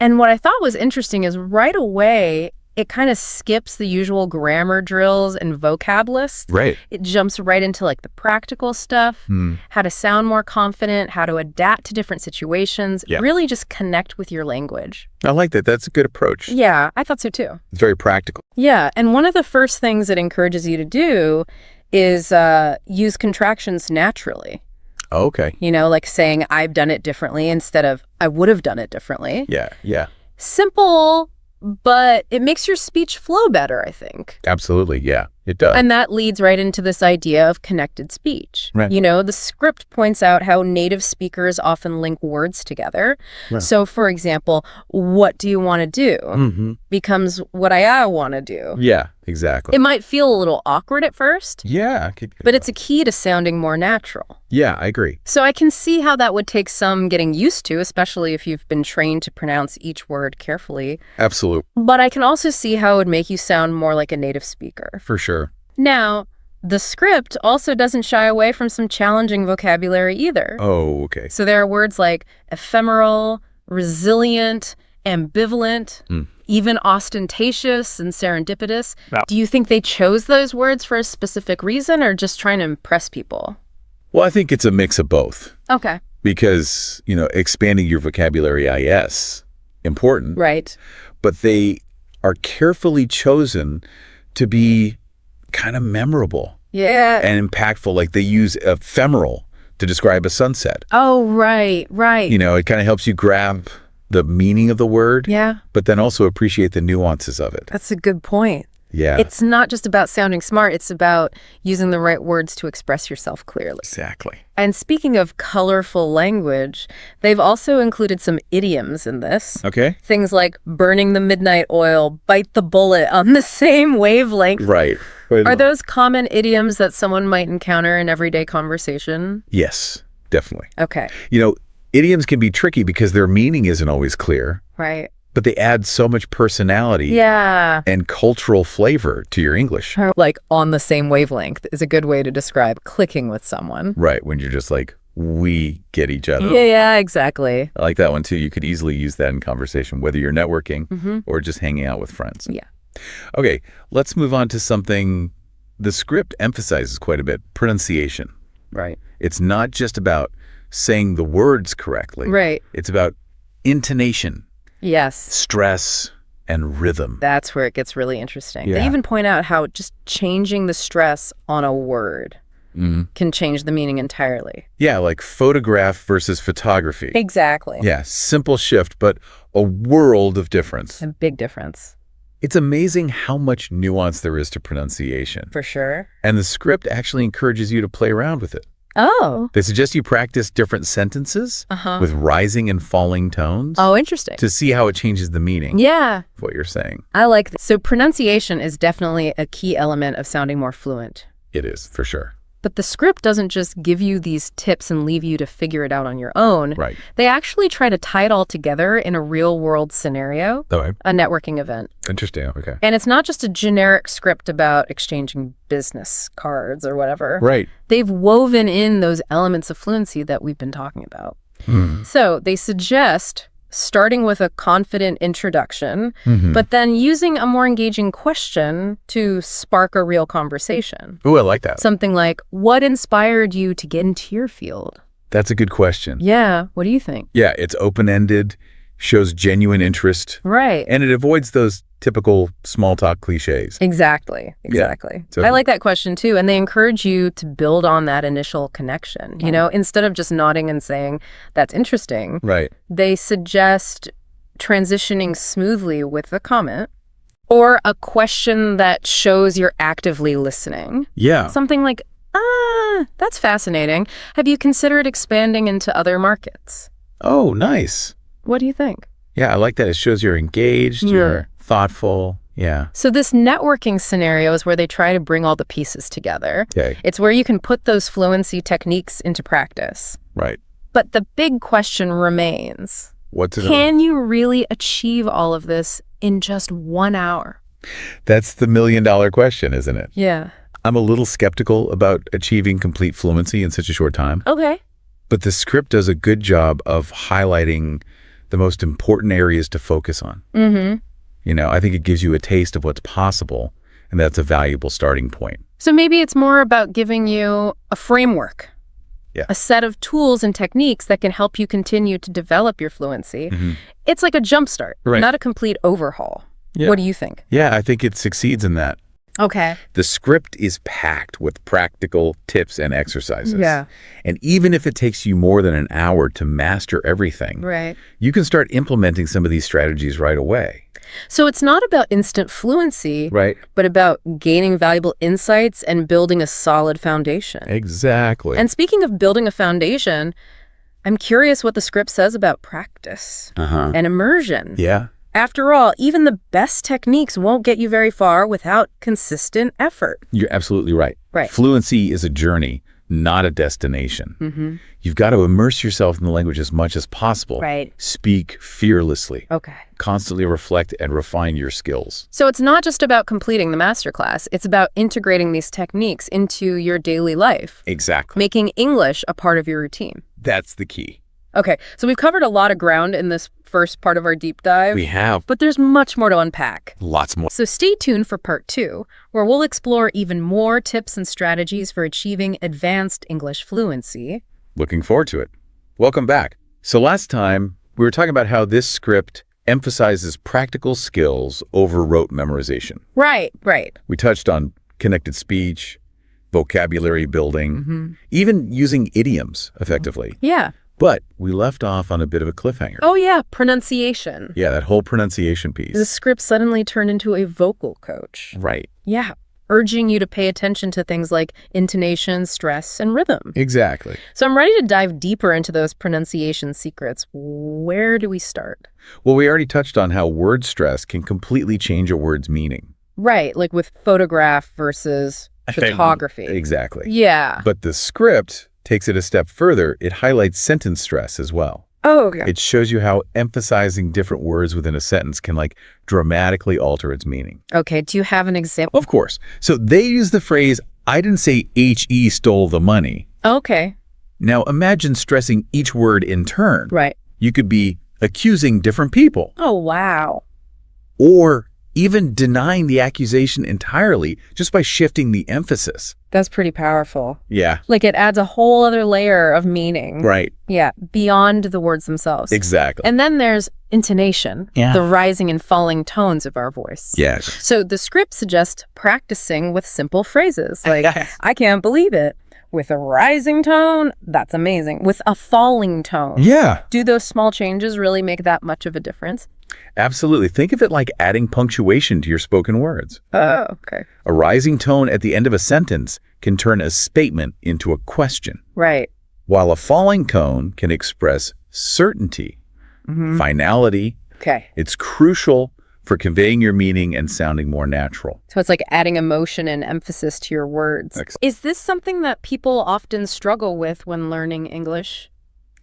And what I thought was interesting is right away, it kind of skips the usual grammar drills and vocab lists. Right. It jumps right into the practical stuff, how to sound more confident, how to adapt to different situations, really just connect with your language. I like that. That's a good approach. Yeah, I thought so too. It's very practical. Yeah, and one of the first things it encourages you to do is use contractions naturally. Oh, okay. Like saying, I've done it differently instead of, I would have done it differently. Yeah. Simple, but it makes your speech flow better, I think. Absolutely, yeah, it does. And that leads right into this idea of connected speech. Right. The script points out how native speakers often link words together. Right. So, for example, what do you want to do becomes what I want to do. Yeah, exactly. It might feel a little awkward at first, Yeah. but it's a key to sounding more natural. Yeah, I agree. So I can see how that would take some getting used to, especially if you've been trained to pronounce each word carefully. Absolutely. But I can also see how it would make you sound more like a native speaker. For sure. Now, the script also doesn't shy away from some challenging vocabulary either. Oh, okay. So there are words like ephemeral, resilient, ambivalent, even ostentatious and serendipitous. Wow. Do you think they chose those words for a specific reason or just trying to impress people? Well, I think it's a mix of both. Okay. Because, expanding your vocabulary important. Right. But they are carefully chosen to be kind of memorable. Yeah. And impactful. Like they use ephemeral to describe a sunset. Oh, right. It kind of helps you grab the meaning of the word. Yeah. But then also appreciate the nuances of it. That's a good point. Yeah. It's not just about sounding smart. It's about using the right words to express yourself clearly. Exactly. And speaking of colorful language, they've also included some idioms in this. Okay. Things like burning the midnight oil, bite the bullet on the same wavelength. Right. Are those common idioms that someone might encounter in everyday conversation? Yes, definitely. Okay. Idioms can be tricky because their meaning isn't always clear. Right. But they add so much personality and cultural flavor to your English. Like on the same wavelength is a good way to describe clicking with someone. Right, when you're just like, we get each other. Yeah, exactly. I like that one too. You could easily use that in conversation, whether you're networking or just hanging out with friends. Yeah. Okay, let's move on to something the script emphasizes quite a bit, pronunciation. Right. It's not just about saying the words correctly. Right. It's about intonation. Yes. Stress and rhythm. That's where it gets really interesting. Yeah. They even point out how just changing the stress on a word can change the meaning entirely. Yeah, like photograph versus photography. Exactly. Yeah, simple shift, but a world of difference. A big difference. It's amazing how much nuance there is to pronunciation. For sure. And the script actually encourages you to play around with it. Oh. They suggest you practice different sentences with rising and falling tones. Oh, interesting. To see how it changes the meaning Yeah. of what you're saying. I like that. So pronunciation is definitely a key element of sounding more fluent. It is, for sure. But the script doesn't just give you these tips and leave you to figure it out on your own. Right. They actually try to tie it all together in a real-world scenario, Okay. a networking event. Interesting. Okay. And it's not just a generic script about exchanging business cards or whatever. Right. They've woven in those elements of fluency that we've been talking about. So they suggest starting with a confident introduction, but then using a more engaging question to spark a real conversation. Ooh, I like that. Something like, what inspired you to get into your field? That's a good question. Yeah, what do you think? Yeah, it's open-ended, shows genuine interest, Right. and it avoids those typical small talk cliches. Exactly. So- I like that question too. And they encourage you to build on that initial connection. You know, instead of just nodding and saying, that's interesting, Right. they suggest transitioning smoothly with a comment or a question that shows you're actively listening. Yeah. Something like, that's fascinating. Have you considered expanding into other markets? Oh, nice. What do you think? Yeah, I like that. It shows you're engaged, you're thoughtful. Yeah. So this networking scenario is where they try to bring all the pieces together. Okay. It's where you can put those fluency techniques into practice. Right. But the big question remains, What's it? can you really achieve all of this in just 1 hour? That's the million-dollar question, isn't it? Yeah. I'm a little skeptical about achieving complete fluency in such a short time, Okay. but the script does a good job of highlighting the most important areas to focus on. You know, I think it gives you a taste of what's possible, and that's a valuable starting point. So maybe it's more about giving you a framework, a set of tools and techniques that can help you continue to develop your fluency. It's like a jumpstart, not a complete overhaul. Yeah. What do you think? Yeah, I think it succeeds in that. Okay. The script is packed with practical tips and exercises. Yeah. And even if it takes you more than an hour to master everything, Right. you can start implementing some of these strategies right away. So it's not about instant fluency, Right. but about gaining valuable insights and building a solid foundation. Exactly. And speaking of building a foundation, I'm curious what the script says about practice and immersion. Yeah. After all, even the best techniques won't get you very far without consistent effort. You're absolutely right. Right. Fluency is a journey, not a destination. You've got to immerse yourself in the language as much as possible. Right. Speak fearlessly. Okay. Constantly reflect and refine your skills. So it's not just about completing the masterclass. It's about integrating these techniques into your daily life, Exactly. making English a part of your routine. That's the key. Okay, so we've covered a lot of ground in this first part of our deep dive. We have But there's much more to unpack. lots more. So stay tuned for part 2, where we'll explore even more tips and strategies for achieving advanced English fluency. Looking forward to it. Welcome back. So last time, we were talking about how this script emphasizes practical skills over rote memorization. Right. We touched on connected speech, vocabulary building, even using idioms effectively. Yeah. But we left off on a bit of a cliffhanger. Oh, yeah, pronunciation. Yeah, that whole pronunciation piece. The script suddenly turned into a vocal coach. Right. Yeah, urging you to pay attention to things like intonation, stress, and rhythm. Exactly. So I'm ready to dive deeper into those pronunciation secrets. Where do we start? Well, we already touched on how word stress can completely change a word's meaning. Right, like with photograph versus photography. Exactly. Yeah. But the script takes it a step further. It highlights sentence stress as well. Oh, okay. It shows you how emphasizing different words within a sentence can dramatically alter its meaning. Okay, do you have an example? Of course. So they use the phrase, I didn't say H.E. stole the money. Okay. Now imagine stressing each word in turn. Right. You could be accusing different people Oh, wow. or even denying the accusation entirely just by shifting the emphasis. That's pretty powerful. Yeah. Like it adds a whole other layer of meaning. Right. Yeah, beyond the words themselves. Exactly. And then there's intonation, Yeah. the rising and falling tones of our voice. Yes. So the script suggests practicing with simple phrases like, I can't believe it. With a rising tone, that's amazing. With a falling tone. Yeah. Do those small changes really make that much of a difference? Absolutely. Think of it like adding punctuation to your spoken words. Oh, okay. A rising tone at the end of a sentence can turn a statement into a question, Right. while a falling tone can express certainty, finality. Okay. It's crucial for conveying your meaning and sounding more natural. So it's like adding emotion and emphasis to your words. Is this something that people often struggle with when learning English?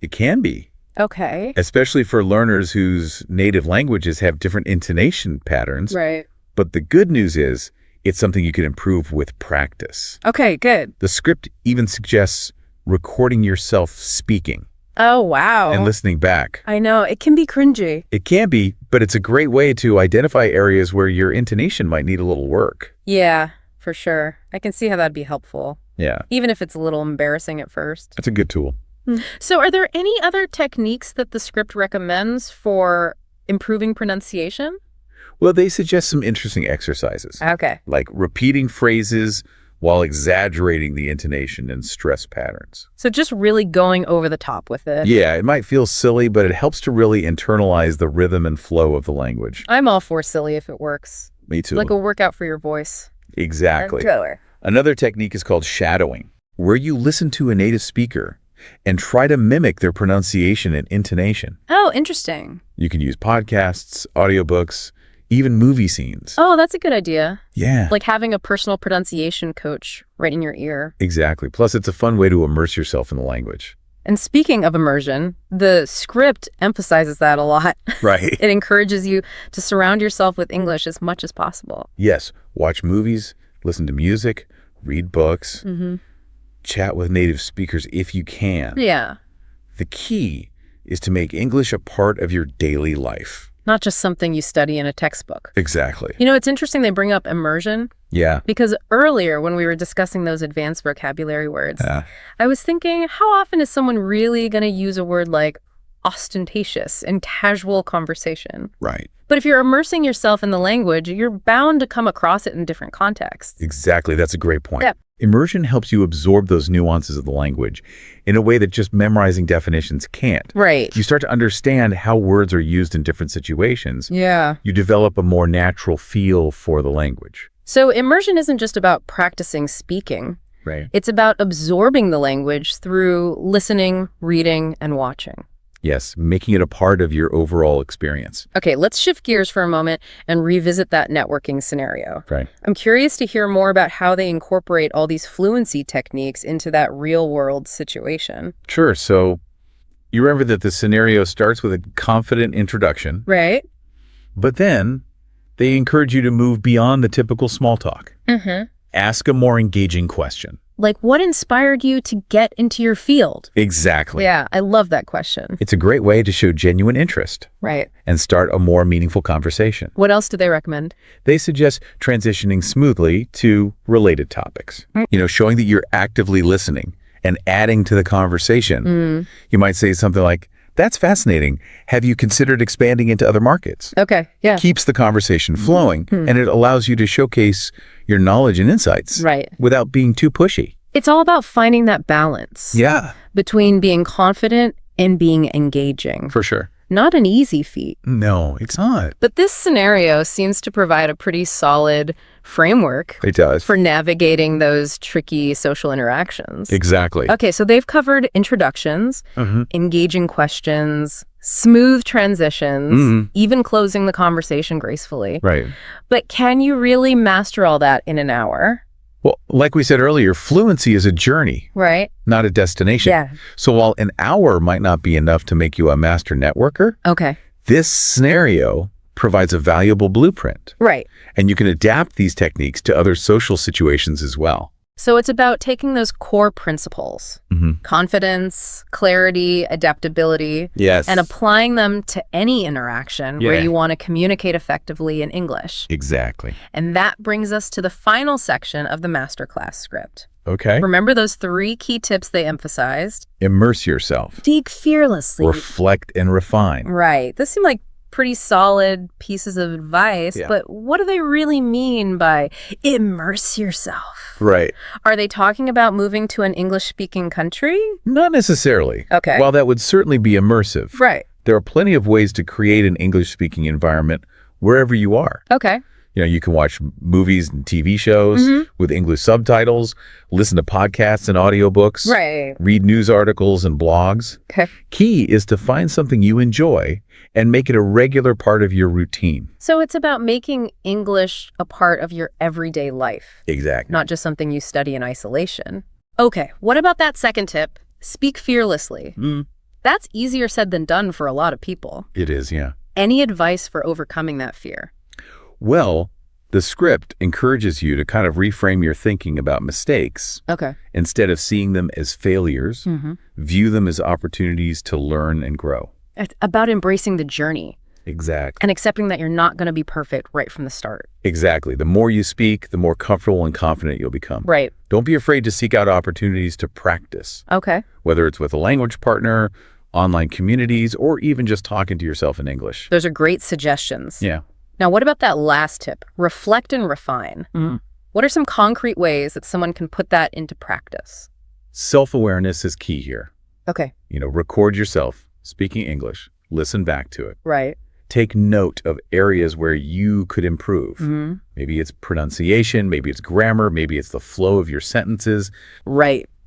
It can be. Okay. Especially for learners whose native languages have different intonation patterns. Right. But the good news is it's something you can improve with practice. Okay, good. The script even suggests recording yourself speaking. Oh, wow. And listening back. I know. It can be cringy. It can be, but it's a great way to identify areas where your intonation might need a little work. Yeah, for sure. I can see how that'd be helpful. Yeah. Even if it's a little embarrassing at first. That's a good tool. So are there any other techniques that the script recommends for improving pronunciation? Well, they suggest some interesting exercises. Okay. Like repeating phrases while exaggerating the intonation and stress patterns. So just really going over the top with it. Yeah, it might feel silly, but it helps to really internalize the rhythm and flow of the language. I'm all for silly if it works. Me too. Like a workout for your voice. Exactly. Thrower. Another technique is called shadowing, where you listen to a native speaker and try to mimic their pronunciation and intonation. Oh, interesting. You can use podcasts, audiobooks, even movie scenes. Oh, that's a good idea. Yeah. Like having a personal pronunciation coach right in your ear. Exactly. Plus, it's a fun way to immerse yourself in the language. And speaking of immersion, the script emphasizes that a lot. Right. It encourages you to surround yourself with English as much as possible. Yes. Watch movies, listen to music, read books, chat with native speakers if you can. Yeah. The key is to make English a part of your daily life. Not just something you study in a textbook. Exactly. You know, it's interesting they bring up immersion. Yeah. Because earlier when we were discussing those advanced vocabulary words, I was thinking, how often is someone really going to use a word like ostentatious in casual conversation? Right. But if you're immersing yourself in the language, you're bound to come across it in different contexts. Exactly. That's a great point. Yeah. Immersion helps you absorb those nuances of the language in a way that just memorizing definitions can't. Right. You start to understand how words are used in different situations. Yeah. You develop a more natural feel for the language. So immersion isn't just about practicing speaking. Right. It's about absorbing the language through listening, reading, and watching. Yes, making it a part of your overall experience. Okay, let's shift gears for a moment and revisit that networking scenario. Right. I'm curious to hear more about how they incorporate all these fluency techniques into that real-world situation. Sure. So you remember that the scenario starts with a confident introduction. Right. But then they encourage you to move beyond the typical small talk. Ask a more engaging question. Like, what inspired you to get into your field? Exactly. Yeah, I love that question. It's a great way to show genuine interest. Right. And start a more meaningful conversation. What else do they recommend? They suggest transitioning smoothly to related topics. You know, showing that you're actively listening and adding to the conversation. You might say something like, "That's fascinating. Have you considered expanding into other markets?" Okay, yeah. Keeps the conversation flowing, and it allows you to showcase your knowledge and insights without being too pushy. It's all about finding that balance. Yeah. Between being confident and being engaging. For sure. Not an easy feat. No, it's not. But this scenario seems to provide a pretty solid framework It does. for navigating those tricky social interactions. Exactly. Okay, so they've covered introductions, engaging questions, smooth transitions, even closing the conversation gracefully. Right. But can you really master all that in an hour? Well, like we said earlier, fluency is a journey, Right. not a destination. Yeah. So while an hour might not be enough to make you a master networker, Okay. this scenario provides a valuable blueprint. Right. And you can adapt these techniques to other social situations as well. So it's about taking those core principles, confidence, clarity, adaptability, Yes. and applying them to any interaction where you want to communicate effectively in English. Exactly. And that brings us to the final section of the masterclass script. Okay. Remember those 3 key tips they emphasized? Immerse yourself. Speak fearlessly. Reflect and refine. Right. This seemed like pretty solid pieces of advice, but what do they really mean by immerse yourself? Right. Are they talking about moving to an English-speaking country? Not necessarily. Okay. While that would certainly be immersive, Right. there are plenty of ways to create an English-speaking environment wherever you are. Okay. You can watch movies and TV shows with English subtitles, listen to podcasts and audiobooks, read news articles and blogs. Key is to find something you enjoy and make it a regular part of your routine. So it's about making English a part of your everyday life. Exactly. Not just something you study in isolation. Okay, what about that second tip? Speak fearlessly. That's easier said than done for a lot of people. It is, yeah. Any advice for overcoming that fear? Well, the script encourages you to kind of reframe your thinking about mistakes. Instead of seeing them as failures, view them as opportunities to learn and grow. It's about embracing the journey. Exactly. And accepting that you're not going to be perfect right from the start. Exactly. The more you speak, the more comfortable and confident you'll become. Don't be afraid to seek out opportunities to practice. Whether it's with a language partner, online communities, or even just talking to yourself in English. Those are great suggestions. Yeah. Now, what about that last tip? Reflect and refine. What are some concrete ways that someone can put that into practice? Self-awareness is key here. Okay. Record yourself speaking English. Listen back to it. Take note of areas where you could improve. Maybe it's pronunciation, maybe it's grammar, maybe it's the flow of your sentences.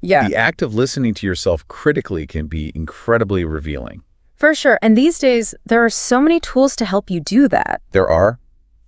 Yeah. The act of listening to yourself critically can be incredibly revealing. For sure. And these days, there are so many tools to help you do that. There are.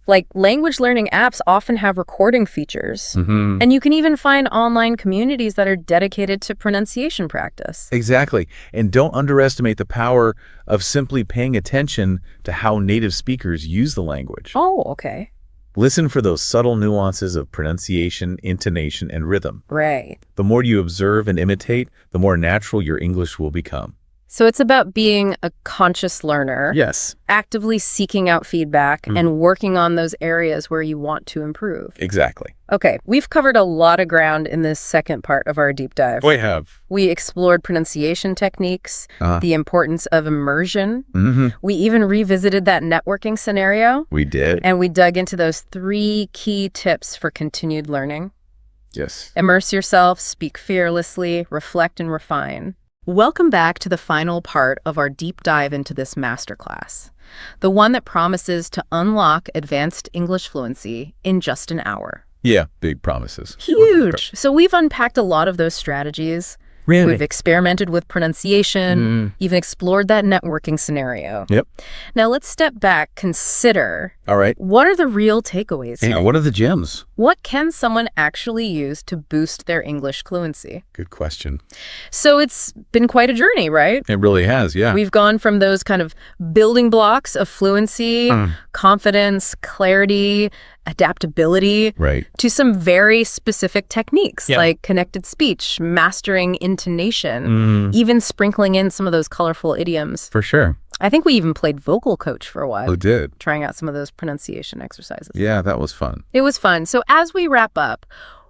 Like language learning apps often have recording features. And you can even find online communities that are dedicated to pronunciation practice. Exactly. And don't underestimate the power of simply paying attention to how native speakers use the language. Okay. Listen for those subtle nuances of pronunciation, intonation, and rhythm. The more you observe and imitate, the more natural your English will become. So it's about being a conscious learner. Yes. Actively seeking out feedback and working on those areas where you want to improve. Exactly. Okay, we've covered a lot of ground in this second part of our deep dive. We have. We explored pronunciation techniques, the importance of immersion. We even revisited that networking scenario. We did. And we dug into those 3 key tips for continued learning. Yes. Immerse yourself, speak fearlessly, reflect and refine. Welcome back to the final part of our deep dive into this masterclass, the one that promises to unlock advanced English fluency in just an hour. Yeah, big promises. Huge. So we've unpacked a lot of those strategies. Really? We've experimented with pronunciation, even explored that networking scenario. Yep. Now let's step back, consider. All right. What are the real takeaways here? What are the gems? What can someone actually use to boost their English fluency? Good question. So it's been quite a journey, right? It really has, yeah. We've gone from those kind of building blocks of fluency, confidence, clarity, adaptability, to some very specific techniques like connected speech, mastering intonation, even sprinkling in some of those colorful idioms. For sure. I think we even played vocal coach for a while. Oh, did? Trying out some of those pronunciation exercises. Yeah, that was fun. It was fun. So as we wrap up,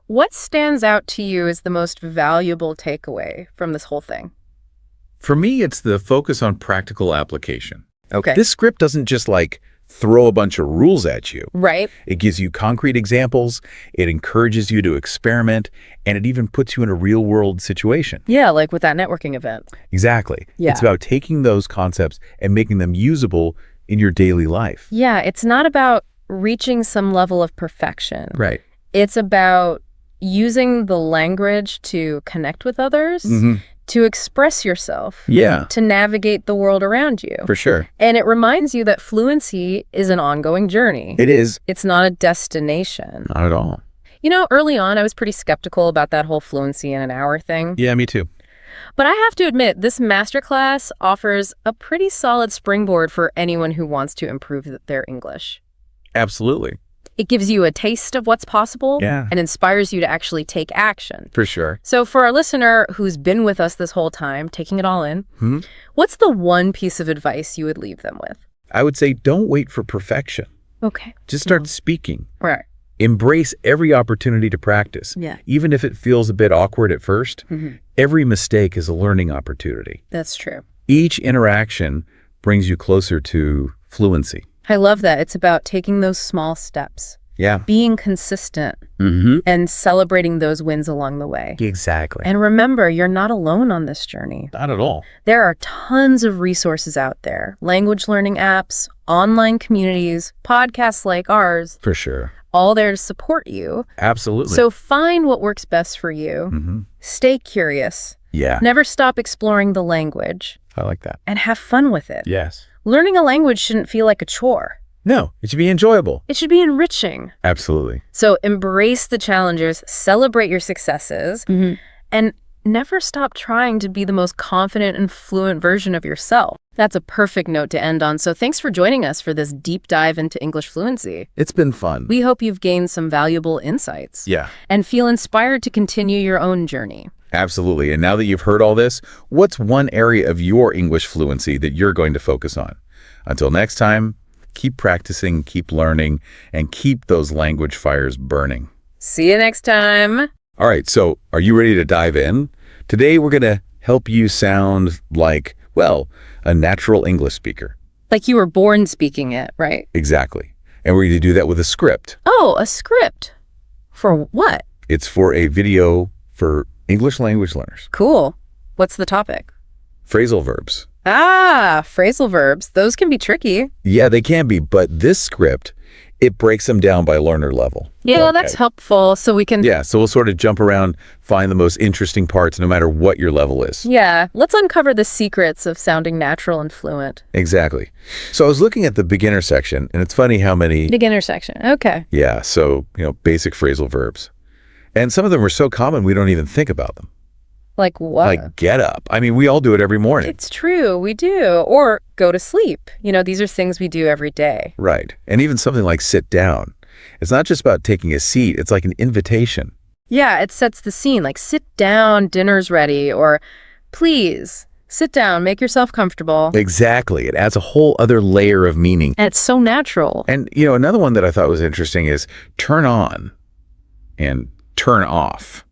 what stands out to you as the most valuable takeaway from this whole thing? For me, it's the focus on practical application. Okay. This script doesn't just throw a bunch of rules at you. It gives you concrete examples, it encourages you to experiment, and it even puts you in a real-world situation. Yeah, like with that networking event. Exactly. Yeah. It's about taking those concepts and making them usable in your daily life. Yeah, it's not about reaching some level of perfection. It's about using the language to connect with others, to express yourself, to navigate the world around you. For sure. And it reminds you that fluency is an ongoing journey. It is. It's not a destination. Not at all. Early on, I was pretty skeptical about that whole fluency in an hour thing. Yeah, me too. But I have to admit, this masterclass offers a pretty solid springboard for anyone who wants to improve their English. Absolutely. It gives you a taste of what's possible and inspires you to actually take action. For sure. So for our listener who's been with us this whole time, taking it all in, what's the one piece of advice you would leave them with? I would say don't wait for perfection. Okay. Just start speaking. Right. Embrace every opportunity to practice. Yeah. Even if it feels a bit awkward at first, every mistake is a learning opportunity. That's true. Each interaction brings you closer to fluency. I love that. It's about taking those small steps. Yeah. being consistent, and celebrating those wins along the way. Exactly. And remember, you're not alone on this journey. Not at all. There are tons of resources out there, language learning apps, online communities, podcasts like ours, For sure. all there to support you. Absolutely. So find what works best for you. Stay curious. Yeah. Never stop exploring the language, I like that. and have fun with it. Yes. Learning a language shouldn't feel like a chore. No, it should be enjoyable. It should be enriching. Absolutely. So embrace the challenges, celebrate your successes, and never stop trying to be the most confident and fluent version of yourself. That's a perfect note to end on. So thanks for joining us for this deep dive into English fluency. It's been fun. We hope you've gained some valuable insights. Yeah. And feel inspired to continue your own journey. Absolutely. And now that you've heard all this, what's one area of your English fluency that you're going to focus on? Until next time, keep practicing, keep learning, and keep those language fires burning. See you next time. All right, so are you ready to dive in? Today, we're going to help you sound like, well, a natural English speaker. Like you were born speaking it, right? Exactly. And we're going to do that with a script. Oh, a script. For what? It's for a video for English language learners. Cool. What's the topic? Phrasal verbs. Ah, phrasal verbs. Those can be tricky. Yeah, they can be, but this script, it breaks them down by learner level. Yeah, that's helpful. So we can... Yeah, so we'll sort of jump around, find the most interesting parts, no matter what your level is. Yeah, let's uncover the secrets of sounding natural and fluent. Exactly. So I was looking at the beginner section, and it's funny how many... Beginner section. Okay. Yeah, so, basic phrasal verbs. And some of them are so common, we don't even think about them. Like what? Like get up. I mean, we all do it every morning. It's true. We do. Or go to sleep. These are things we do every day. Right. And even something like sit down. It's not just about taking a seat. It's like an invitation. Yeah, it sets the scene. Like sit down, dinner's ready. Or please sit down, make yourself comfortable. Exactly. It adds a whole other layer of meaning. And it's so natural. And, another one that I thought was interesting is turn on and turn off.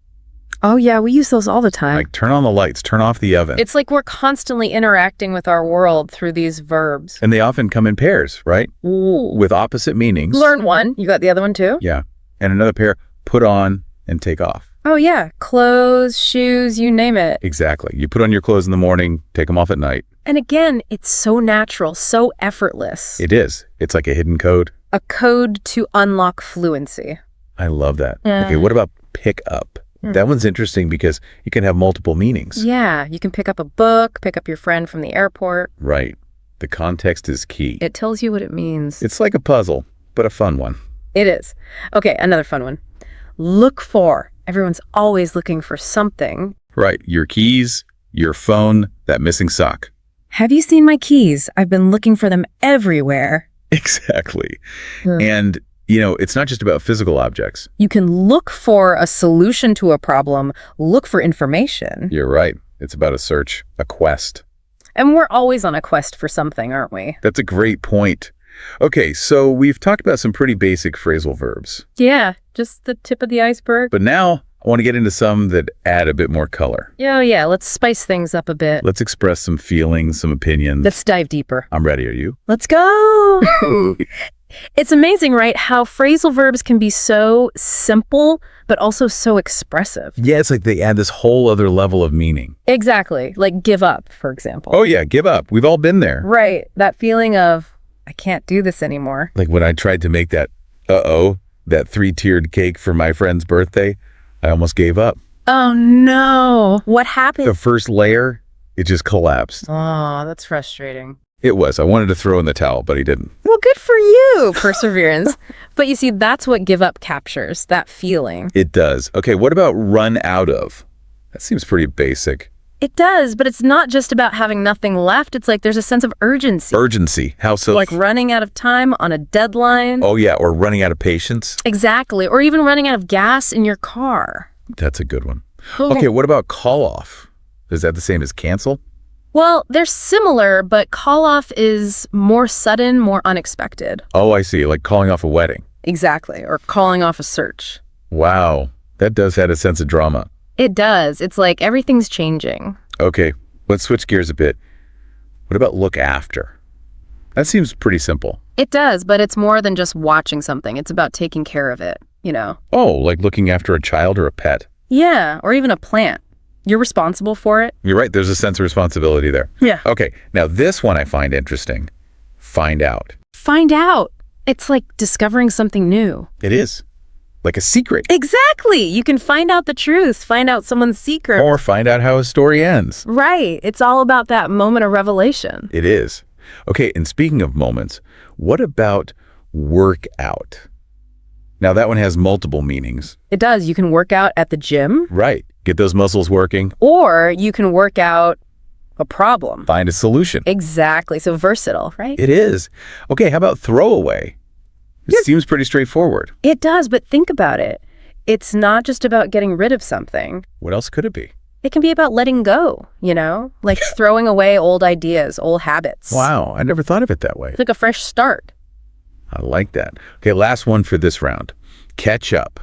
Oh, yeah, we use those all the time. Like turn on the lights, turn off the oven. It's like we're constantly interacting with our world through these verbs. And they often come in pairs, right? Ooh. With opposite meanings. Learn one. You got the other one too? Yeah. And another pair, put on and take off. Oh, yeah. Clothes, shoes, you name it. Exactly. You put on your clothes in the morning, take them off at night. And again, it's so natural, so effortless. It is. It's like a hidden code. A code to unlock fluency. I love that. Okay, what about pick up? That one's interesting because it can have multiple meanings. Yeah, you can pick up a book, pick up your friend from the airport. Right. The context is key. It tells you what it means. It's like a puzzle, but a fun one. It is. Okay, another fun one. Look for. Everyone's always looking for something. Right. Your keys, your phone, that missing sock. Have you seen my keys? I've been looking for them everywhere. Exactly. And it's not just about physical objects. You can look for a solution to a problem, look for information. You're right. It's about a search, a quest. And we're always on a quest for something, aren't we? That's a great point. Okay, so we've talked about some pretty basic phrasal verbs. Yeah, just the tip of the iceberg. But now I want to get into some that add a bit more color. Yeah, let's spice things up a bit. Let's express some feelings, some opinions. Let's dive deeper. I'm ready. Are you? Let's go! It's amazing, right, how phrasal verbs can be so simple, but also so expressive. Yeah, it's like they add this whole other level of meaning. Exactly. Like give up, for example. Oh, yeah, give up. We've all been there. Right. That feeling of, I can't do this anymore. Like when I tried to make that 3-tiered cake for my friend's birthday, I almost gave up. Oh, no. What happened? The first layer, it just collapsed. Oh, that's frustrating. It was. I wanted to throw in the towel, but he didn't. Well, good for you, perseverance. But you see, that's what give up captures, that feeling. It does. Okay, what about run out of? That seems pretty basic. It does, but it's not just about having nothing left. It's like there's a sense of urgency. Urgency. How so? Like running out of time on a deadline. Oh, yeah, or running out of patience. Exactly, or even running out of gas in your car. That's a good one. Okay, what about call off? Is that the same as cancel? Well, they're similar, but call off is more sudden, more unexpected. Oh, I see. Like calling off a wedding. Exactly, or calling off a search. Wow, that does add a sense of drama. It does. It's like everything's changing. Okay, let's switch gears a bit. What about look after? That seems pretty simple. It does, but it's more than just watching something. It's about taking care of it, you know? Oh, like looking after a child or a pet. Yeah, or even a plant. You're responsible for it. You're right. There's a sense of responsibility there. Yeah. Okay. Now, this one I find interesting. Find out. Find out. It's like discovering something new. It is. Like a secret. Exactly. You can find out the truth, find out someone's secret. Or find out how a story ends. Right. It's all about that moment of revelation. It is. Okay, and speaking of moments, what about work out? Now, that one has multiple meanings. It does. You can work out at the gym. Right. Get those muscles working. Or you can work out a problem. Find a solution. Exactly. So versatile, right? It is. Okay, how about throwaway? It seems pretty straightforward. It does, but think about it. It's not just about getting rid of something. What else could it be? It can be about letting go, you know? Like throwing away old ideas, old habits. Wow, I never thought of it that way. It's like a fresh start. I like that. Okay, last one for this round. Catch up.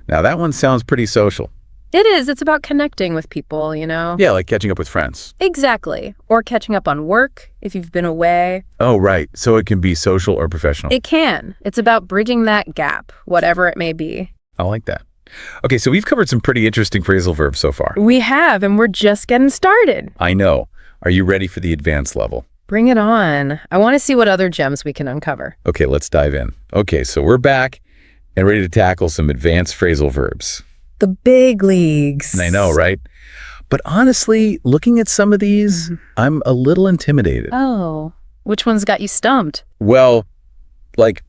Now, that one sounds pretty social. It is. It's about connecting with people, you know? Yeah, like catching up with friends. Exactly. Or catching up on work if you've been away. Oh, right. So it can be social or professional. It can. It's about bridging that gap, whatever it may be. I like that. Okay, so we've covered some pretty interesting phrasal verbs so far. We have, and we're just getting started. I know. Are you ready for the advanced level? Bring it on. I want to see what other gems we can uncover. Okay, let's dive in. Okay, so we're back and ready to tackle some advanced phrasal verbs. The big leagues. I know, right? But honestly, looking at some of these, I'm a little intimidated. Oh, which one's got you stumped? Well, like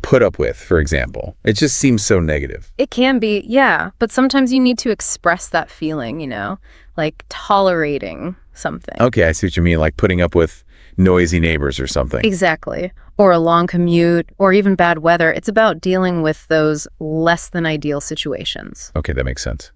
put up with, for example. It just seems so negative. It can be, yeah. But sometimes you need to express that feeling, you know, like tolerating something. Okay, I see what you mean, like putting up with noisy neighbors or something. Exactly. Or a long commute, or even bad weather. It's about dealing with those less than ideal situations. Okay, that makes sense.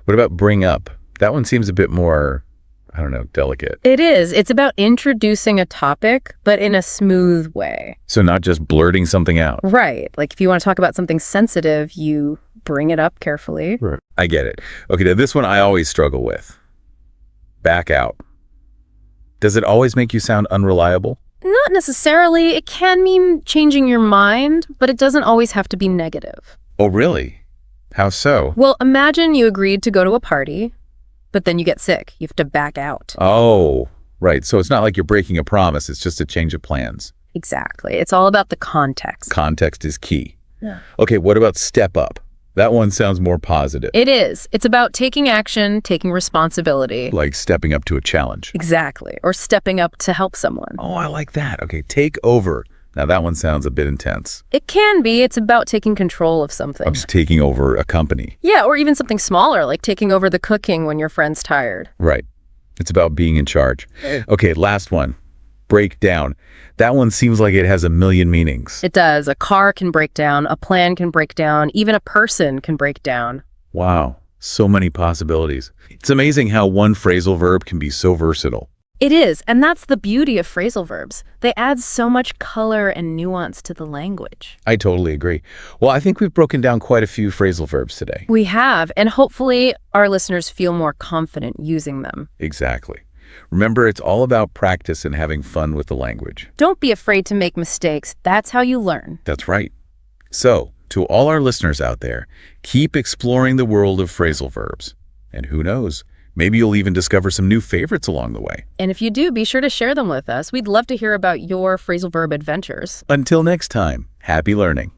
What about bring up? That one seems a bit more, I don't know, delicate. It is. It's about introducing a topic, but in a smooth way. So not just blurting something out. Right. Like if you want to talk about something sensitive, you bring it up carefully. Right. I get it. Okay, now this one I always struggle with. Back out. Does it always make you sound unreliable? Not necessarily. It can mean changing your mind, but it doesn't always have to be negative. Oh, really? How so? Well, imagine you agreed to go to a party, but then you get sick. You have to back out. Oh, right. So it's not like you're breaking a promise. It's just a change of plans. Exactly. It's all about the context. Context is key. Yeah. Okay, what about step up? That one sounds more positive. It is. It's about taking action, taking responsibility. Like stepping up to a challenge. Exactly. Or stepping up to help someone. Oh, I like that. Okay, take over. Now that one sounds a bit intense. It can be. It's about taking control of something. I'm just taking over a company. Yeah, or even something smaller, like taking over the cooking when your friend's tired. Right. It's about being in charge. Okay, last one. Break down. That one seems like it has a million meanings. It does. A car can break down. A plan can break down. Even a person can break down. Wow. So many possibilities. It's amazing how one phrasal verb can be so versatile. It is, and that's the beauty of phrasal verbs. They add so much color and nuance to the language. I totally agree. Well, I think we've broken down quite a few phrasal verbs today. We have, and hopefully our listeners feel more confident using them. Exactly. Remember, it's all about practice and having fun with the language. Don't be afraid to make mistakes. That's how you learn. That's right. So, to all our listeners out there, keep exploring the world of phrasal verbs. And who knows, maybe you'll even discover some new favorites along the way. And if you do, be sure to share them with us. We'd love to hear about your phrasal verb adventures. Until next time, happy learning.